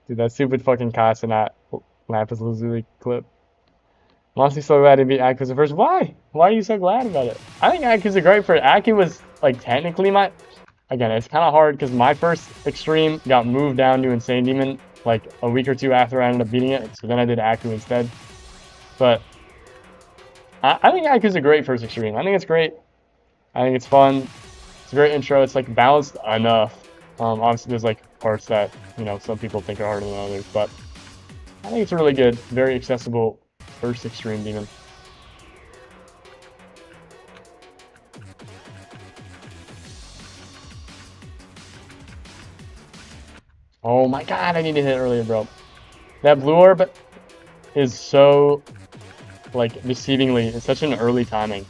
Dude, that stupid fucking Casanat Lapis Lazuli clip. I'm honestly so glad to beat Aku's first. Why? Why are you so glad about it? I think Aku's a great first. Aku was like technically my. Again, it's kind of hard because my first extreme got moved down to Insane Demon like a week or two after I ended up beating it. So then I did Aku instead. But I think Aku's a great first extreme. I think it's great. I think it's fun. It's a great intro. It's like balanced enough. Obviously, there's like parts that some people think are harder than others, but I think it's really good. Very accessible first extreme demon. Oh my god, I need to hit it earlier, bro. That blue orb is so like deceivingly. It's such an early timing.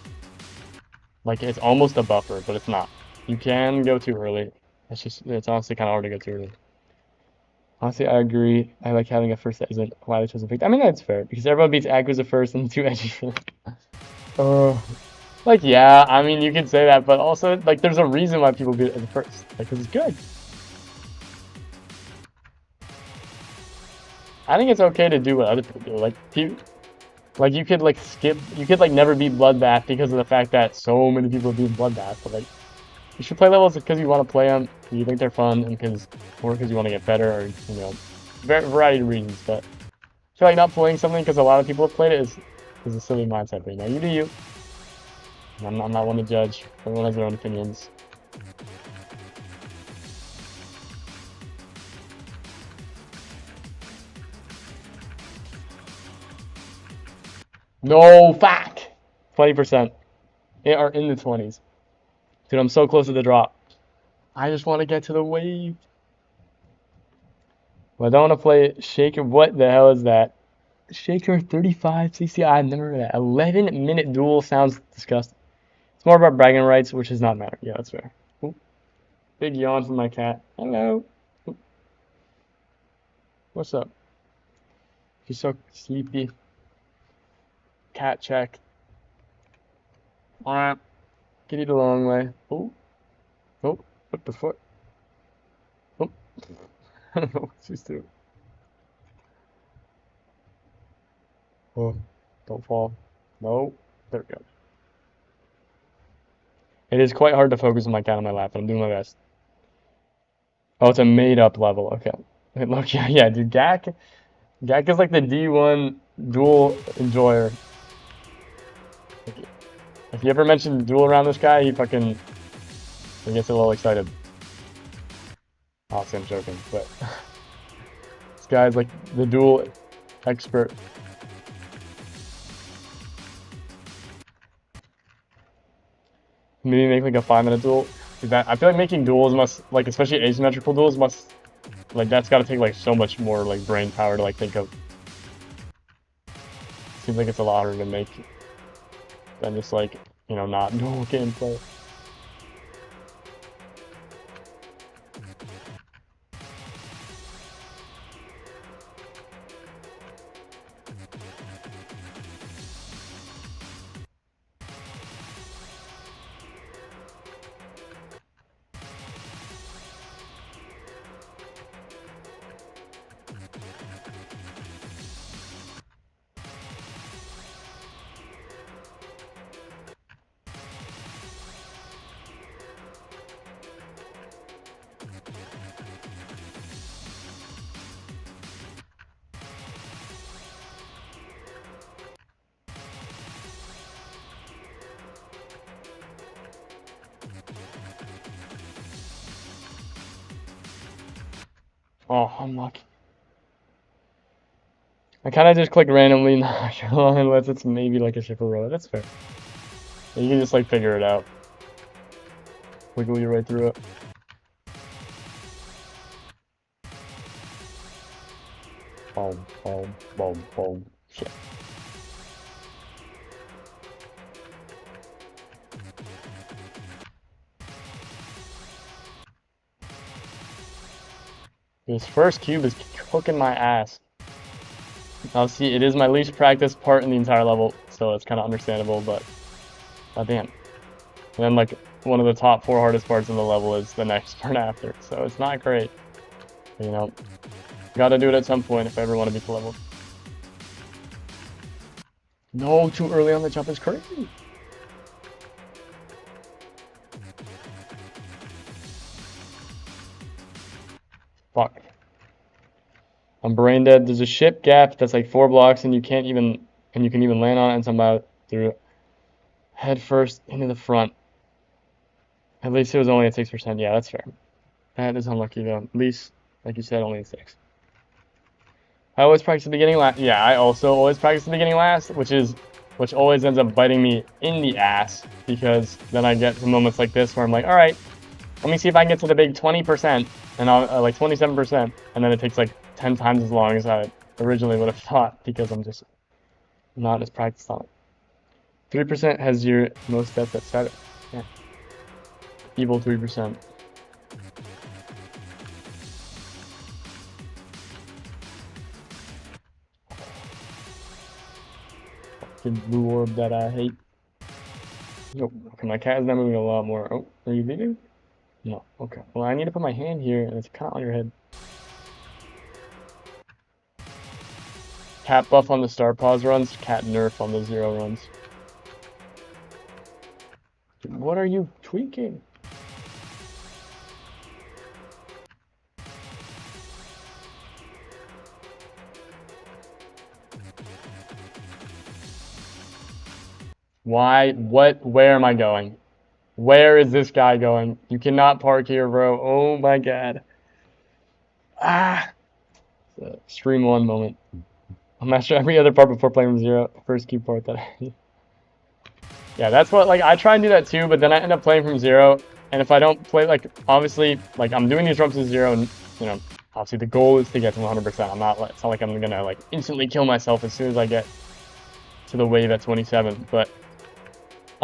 Like it's almost a buffer, but it's not. You can go too early. It's honestly kind of hard to go too early. Honestly, I agree. I like having a first that isn't why they chose a pick. I mean, that's fair because everyone beats Aku's first and 2 edgy first. Like yeah, I mean you can say that, but also like there's a reason why people beat it as a first, like because it's good. I think it's okay to do what other people do. Like you could like skip, you could like never beat Bloodbath because of the fact that so many people beat Bloodbath. But like you should play levels because you want to play them, you think they're fun, and or because you want to get better, or variety of reasons. But I feel like not playing something because a lot of people have played it is a silly mindset. But you do you. I'm not one to judge. Everyone has their own opinions. No, fuck! 20%. They are in the 20s. Dude, I'm so close to the drop. I just want to get to the wave. Well, I don't want to play Shaker. What the hell is that? Shaker 35 CC. I've never heard of that. 11-minute duel sounds disgusting. It's more about bragging rights, which does not matter. Yeah, that's fair. Ooh. Big yawn from my cat. Hello. Ooh. What's up? She's so sleepy. Cat check. Alright. Get it a long way. Oh. Oh. What the fuck? Oh. I don't know what she's doing. Oh. Don't fall. No. There we go. It is quite hard to focus on my cat on my lap, but I'm doing my best. Oh, it's a made-up level. Okay. Look, yeah, dude. Gak is like the D1 duel enjoyer. If you ever mention duel around this guy, he gets a little excited. Obviously, I'm joking, but this guy's like the duel expert. Maybe make like a 5-minute duel. I feel like making duels must, like, especially asymmetrical duels must, like, that's got to take like so much more like brain power to like think of. Seems like it's a lot harder to make than just like not duel gameplay. Oh, unlucky. I kind of just click randomly unless it's maybe like a shipper roller. That's fair. You can just like figure it out. Wiggle your way through it. Boom, boom, boom, boom. Shit. This first cube is cooking my ass. Obviously, it is my least practiced part in the entire level, so it's kind of understandable, but goddamn. And then, like, one of the top 4 hardest parts of the level is the next part after, so it's not great. You know, gotta do it at some point if I ever want to beat the level. No, too early on the jump is crazy. Fuck. I'm brain dead. There's a ship gap that's like 4 blocks, and you can even land on it and somehow through head first into the front. At least it was only at 6%. Yeah, that's fair. That is unlucky though. At least, like you said, only at 6. I always practice the beginning last. Yeah, I also always practice the beginning last, which always ends up biting me in the ass, because then I get to moments like this where I'm like, all right, let me see if I can get to the big 20%, and I'll like 27%, and then it takes like 10 times as long as I originally would have thought, because I'm just not as practiced on it. 3% has your most deaths at start. Yeah. Evil 3%. Fucking blue orb that I hate. Nope. Okay, my cat is now moving a lot more. Oh, are you leaving? No. Okay. Well, I need to put my hand here, and it's kind of on your head. Cat buff on the star pause runs, cat nerf on the 0 runs. What are you tweaking? Why? What? Where am I going? Where is this guy going? You cannot park here, bro. Oh my god. Ah! It's a stream 1 moment. I'll master every other part before playing from 0. First key part that I... Yeah, that's what, like, I try and do that too, but then I end up playing from 0. And if I don't play, like, obviously, like, I'm doing these jumps to 0, and, you know, obviously the goal is to get to 100%. I'm not, it's not like I'm gonna, like, instantly kill myself as soon as I get to the wave at 27. But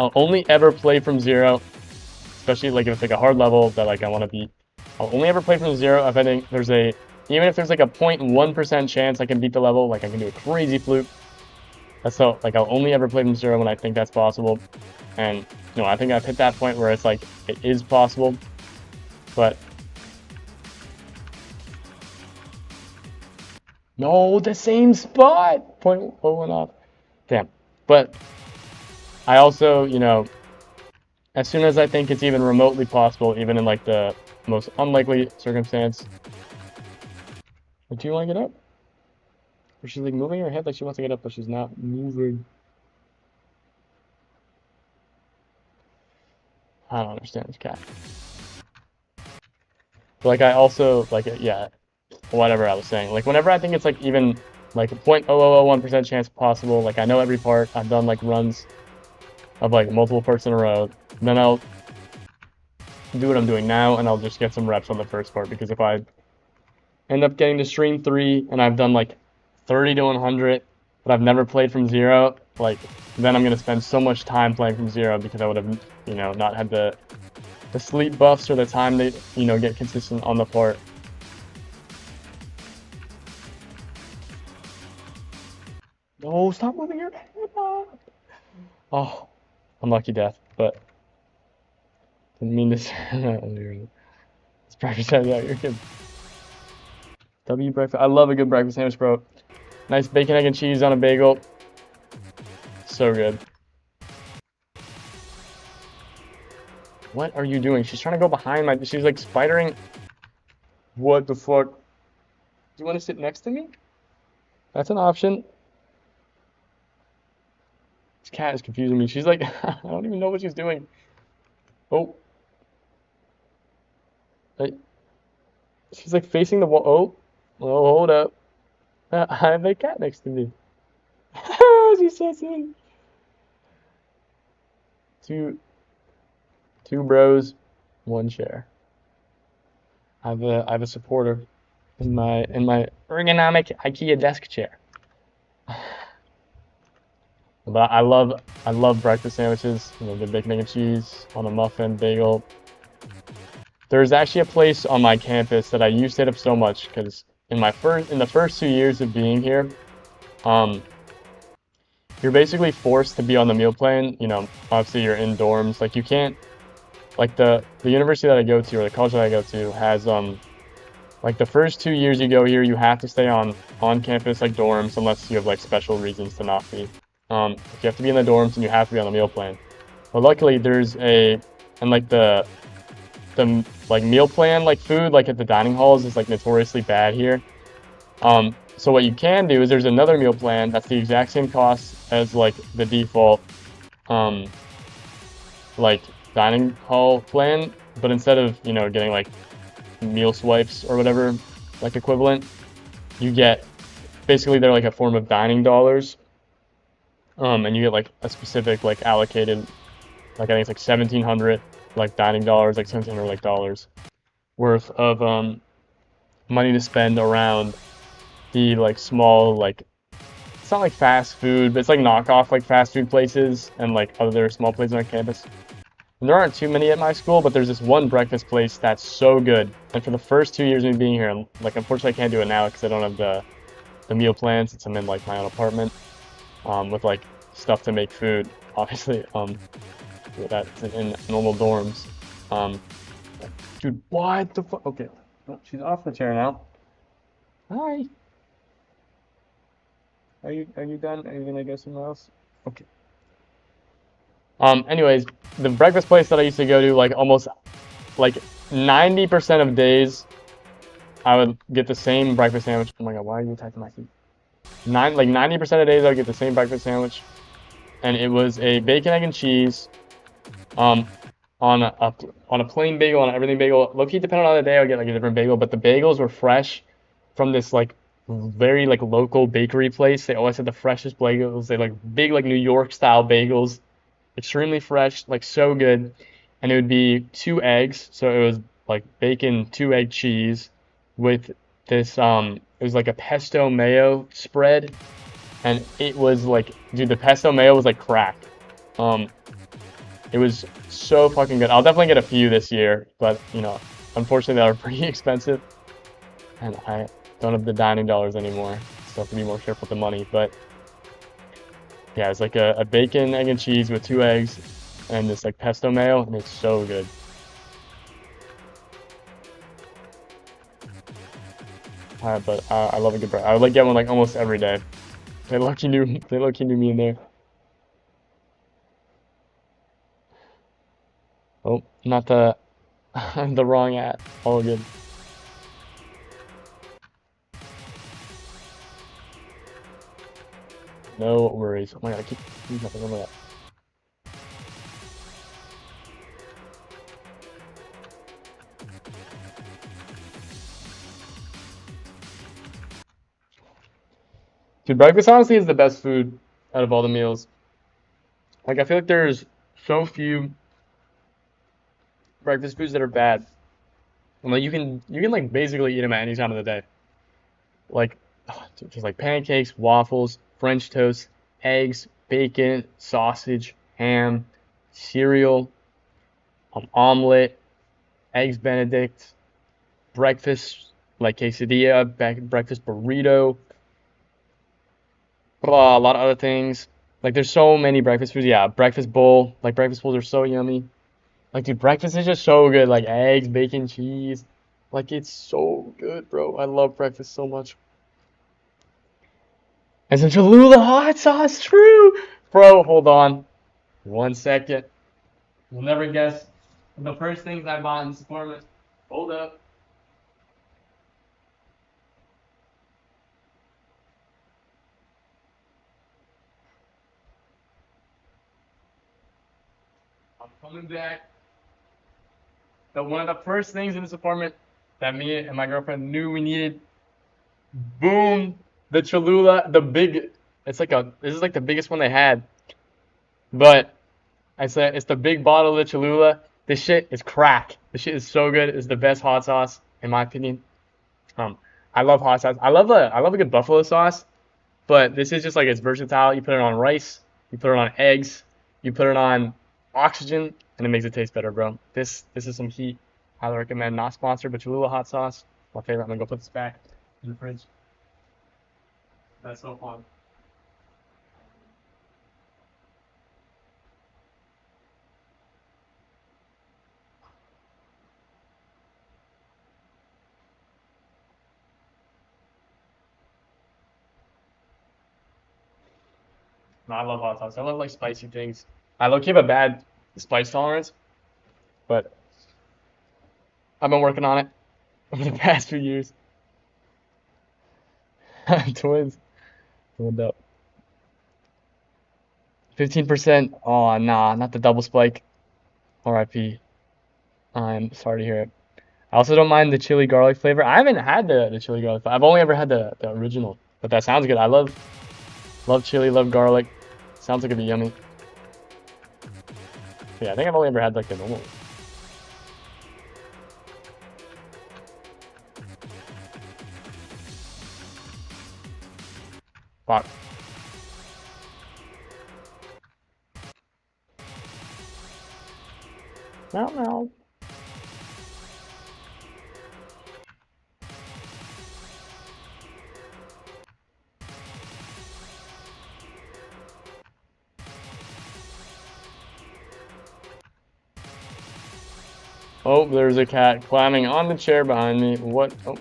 I'll only ever play from 0, especially, like, if it's, like, a hard level that, like, I want to beat. I'll only ever play from 0 if I think there's a... Even if there's, like, a 0.1% chance I can beat the level, like, I can do a crazy fluke. That's so, like, I'll only ever play from 0 when I think that's possible. And, you know, I think I've hit that point where it's like, it is possible. But... No, the same spot! Point went off. Damn. But I also, you know, as soon as I think it's even remotely possible, even in, like, the most unlikely circumstance... Do you want to get up? Or she's, like, moving her head like she wants to get up, but she's not moving. I don't understand this cat. But, like, I also, like, yeah, whatever I was saying. Like, whenever I think it's, like, even, like, a 0.0001% chance possible, like, I know every part. I've done, like, runs of, like, multiple parts in a row. Then I'll do what I'm doing now, and I'll just get some reps on the first part. Because if I end up getting to stream 3, and I've done, like, 30 to 100, but I've never played from 0, like, then I'm going to spend so much time playing from 0 because I would have, you know, not had the sleep buffs or the time to, you know, get consistent on the part. No, stop moving your head. Oh, unlucky death, but didn't mean this. It's breakfast time. Yeah, you're good. W breakfast. I love a good breakfast sandwich, bro. Nice bacon, egg, and cheese on a bagel. So good. What are you doing? She's trying to go behind my... She's like spidering. What the fuck? Do you want to sit next to me? That's an option. This cat is confusing me. She's like... I don't even know what she's doing. Oh. She's like facing the wall. Oh. Oh, hold up. I have a cat next to me. She's so silly. Two bros, 1 chair. I have a supporter in my ergonomic IKEA desk chair. But I love breakfast sandwiches. You know, the bacon, egg, and cheese on a muffin, bagel. there's actually a place on my campus that I used to hit up so much because in the first 2 years of being here, um, you're basically forced to be on the meal plan. You know, obviously you're in dorms. Like you can't, like the university that I go to or the college that I go to has like the first 2 years you go here, you have to stay on campus like dorms unless you have like special reasons to not be. You have to be in the dorms and you have to be on the meal plan. But luckily there's a and like the like meal plan like food like at the dining halls is like notoriously bad here. So what you can do is there's another meal plan that's the exact same cost as like the default um like dining hall plan, but instead of, you know, getting like meal swipes or whatever like equivalent, you get basically they're like a form of dining dollars. And you get like a specific like allocated like I think it's like 1,700 like dining dollars, like 1,700 like dollars worth of money to spend around the like small like it's not like fast food, but it's like knockoff like fast food places and like other small places on campus. And there aren't too many at my school, but there's this one breakfast place that's so good. And for the first 2 years of me being here, like unfortunately I can't do it now because I don't have the meal plan since I'm in like my own apartment with like stuff to make food, obviously. That's in normal dorms. Dude, what the fuck? Okay, oh, she's off the chair now. Hi. Are you done? Are you gonna go somewhere else? Okay. Anyways, the breakfast place that I used to go to, like almost like 90% of days, I would get the same breakfast sandwich. Oh my god, why are you attacking my feet? 90% of days I would get the same breakfast sandwich, and it was a bacon, egg, and cheese, on a plain bagel, on an everything bagel. Low key, depending on the day, I would get like a different bagel, but the bagels were fresh from this like very like local bakery place. They always had the freshest bagels. They like big like New York style bagels, extremely fresh, like so good. And it would be 2 eggs, so it was like bacon, 2 egg cheese with this it was like a pesto mayo spread, and it was like, dude, the pesto mayo was like crack. It was so fucking good. I'll definitely get a few this year, but you know, unfortunately they are pretty expensive, and I don't have the dining dollars anymore, so I have to be more careful with the money. But yeah, it's like a bacon, egg, and cheese with 2 eggs and this like pesto mayo, and it's so good. But I love a good breakfast. I would like get one like almost every day. They lucky knew me in there. Oh, not the the wrong ad. All good. No worries. Oh my god, I keep nothing over that. Dude, breakfast honestly is the best food out of all the meals. Like I feel like there's so few breakfast foods that are bad. And like you can like basically eat them at any time of the day. Like dude, just like pancakes, waffles, French toast, eggs, bacon, sausage, ham, cereal, omelet, eggs Benedict, breakfast like quesadilla, breakfast burrito, blah, a lot of other things. Like there's so many breakfast foods. Yeah, breakfast bowl. Like breakfast bowls are so yummy. Like dude, breakfast is just so good. Like eggs, bacon, cheese. Like it's so good, bro. I love breakfast so much. And some Cholula hot sauce, true. Bro, hold on. 1 second. You'll never guess the first things I bought in this apartment. Hold up. I'm coming back. One of the first things in this apartment that me and my girlfriend knew we needed. Boom. The Cholula, the big. This is like the biggest one they had. But I said it's the big bottle of the Cholula. This shit is crack. This shit is so good. It's the best hot sauce in my opinion. Um, I love hot sauce. I love a good buffalo sauce, but this is just like it's versatile. You put it on rice, you put it on eggs, you put it on oxygen, and it makes it taste better, bro. This is some heat. Highly recommend. Not sponsored, but Cholula hot sauce. My favorite. I'm gonna go put this back in the fridge. That's so fun. No, I love hot sauce. I love like spicy things. I low-key have a bad spice tolerance, but I've been working on it over the past few years. Twins. Twined up. 15%. Oh, nah, not the double spike. RIP. I'm sorry to hear it. I also don't mind the chili garlic flavor. I haven't had the chili garlic. I've only ever had the original, but that sounds good. I love chili, love garlic. Sounds like it'd be yummy. Yeah, I think I've only ever had like the normal one. Fuck. No. Oh, there's a cat climbing on the chair behind me. What? Oh.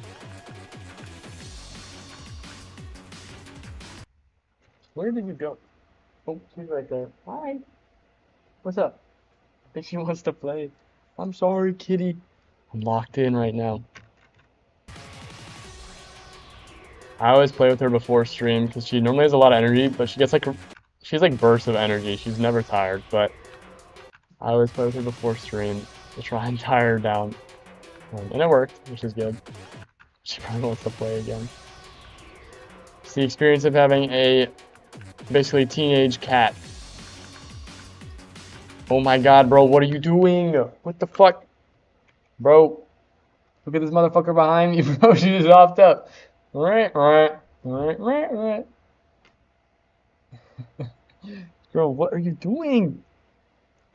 Where did you go? Oh, she's right there. Hi. What's up? I think she wants to play. I'm sorry, kitty. I'm locked in right now. I always play with her before stream because she normally has a lot of energy, but she's like bursts of energy. She's never tired, but I always play with her before stream to try and tire her down. And it worked, which is good. She probably wants to play again. It's the experience of having a basically teenage cat. Oh my god, bro, what are you doing? What the fuck? Bro, look at this motherfucker behind me, bro. She just hopped up. Right. Bro, what are you doing?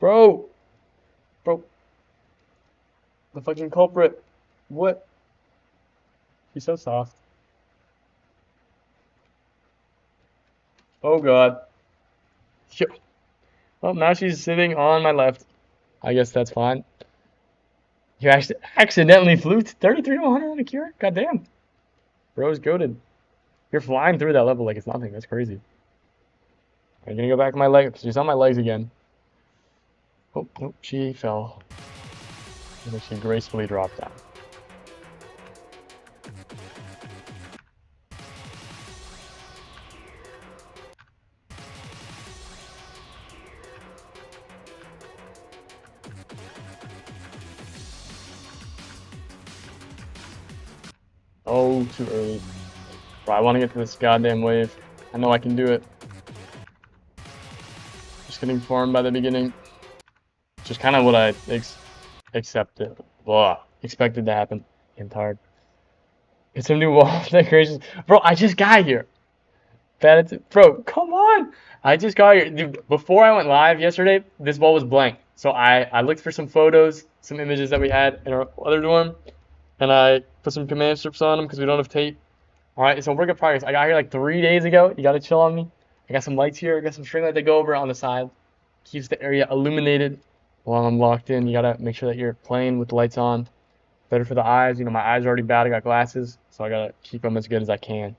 Bro. The fucking culprit. What? She's so soft. Oh god. Yo. Well, now she's sitting on my left. I guess that's fine. You actually accidentally flew 33 to 100 on a cure? Goddamn. Bro's goated. You're flying through that level like it's nothing. That's crazy. I'm gonna go back to my legs. She's on my legs again. Oh, nope, she fell. And then she gracefully dropped down. Oh, too early. Bro, I want to get to this goddamn wave. I know I can do it. Just getting farmed by the beginning. Just kind of what I expected to happen. I'm tired. It's some new wall decorations. Bro, I just got here. Bro, come on. I just got here. Dude, before I went live yesterday, this wall was blank. So I looked for some photos, some images that we had in our other dorm. And I put some command strips on them because we don't have tape. Alright, so work in progress. I got here like 3 days ago. You gotta chill on me. I got some lights here. I got some string light that go over on the side. Keeps the area illuminated while I'm locked in. You gotta make sure that you're playing with the lights on. Better for the eyes. You know, my eyes are already bad. I got glasses. So I gotta keep them as good as I can.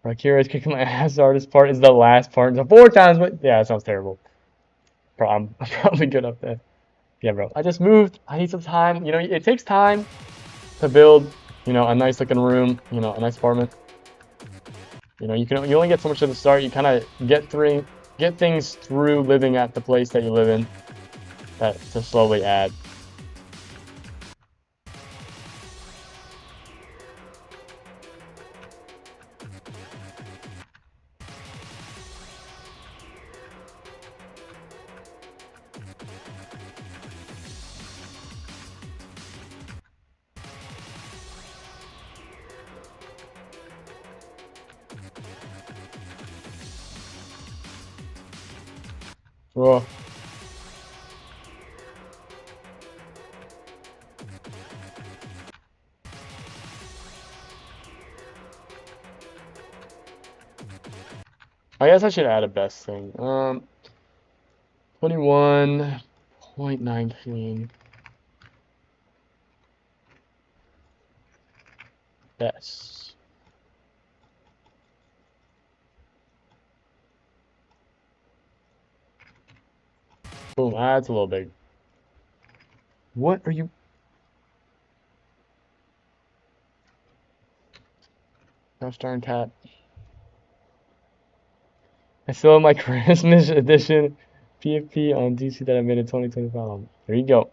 Rakira is kicking my ass. The hardest part is the last part. So 4 times. Yeah, that sounds terrible. Bro, I'm probably good up there. Yeah, bro. I just moved. I need some time. You know, it takes time to build, you know, a nice looking room, you know, a nice apartment. You know, you only get so much at the start. You kind of get things through living at the place that you live in, that to slowly add. Oh. I guess I should add a best thing. 21.19 best. Boom, that's a little big. What are you? Gosh darn cat. I still have my Christmas edition PFP on DC that I made in 2025. There you go.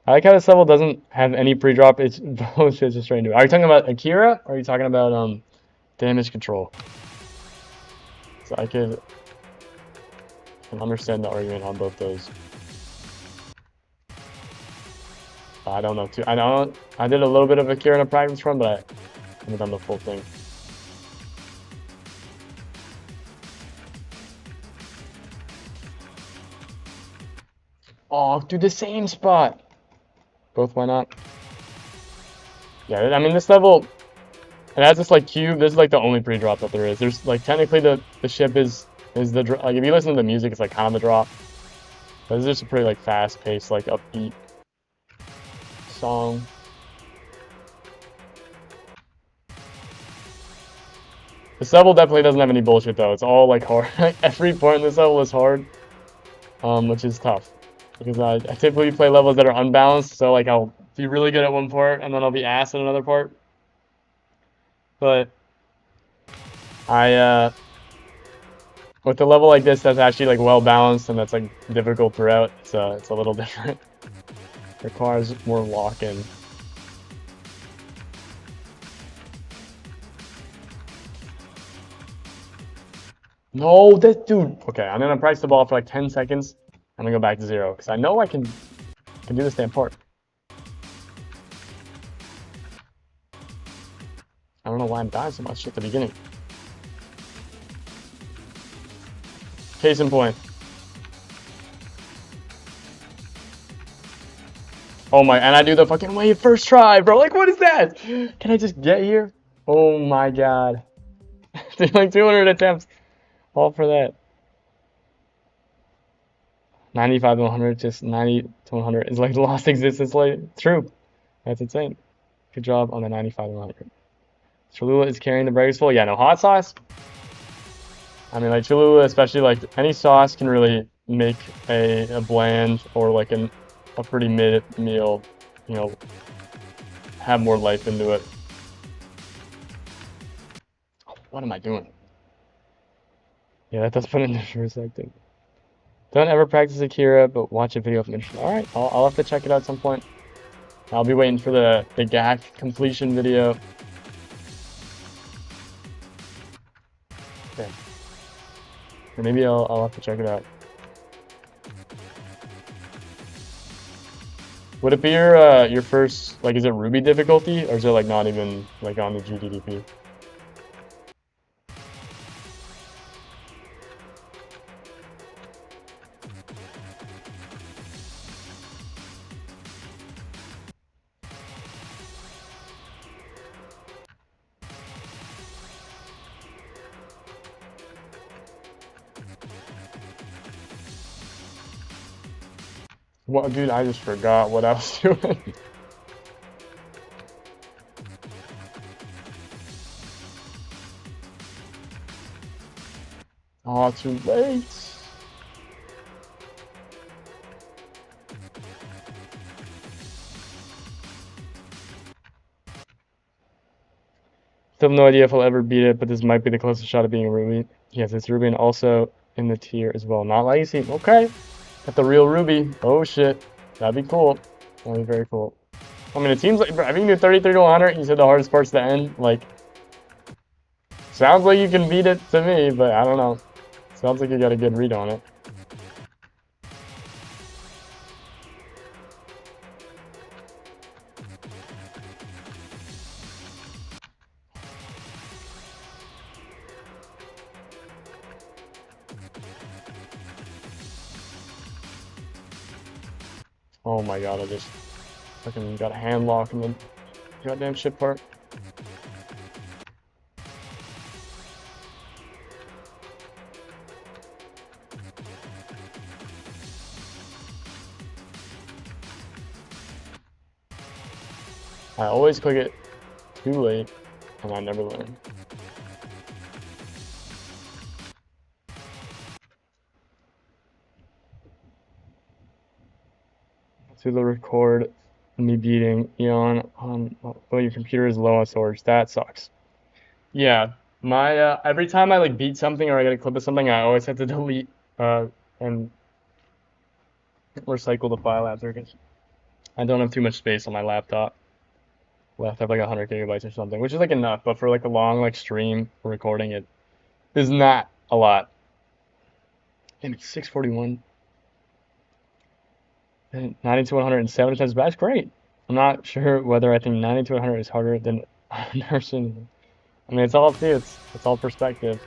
I like how this level doesn't have any pre-drop. It's bullshit, it's just straight into it. Are you talking about Akira or are you talking about damage control? So I can understand the argument on both those. I don't know too. I did a little bit of Akira in a practice run, but I haven't done the full thing. Oh, do the same spot. Both, why not? Yeah, I mean this level, it has this like cube. This is like the only pre-drop that there is. There's like technically the ship is the like if you listen to the music, it's like kind of a drop. But this is just a pretty like fast-paced, like upbeat song. This level definitely doesn't have any bullshit though. It's all like hard. Every part in this level is hard, which is tough because I typically play levels that are unbalanced. So like I'll be really good at one part and then I'll be ass at another part. But with a level like this that's actually like well balanced and that's like difficult throughout, it's a little different. It requires more lock-in. No, that dude. Okay, I'm gonna press the ball for like 10 seconds. I'm gonna go back to 0 because I know I can do this damn part. I don't know why I'm dying so much at the beginning. Case in point. Oh my, and I do the fucking wave first try, bro. Like, what is that? Can I just get here? Oh my god. Did like 200 attempts. All for that. 95 to 100, just 90 to 100 is like lost existence. Like, true. That's insane. Good job on the 95 to 100. Cholula is carrying the breakers full. Yeah, no hot sauce. I mean, like Cholula, especially like any sauce can really make a bland or like a pretty mid meal, you know, have more life into it. What am I doing? Yeah, that does put it into perspective. Don't ever practice Akira, but watch a video of Mission. All right, I'll have to check it out at some point. I'll be waiting for the GAC completion video. Okay. Or maybe I'll have to check it out. Would it be your first, like, is it Ruby difficulty, or is it like not even like on the GDDP? Well, dude, I just forgot what I was doing. Oh, too late. Still have no idea if I'll ever beat it, but this might be the closest shot of being a Ruby. Yes, it's Ruby and also in the tier as well. Not Legacy. Okay. Got the real Ruby. Oh shit. That'd be cool. That'd be very cool. I mean, it seems like, bro, I think you do 33 to 100. You said the hardest part's the end. Like, sounds like you can beat it to me, but I don't know. Sounds like you got a good read on it. Oh my god, I just fucking got a hand lock in the goddamn ship part. I always click it too late, and I never learn. To the record me beating Eon on, oh, your computer is low on storage. That sucks. Yeah, my every time I like beat something or I get a clip of something, I always have to delete and recycle the file after because I don't have too much space on my laptop. Left, I have like 100 gigabytes or something, which is like enough, but for like a long like stream recording, it is not a lot. Damn, it's 641. 90 to 170 times back. That's great. I'm not sure whether I think 90 to 100 is harder than nursing. I mean, it's all up to you. It's all perspective.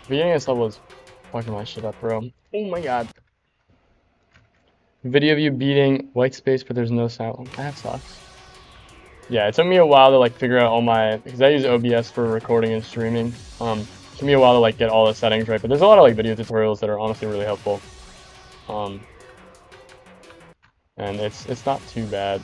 Beginning of this level is fucking my shit up, bro. Oh my god. Video of you beating white space, but there's no sound. That sucks. Yeah, it took me a while to like figure out all my, because I use OBS for recording and streaming. It took me a while to like get all the settings right, but there's a lot of like video tutorials that are honestly really helpful. And it's not too bad.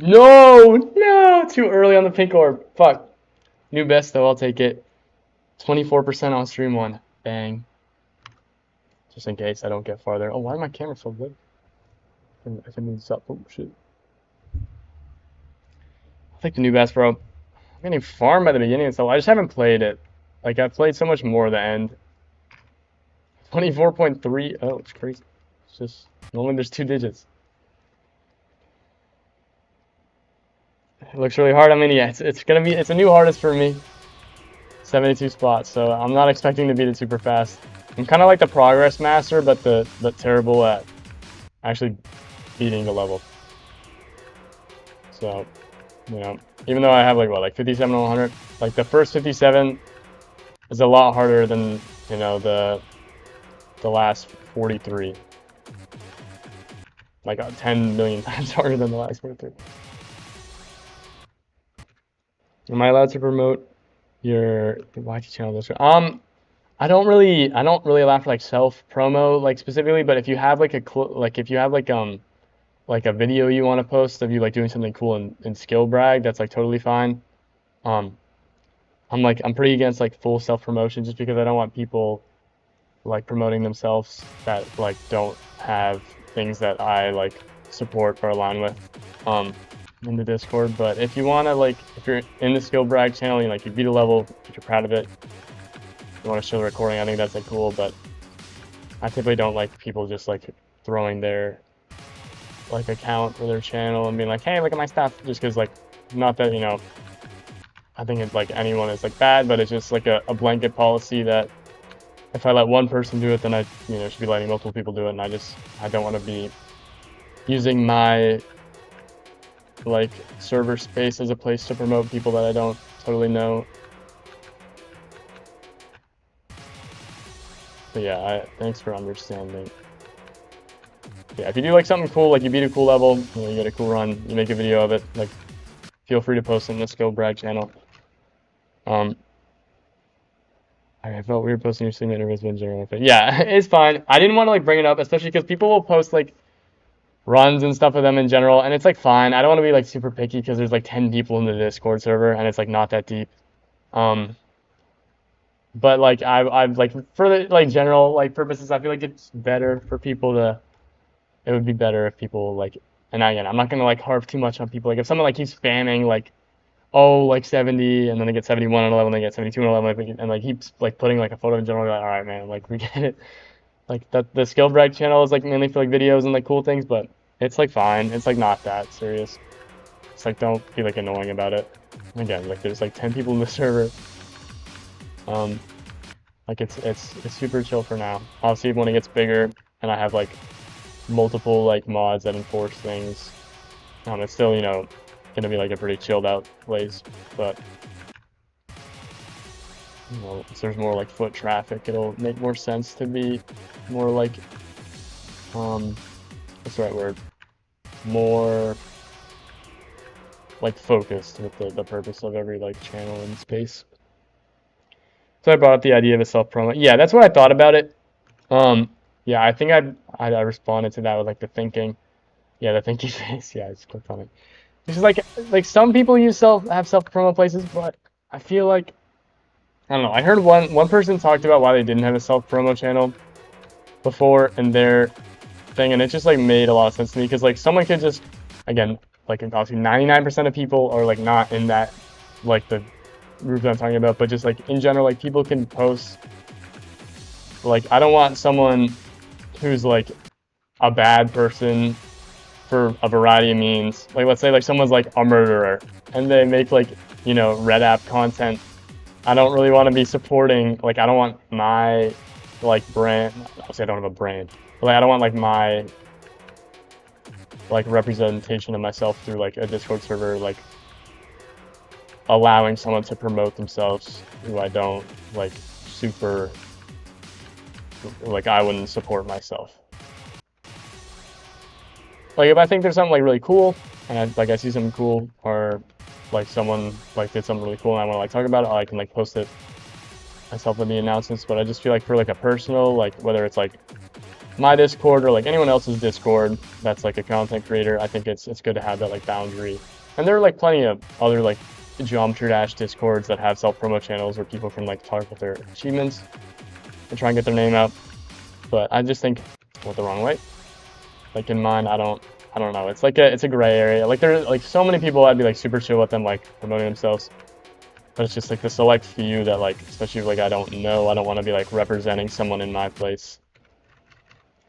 No, too early on the pink orb. Fuck. New best though, I'll take it. 24% on stream one. Bang. Just in case I don't get farther. Oh, why is my camera so good? I can move this up. Oh shit. I'll take the new best, bro. I'm getting farmed by the beginning, so I just haven't played it. Like I've played so much more at the end. 24.3. Oh, it's crazy. It's just normally there's 2 digits. It looks really hard. I mean, yeah, it's a new hardest for me. 72 spots, so I'm not expecting to beat it super fast. I'm kind of like the progress master, but terrible at actually beating the level. So, you know, even though I have like what, like 57 on 100, like the first 57 is a lot harder than, you know, the last 43. Like 10 million times harder than the last 43. Am I allowed to promote your YT channel? I don't really allow for like self promo like specifically, but if you have like if you have like a video you want to post of you like doing something cool in skill brag, that's like totally fine. I'm pretty against like full self promotion just because I don't want people like promoting themselves that like don't have things that I like support or align with in the Discord. But if you want to like, if you're in the skill brag channel, you like you beat a level, if you're proud of it, you want to show the recording, I think that's like cool. But I typically don't like people just like throwing their like account or their channel and being like, hey, look at my stuff, just because like, not that, you know, I think it's like anyone is like bad, but it's just like a blanket policy that if I let one person do it, then I, you know, should be letting multiple people do it, and I don't want to be using my like server space as a place to promote people that I don't totally know. But yeah, thanks for understanding. Yeah, if you do like something cool, like you beat a cool level, you know, you get a cool run, you make a video of it, like feel free to post it in the Skill Brag channel. I felt weird posting your stream interviews in general. But yeah, it's fine. I didn't want to like bring it up, especially because people will post like runs and stuff of them in general, and it's like fine. I don't want to be like super picky because there's like 10 people in the Discord server and it's like not that deep. But like I've like for the like general like purposes, I feel like it's better for people to. It would be better if people like. And again, I'm not gonna like harp too much on people. Like if someone like keeps spamming like, oh, like 70, and then they get 71 on 11, they get 72 on 11, and like keeps like putting like a photo in general. Like, all right, man, like we get it. Like that the skill brag channel is like mainly for like videos and like cool things, but it's like fine. It's like not that serious. It's like don't be like annoying about it. Again, like there's like 10 people in the server. Um, like it's super chill for now. Obviously, when it gets bigger and I have like multiple like mods that enforce things, it's still gonna be like a pretty chilled out place. But if there's more like foot traffic, it'll make more sense to be more like what's the right word? More like focused with the purpose of every like channel and space. So I brought up the idea of a self promo. Yeah, that's what I thought about it. Yeah, I think I responded to that with like the thinking. Yeah, the thinking face. Yeah, I just clicked on it. This is like some people have self promo places, but I feel like I don't know. I heard one person talked about why they didn't have a self promo channel before in their thing, and it just like made a lot of sense to me because like someone could just again like obviously 99% of people are like not in that like the group that I'm talking about, but just like in general like people can post like I don't want someone who's like a bad person for a variety of means. Like let's say like someone's like a murderer and they make like red app content. I don't really want to be supporting like I don't want my like brand. Obviously I don't have a brand, but like I don't want like my like representation of myself through like a Discord server like allowing someone to promote themselves who I don't like super like I wouldn't support myself. Like if I think there's something like really cool and I see something cool or like someone like did something really cool and I want to like talk about it, I can like post it myself in the announcements. But I just feel like for like a personal like whether it's like my Discord or like anyone else's Discord that's like a content creator, I think it's good to have that like boundary. And there are like plenty of other like Geometry Dash Discords that have self-promo channels where people can like talk about their achievements and try and get their name out. But I just think it went the wrong way. Like in mine, I don't know. It's like it's a gray area. Like there's like so many people I'd be like super chill with them like promoting themselves. But it's just like the select few that like, especially if, like I don't know, I don't want to be like representing someone in my place.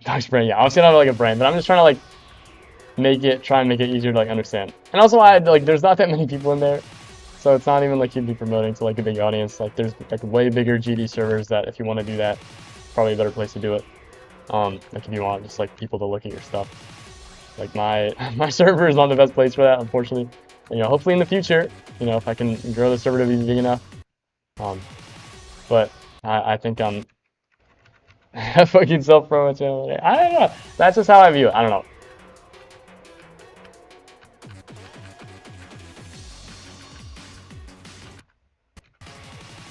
Dog's brain, yeah. Obviously not like a brain, but I'm just trying to like try and make it easier to like understand. And also there's not that many people in there. So it's not even like you'd be promoting to like a big audience. Like there's like way bigger GD servers that if you want to do that, probably a better place to do it. Like if you want just like people to look at your stuff. Like my server is not the best place for that, unfortunately. Hopefully in the future, if I can grow the server to be big enough. But I think I'm a fucking self-promo channel. I don't know. That's just how I view it. I don't know.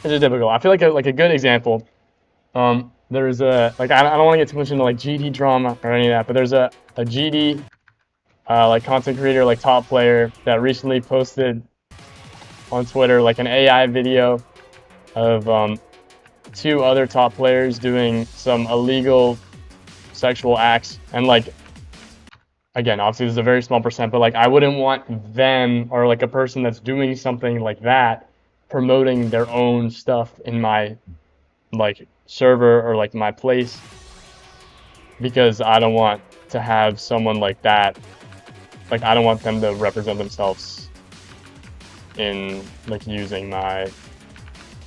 It's just difficult. I feel like a good example. There's a like I don't want to get too much into like GD drama or any of that, but there's a GD like content creator, like top player that recently posted on Twitter like an AI video of 2 other top players doing some illegal sexual acts, and like again, obviously this is a very small percent, but like I wouldn't want them or like a person that's doing something like that promoting their own stuff in my like server or like my place, because I don't want to have someone like that, like I don't want them to represent themselves in like using my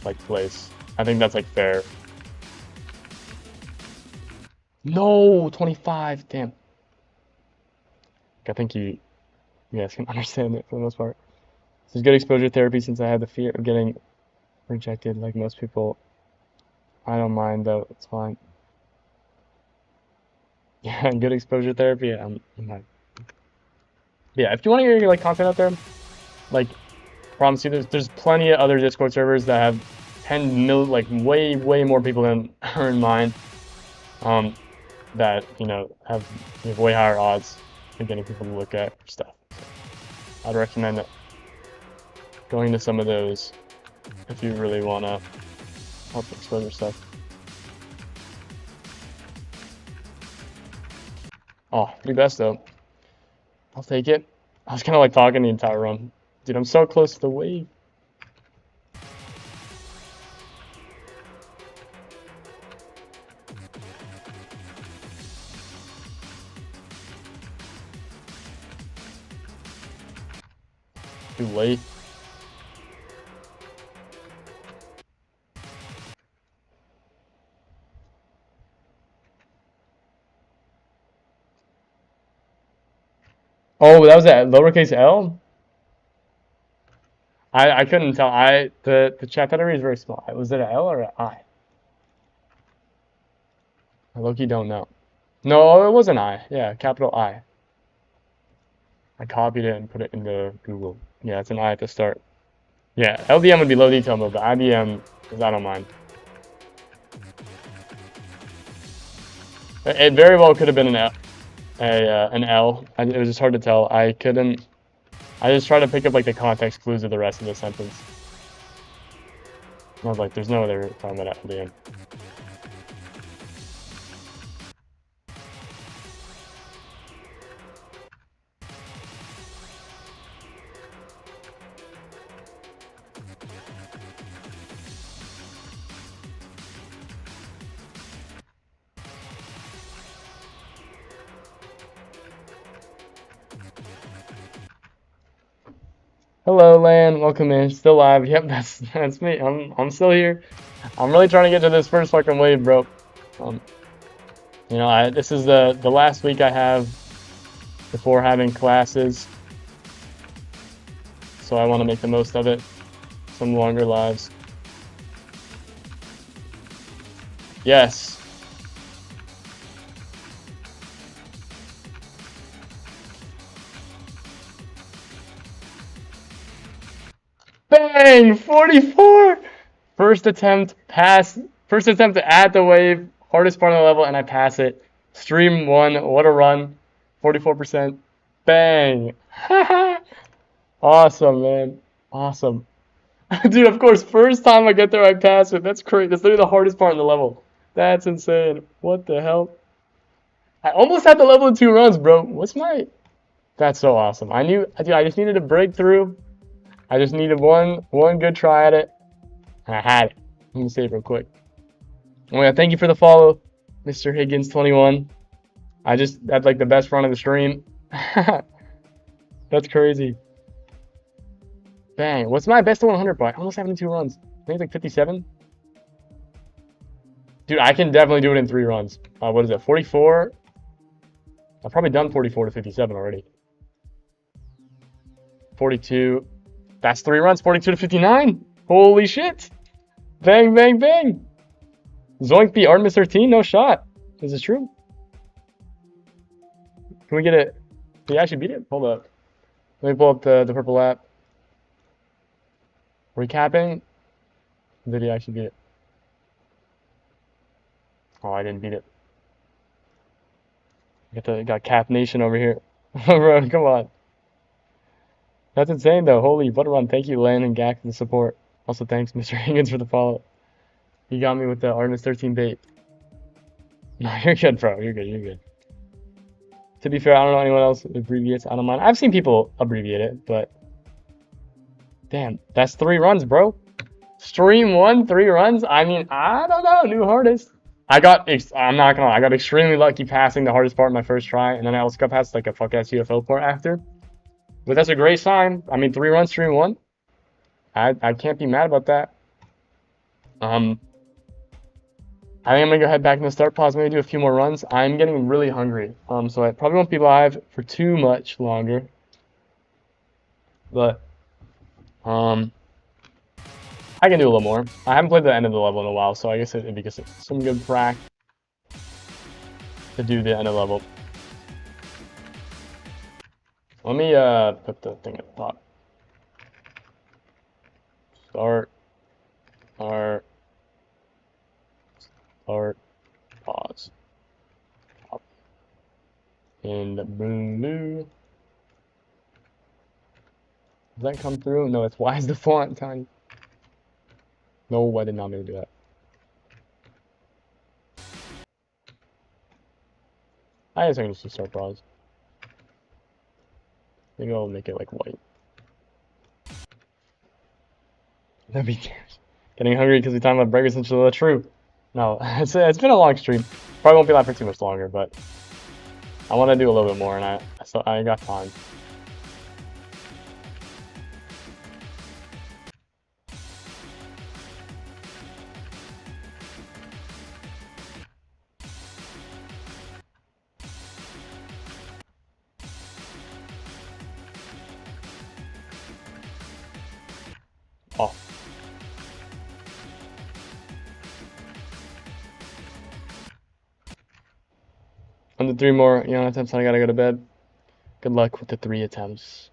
like place. I think that's like fair. No, 25, damn. I think you guys can understand it for the most part. This is good exposure therapy since I have the fear of getting rejected like most people. I don't mind though, it's fine. Yeah, good exposure therapy. Yeah, if you want to get your like content out there, like promise you, there's plenty of other Discord servers that have 10 mil, like way more people than are in mine. That have way higher odds of getting people to look at stuff. So I'd recommend going to some of those. if you really want to help expose your stuff. Oh, pretty best though. I'll take it. I was kind of like talking the entire run. Dude, I'm so close to the wave. Too late. Oh, that was at lowercase L? I couldn't tell. The chat battery is very small. Was it an L or an I? I low-key don't know. No, it was an I. Yeah, capital I. I copied it and put it into Google. Yeah, it's an I at the start. Yeah, LDM would be low detail mode, but IBM, because I don't mind. It very well could have been an L. It was just hard to tell. I couldn't. I just tried to pick up like the context clues of the rest of the sentence. I was like, there's no other talking about LDM. Hello, Lan. Welcome in. Still live. Yep, that's me. I'm still here. I'm really trying to get to this first fucking wave, bro. You know, this is the last week I have before having classes, so I want to make the most of it. Some longer lives. Yes. Bang! 44! First attempt at the wave. Hardest part of the level, and I pass it. Stream 1. What a run. 44%. Bang! Awesome, man. Awesome. Dude, of course, first time I get there, I pass it. That's crazy. That's literally the hardest part in the level. That's insane. What the hell? I almost had the level in 2 runs, bro. That's so awesome. Dude, I just needed a breakthrough. I just needed one good try at it, and I had it. Let me save real quick. Oh yeah, thank you for the follow, Mr. Higgins21. I just had like the best run of the stream. That's crazy. Bang. What's my best 100 by? Almost 72 runs. I think it's like 57. Dude, I can definitely do it in 3 runs. What is it? 44? I've probably done 44 to 57 already. 42. That's 3 runs. 42 to 59. Holy shit. Bang, bang, bang. Zoink beat Artemis 13? No shot. Is this true? Can we get it? Did he actually beat it? Hold up. Let me pull up the purple app. Recapping. Did he actually beat it? Oh, I didn't beat it. Got Cap Nation over here. Bro, come on. That's insane though. Holy butter run. Thank you, Lan and Gak, for the support. Also, thanks, Mr. Higgins, for the follow. You got me with the Artemis 13 bait. No, you're good, bro. You're good. You're good. To be fair, I don't know anyone else abbreviates. I don't mind. I've seen people abbreviate it, but damn, that's 3 runs, bro. Stream 1, 3 runs. I mean, I don't know. New hardest. I'm not gonna lie. I got extremely lucky passing the hardest part in my first try, and then I also got past like a fuck ass UFO part after. But that's a great sign. I mean, 3 runs, stream 1. I can't be mad about that. I think I'm gonna go head back in the start pause, maybe do a few more runs. I'm getting really hungry, so I probably won't be live for too much longer. But I can do a little more. I haven't played the end of the level in a while, so I guess it'd be some good practice to do the end of the level. Let me put the thing at the top. Start, pause. And blue. Does that come through? No, it's why is the font tiny? No, I did not mean to do that. I guess I can just start pause. Maybe I'll make it like white. That'd be getting hungry because we talking about burgers and Cholula. True. No, it's been a long stream. Probably won't be live for too much longer, but I want to do a little bit more, and I got time. Oh. Under 3 more attempts, and I gotta go to bed. Good luck with the 3 attempts.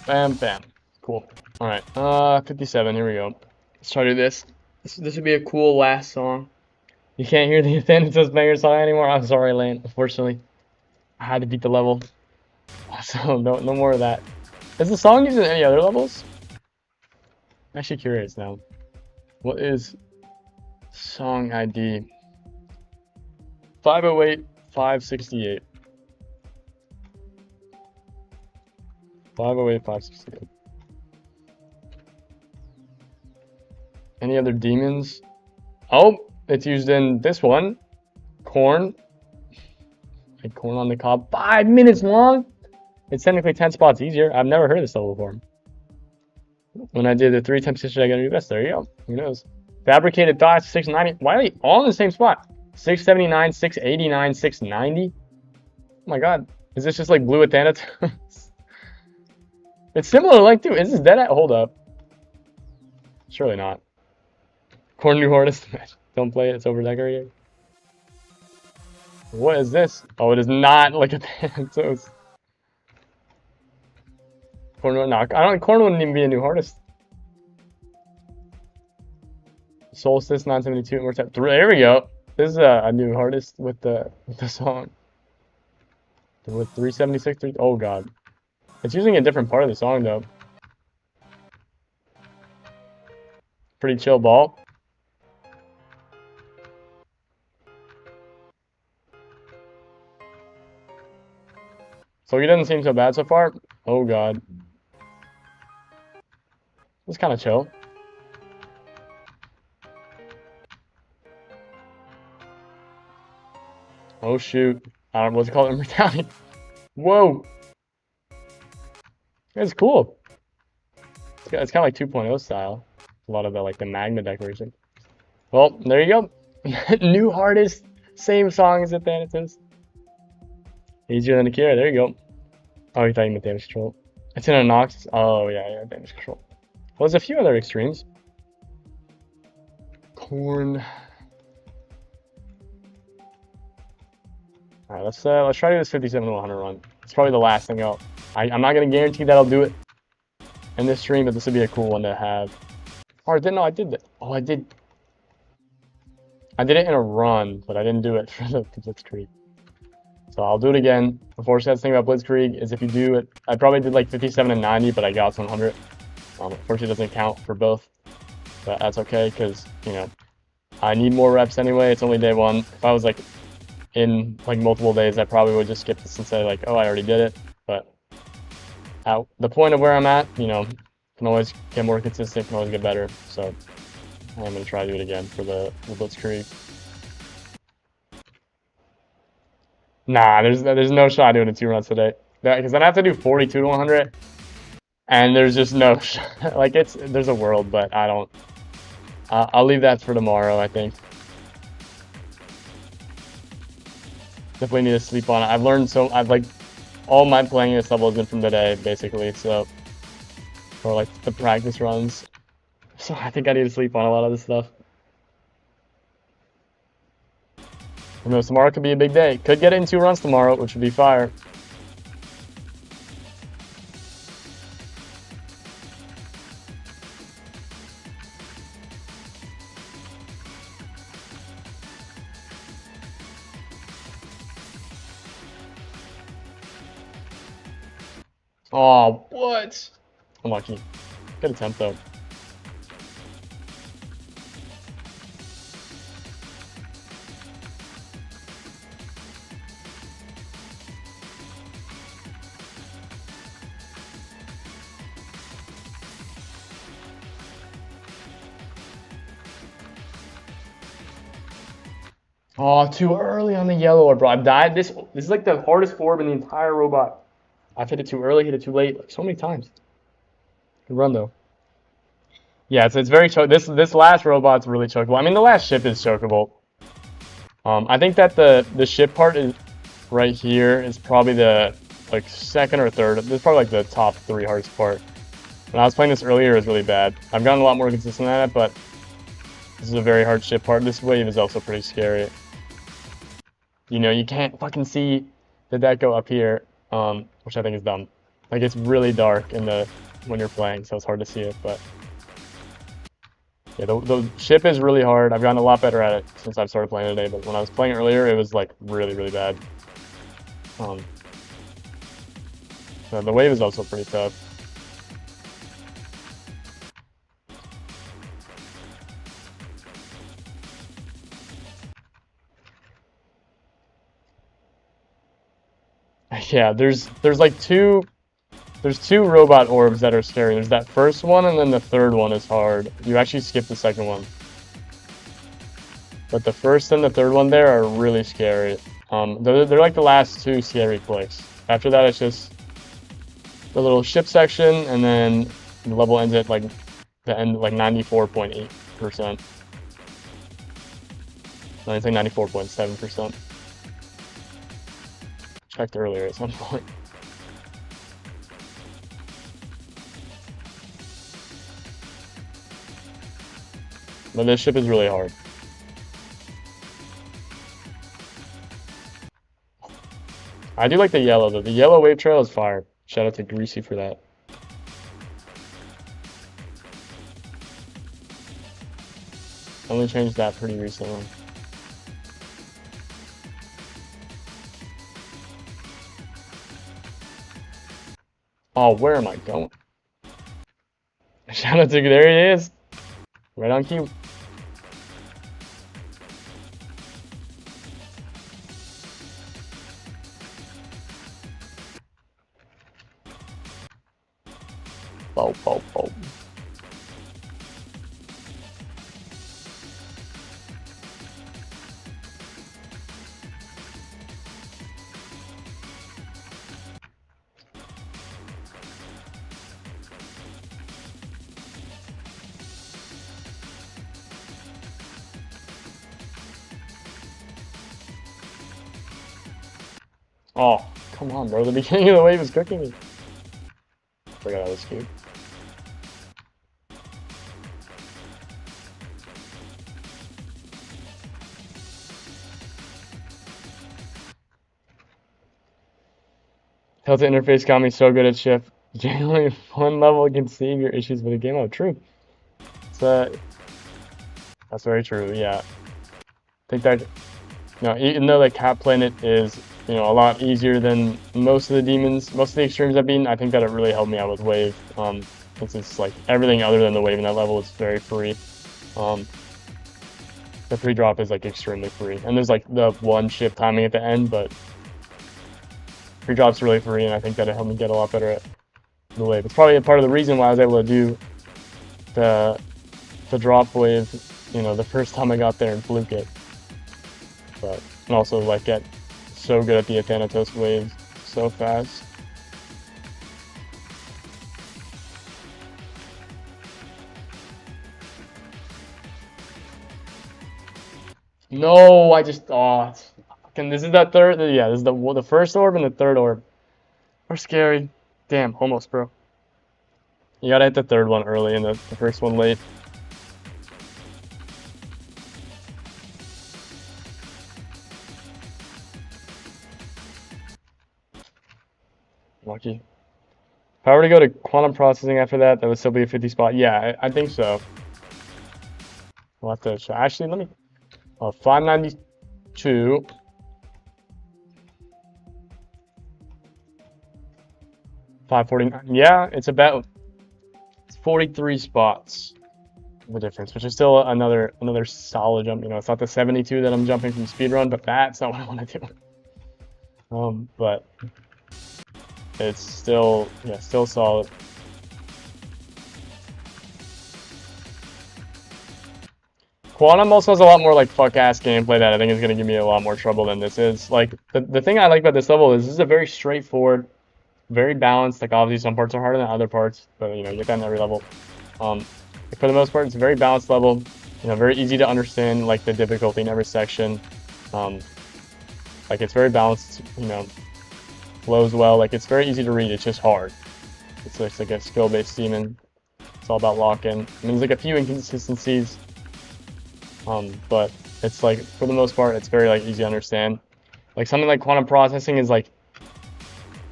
Bam, bam. Cool. All right. 57. Here we go. Let's try to do this. This would be a cool last song. You can't hear the Thanatos banger song anymore. I'm sorry, Lane. Unfortunately, I had to beat the level. So no more of that. Is the song used in any other levels? I'm actually curious now. What is song ID? 508 568. 508 568. Any other demons? Oh, it's used in this one. Corn. Like corn on the cob. 5 minutes long? It's technically 10 spots easier. I've never heard of this level before. When I did the 3 attempts yesterday, I got a new best. There you go. Who knows? Fabricated thoughts, 690. Why are they all in the same spot? 679, 689, 690? Oh my god. Is this just like blue with Thanatos? It's similar to like, dude, is this dead at? Hold up. Surely not. Corn new hardest match. Don't play it, it's over decorated. What is this? Oh, it is not like a Thanatos. Corn, no, Corn wouldn't even be a new hardest. Solstice 972 more time. There we go. This is a new hardest with the song. With 376. Oh god. It's using a different part of the song though. Pretty chill ball. So he doesn't seem so bad so far. Oh god. It's kind of chill. Oh shoot. I don't know what's it called. Immortality. Whoa. It's cool. It's kind of like 2.0 style. A lot of the like the magma decoration. Well, there you go. New hardest. Same song as the Thanatos. Easier than Akira. There you go. Oh, you thought you meant damage control. It's in a Nox. Oh yeah, damage control. Well, there's a few other extremes. Corn. All right, let's try to do this 57 to 100 run. It's probably the last thing out. I'm not gonna guarantee that I'll do it in this stream, but this would be a cool one to have. Oh, I didn't know I did that. Oh, I did. I did it in a run, but I didn't do it for the Blitzkrieg. So I'll do it again. Unfortunately, the thing about Blitzkrieg is if you do it, I probably did like 57 and 90, but I got to 100. Unfortunately, it doesn't count for both, but that's okay because I need more reps anyway. It's only day 1. If I was like in like multiple days, I probably would just skip this and say like, oh, I already did it. But at the point of where I'm at, can always get more consistent, can always get better. So I'm gonna try to do it again for the Blitzkrieg. Nah, there's no shot doing it 2 runs today. Because then I have to do 42 to 100, and there's just no shot. Like there's a world, but I don't. I'll leave that for tomorrow, I think. Definitely need to sleep on it. I've learned I've like all my playing this level has been from today, basically. So, or like the practice runs. So I think I need to sleep on a lot of this stuff. Who knows, tomorrow could be a big day. Could get it in 2 runs tomorrow, which would be fire. Oh, what? Unlucky. Good attempt though. Oh, too early on the yellow orb, bro. I've died. This is like the hardest orb in the entire robot. I've hit it too early, hit it too late, like so many times. Good run though. Yeah, it's very choke. This last robot's really chokeable. I mean, the last ship is chokeable. I think that the ship part is right here is probably the like second or third. This is probably like the top 3 hardest part. When I was playing this earlier, it was really bad. I've gotten a lot more consistent at it, but this is a very hard ship part. This wave is also pretty scary. You know, you can't fucking see the deck go up here, which I think is dumb. Like, it's really dark in the when you're playing, so it's hard to see it, but yeah, the ship is really hard. I've gotten a lot better at it since I've started playing today, but when I was playing earlier, it was like really, really bad. So the wave is also pretty tough. Yeah, there's like two robot orbs that are scary. There's that first one, and then the third one is hard. You actually skip the second one. But the first and the third one there are really scary. They're like the last 2 scary clicks. After that, it's just the little ship section, and then the level ends at like the end, like 94.8%. No, it's like 94.7%. Checked earlier at some point. But this ship is really hard. I do like the yellow though. The yellow wave trail is fire. Shout out to Greasy for that. Only changed that pretty recently. Oh, where am I going? Shout out to, there he is. Right on cue. Bow, bow, bow. Oh, come on, bro. The beginning of the wave is cooking me. Forgot I was cute. Delta interface got me so good at shift. Only 1 level can save your issues with the game. Oh, true. So that's very true. Yeah. I think that, you know, even though the Cat Planet is, you know, a lot easier than most of the demons, most of the extremes I've been, I think that it really helped me out with wave. Since it's like everything other than the wave in that level is very free. The pre-drop is like extremely free, and there's like the 1 ship timing at the end, but pre-drop's really free, and I think that it helped me get a lot better at the wave. It's probably a part of the reason why I was able to do the drop wave, you know, the first time I got there and fluke it. But and also like get so good at the Athanatos wave so fast. No, I just fucking, this is that third. Yeah, this is the first orb and the third orb are scary. Damn, almost, bro. You gotta hit the third one early and the first one late. Lucky. If I were to go to quantum processing after that, that would still be a 50 spot. Yeah, I think so. We'll have to actually let me. 592. 549. Yeah, it's about 43 spots the difference, which is still another solid jump. You know, it's not the 72 that I'm jumping from speedrun, but that's not what I want to do. But it's still, yeah, still solid. Quantum also has a lot more like fuck-ass gameplay that I think is going to give me a lot more trouble than this is. Like, the thing I like about this level is this is a very straightforward, very balanced. Like, obviously some parts are harder than other parts, but, you know, you get that in every level. For the most part, it's a very balanced level. You know, very easy to understand, like, the difficulty in every section. Like, it's very balanced, you know, flows well. Like, it's very easy to read. It's just hard. It's like a skill-based demon. It's all about lock-in. I mean, there's like a few inconsistencies. But it's like, for the most part, it's very like easy to understand. Like something like quantum processing is like,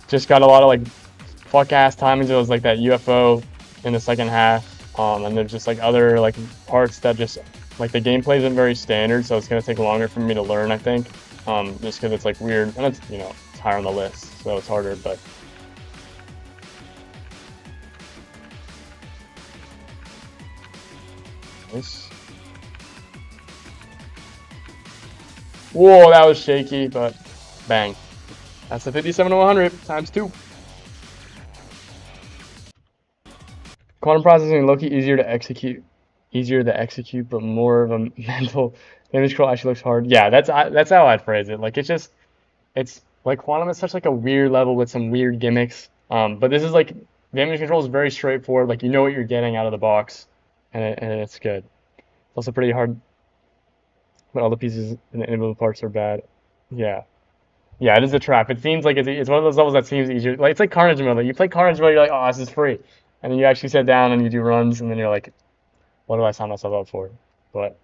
just got a lot of like fuck ass timings. It was like that UFO in the second half. And there's just like other like parts that just, like the gameplay isn't very standard, so it's gonna take longer for me to learn, I think. Just because it's like weird, and it's, you know, it's higher on the list, so it's harder, but. Nice. Whoa, that was shaky, but bang. That's a 57 to 100 times 2. Quantum processing low-key easier to execute, but more of a mental damage control actually looks hard. Yeah, that's how I'd phrase it. Like it's like quantum is such like a weird level with some weird gimmicks. But this is like damage control is very straightforward. Like you know what you're getting out of the box, and it's good. It's also pretty hard. But all the pieces and the individual parts are bad. Yeah. Yeah, it is a trap. It seems like it's one of those levels that seems easier. Like it's like Carnage mode. Like you play Carnage mode, you're like, oh, this is free, and then you actually sit down and you do runs, and then you're like, what do I sign myself up for? But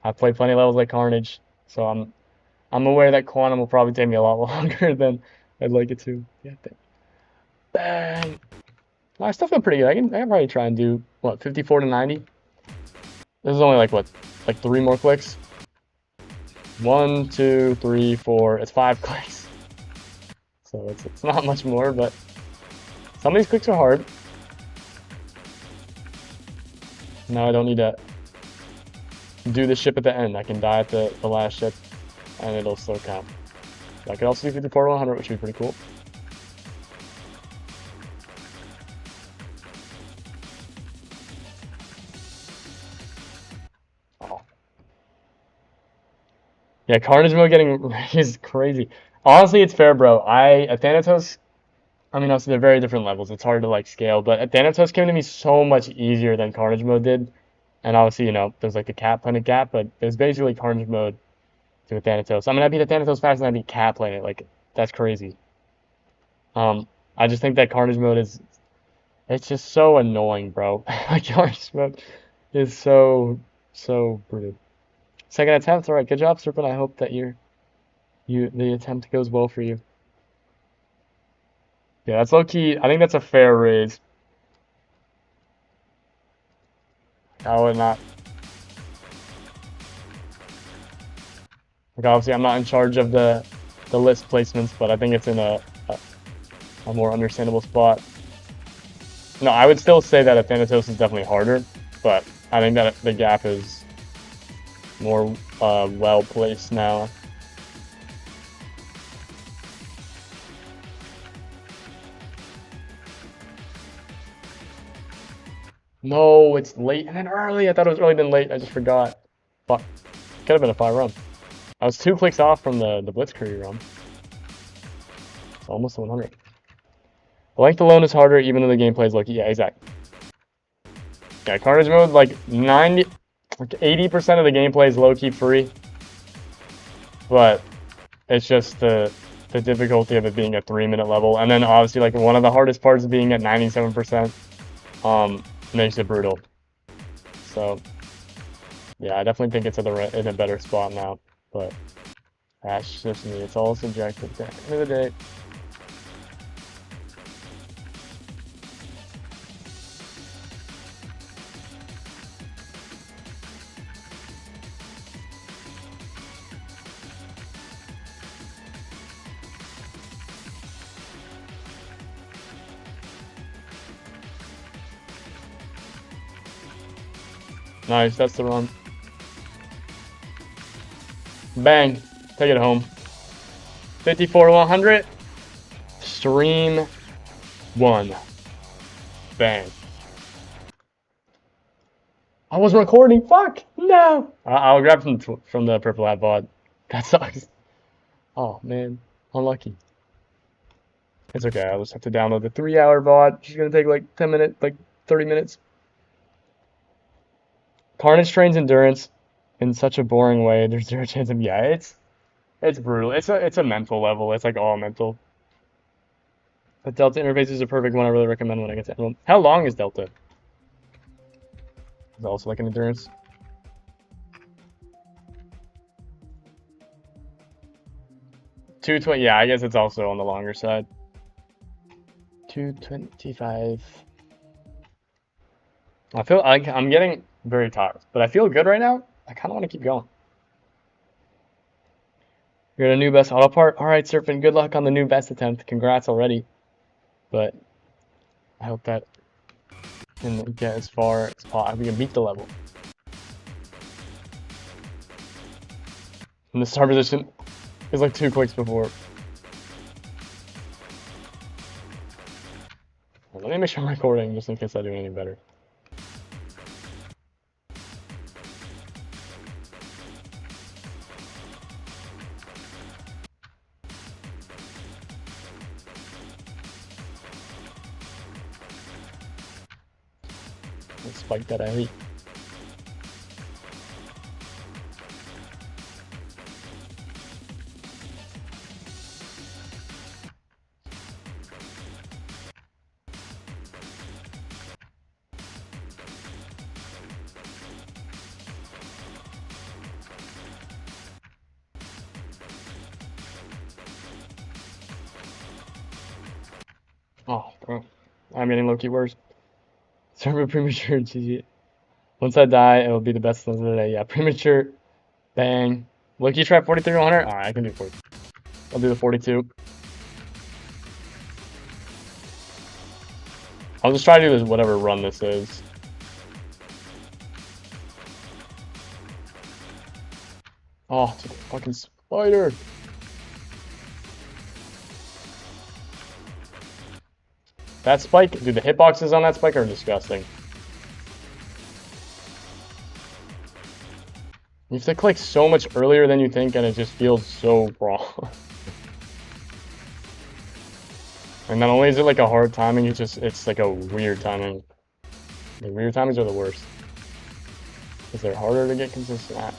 I've played plenty of levels like Carnage, so I'm aware that Quantum will probably take me a lot longer than I'd like it to. Yeah, bang. I still feel pretty good. I can probably try and do what 54 to 90. This is only like what, like 3 more clicks. 1, 2, 3, 4. It's 5 clicks. So it's not much more, but some of these clicks are hard. Now I don't need to do the ship at the end. I can die at the last ship, and it'll still count. I could also do 54 to 100, which would be pretty cool. Oh. Yeah, Carnage mode getting is crazy. Honestly, it's fair, bro. At Thanatos, I mean, obviously they're very different levels. It's hard to like scale, but at Thanatos came to me so much easier than Carnage mode did. And obviously, you know, there's like the cap planet gap, but there's basically Carnage mode to a Thanatos. I mean, I beat a Thanatos faster than I beat Cap Planet. Like, that's crazy. I just think that Carnage mode it's just so annoying, bro. Like, Carnage mode is so brutal. Second attempt, alright, good job, Serpent. I hope that the attempt goes well for you. Yeah, that's low key. I think that's a fair raise. I would not. Like, obviously, I'm not in charge of the list placements, but I think it's in a more understandable spot. No, I would still say that a Thanatos is definitely harder, but I think that the gap is more well placed now. No, it's late and then early. I thought it was early then late. I just forgot. Fuck. Could have been a 5 run. I was 2 clicks off from the Blitzkrieg run. It's almost 100. The length alone is harder, even though the gameplay is low-key. Yeah, exactly. Yeah, Carnage mode, like 80% of the gameplay is low-key free. But it's just the difficulty of it being a 3-minute level. And then obviously, like, one of the hardest parts being at 97%. Makes it brutal. So, yeah, I definitely think it's in a better spot now. But that's just me. It's all subjective at the end of the day. Nice, that's the run. Bang. Take it home. 54 to 100. Stream 1. Bang. I wasn't recording. Fuck. No. I'll grab from the purple hat VOD. That sucks. Oh, man. Unlucky. It's okay. I'll just have to download the 3-hour VOD. She's going to take like 10 minutes, like 30 minutes. Carnage trains endurance in such a boring way. There's zero chance of, yeah, it's brutal. It's a mental level. It's like all mental. But Delta interface is a perfect one. I really recommend when I get to Emerald. How long is Delta? Is it also like an endurance? $220. Yeah, I guess it's also on the longer side. 225. I feel like I'm getting very tired, but I feel good right now. I kind of want to keep going. You're a new best auto part. All right, Serpent. Good luck on the new best attempt. Congrats already. But I hope that can get as far as possible. We can beat the level. And the start position is like 2 clicks before. Let me make sure I'm recording just in case I do any better. Spike that I hate. Oh, bro. I'm getting low-key worse. Server premature GG. Once I die, it will be the best of the day. Yeah, premature. Bang. Low-key try 43 to 100. Alright, I can do 40. I'll do the 42. I'll just try to do this whatever run this is. Oh, it's a fucking spider. That spike, dude, the hitboxes on that spike are disgusting. You have to click so much earlier than you think, and it just feels so wrong. And not only is it like a hard timing, it's like a weird timing. The weird timings are the worst. Because they're harder to get consistent at.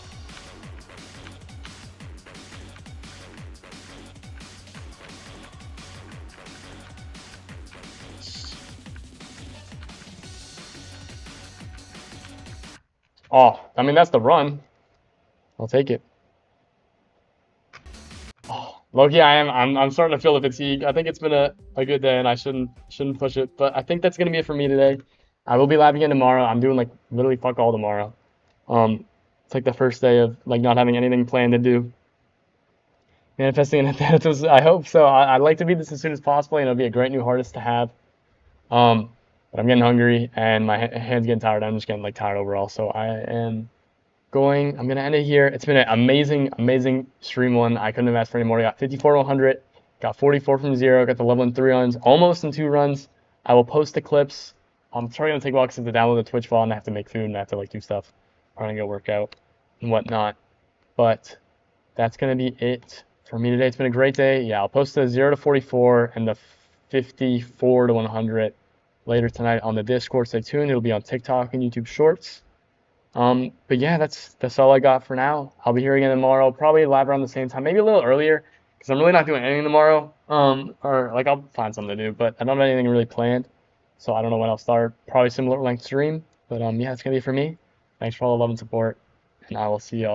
Oh, I mean, that's the run. I'll take it. Oh, low-key, I'm starting to feel the fatigue. I think it's been a good day, and I shouldn't push it. But I think that's gonna be it for me today. I will be live again tomorrow. I'm doing like literally fuck all tomorrow. It's like the first day of like not having anything planned to do. Manifesting an Thanatos, I hope so. I'd like to beat this as soon as possible. You know, it'd be a great new hardest to have. But I'm getting hungry and my hand's getting tired. I'm just getting like tired overall. So I'm gonna end it here. It's been an amazing stream one. I couldn't have asked for any more. I got 54 to 100, got 44 from 0, got the level in 3 runs, almost in 2 runs. I will post the clips. I'm probably gonna take a while because I have to download the Twitch file and I have to make food and I have to like do stuff. I'm gonna go work out and whatnot. But that's gonna be it for me today. It's been a great day. Yeah, I'll post the 0 to 44 and the 54 to 100 later tonight on the Discord. Stay tuned. It'll be on TikTok and YouTube Shorts. But yeah, that's all I got for now. I'll be here again tomorrow, probably live around the same time, maybe a little earlier, because I'm really not doing anything tomorrow. Or like I'll find something to do, but I don't have anything really planned, so I don't know when I'll start. Probably similar length stream, but yeah, it's gonna be for me. Thanks for all the love and support, and I will see y'all.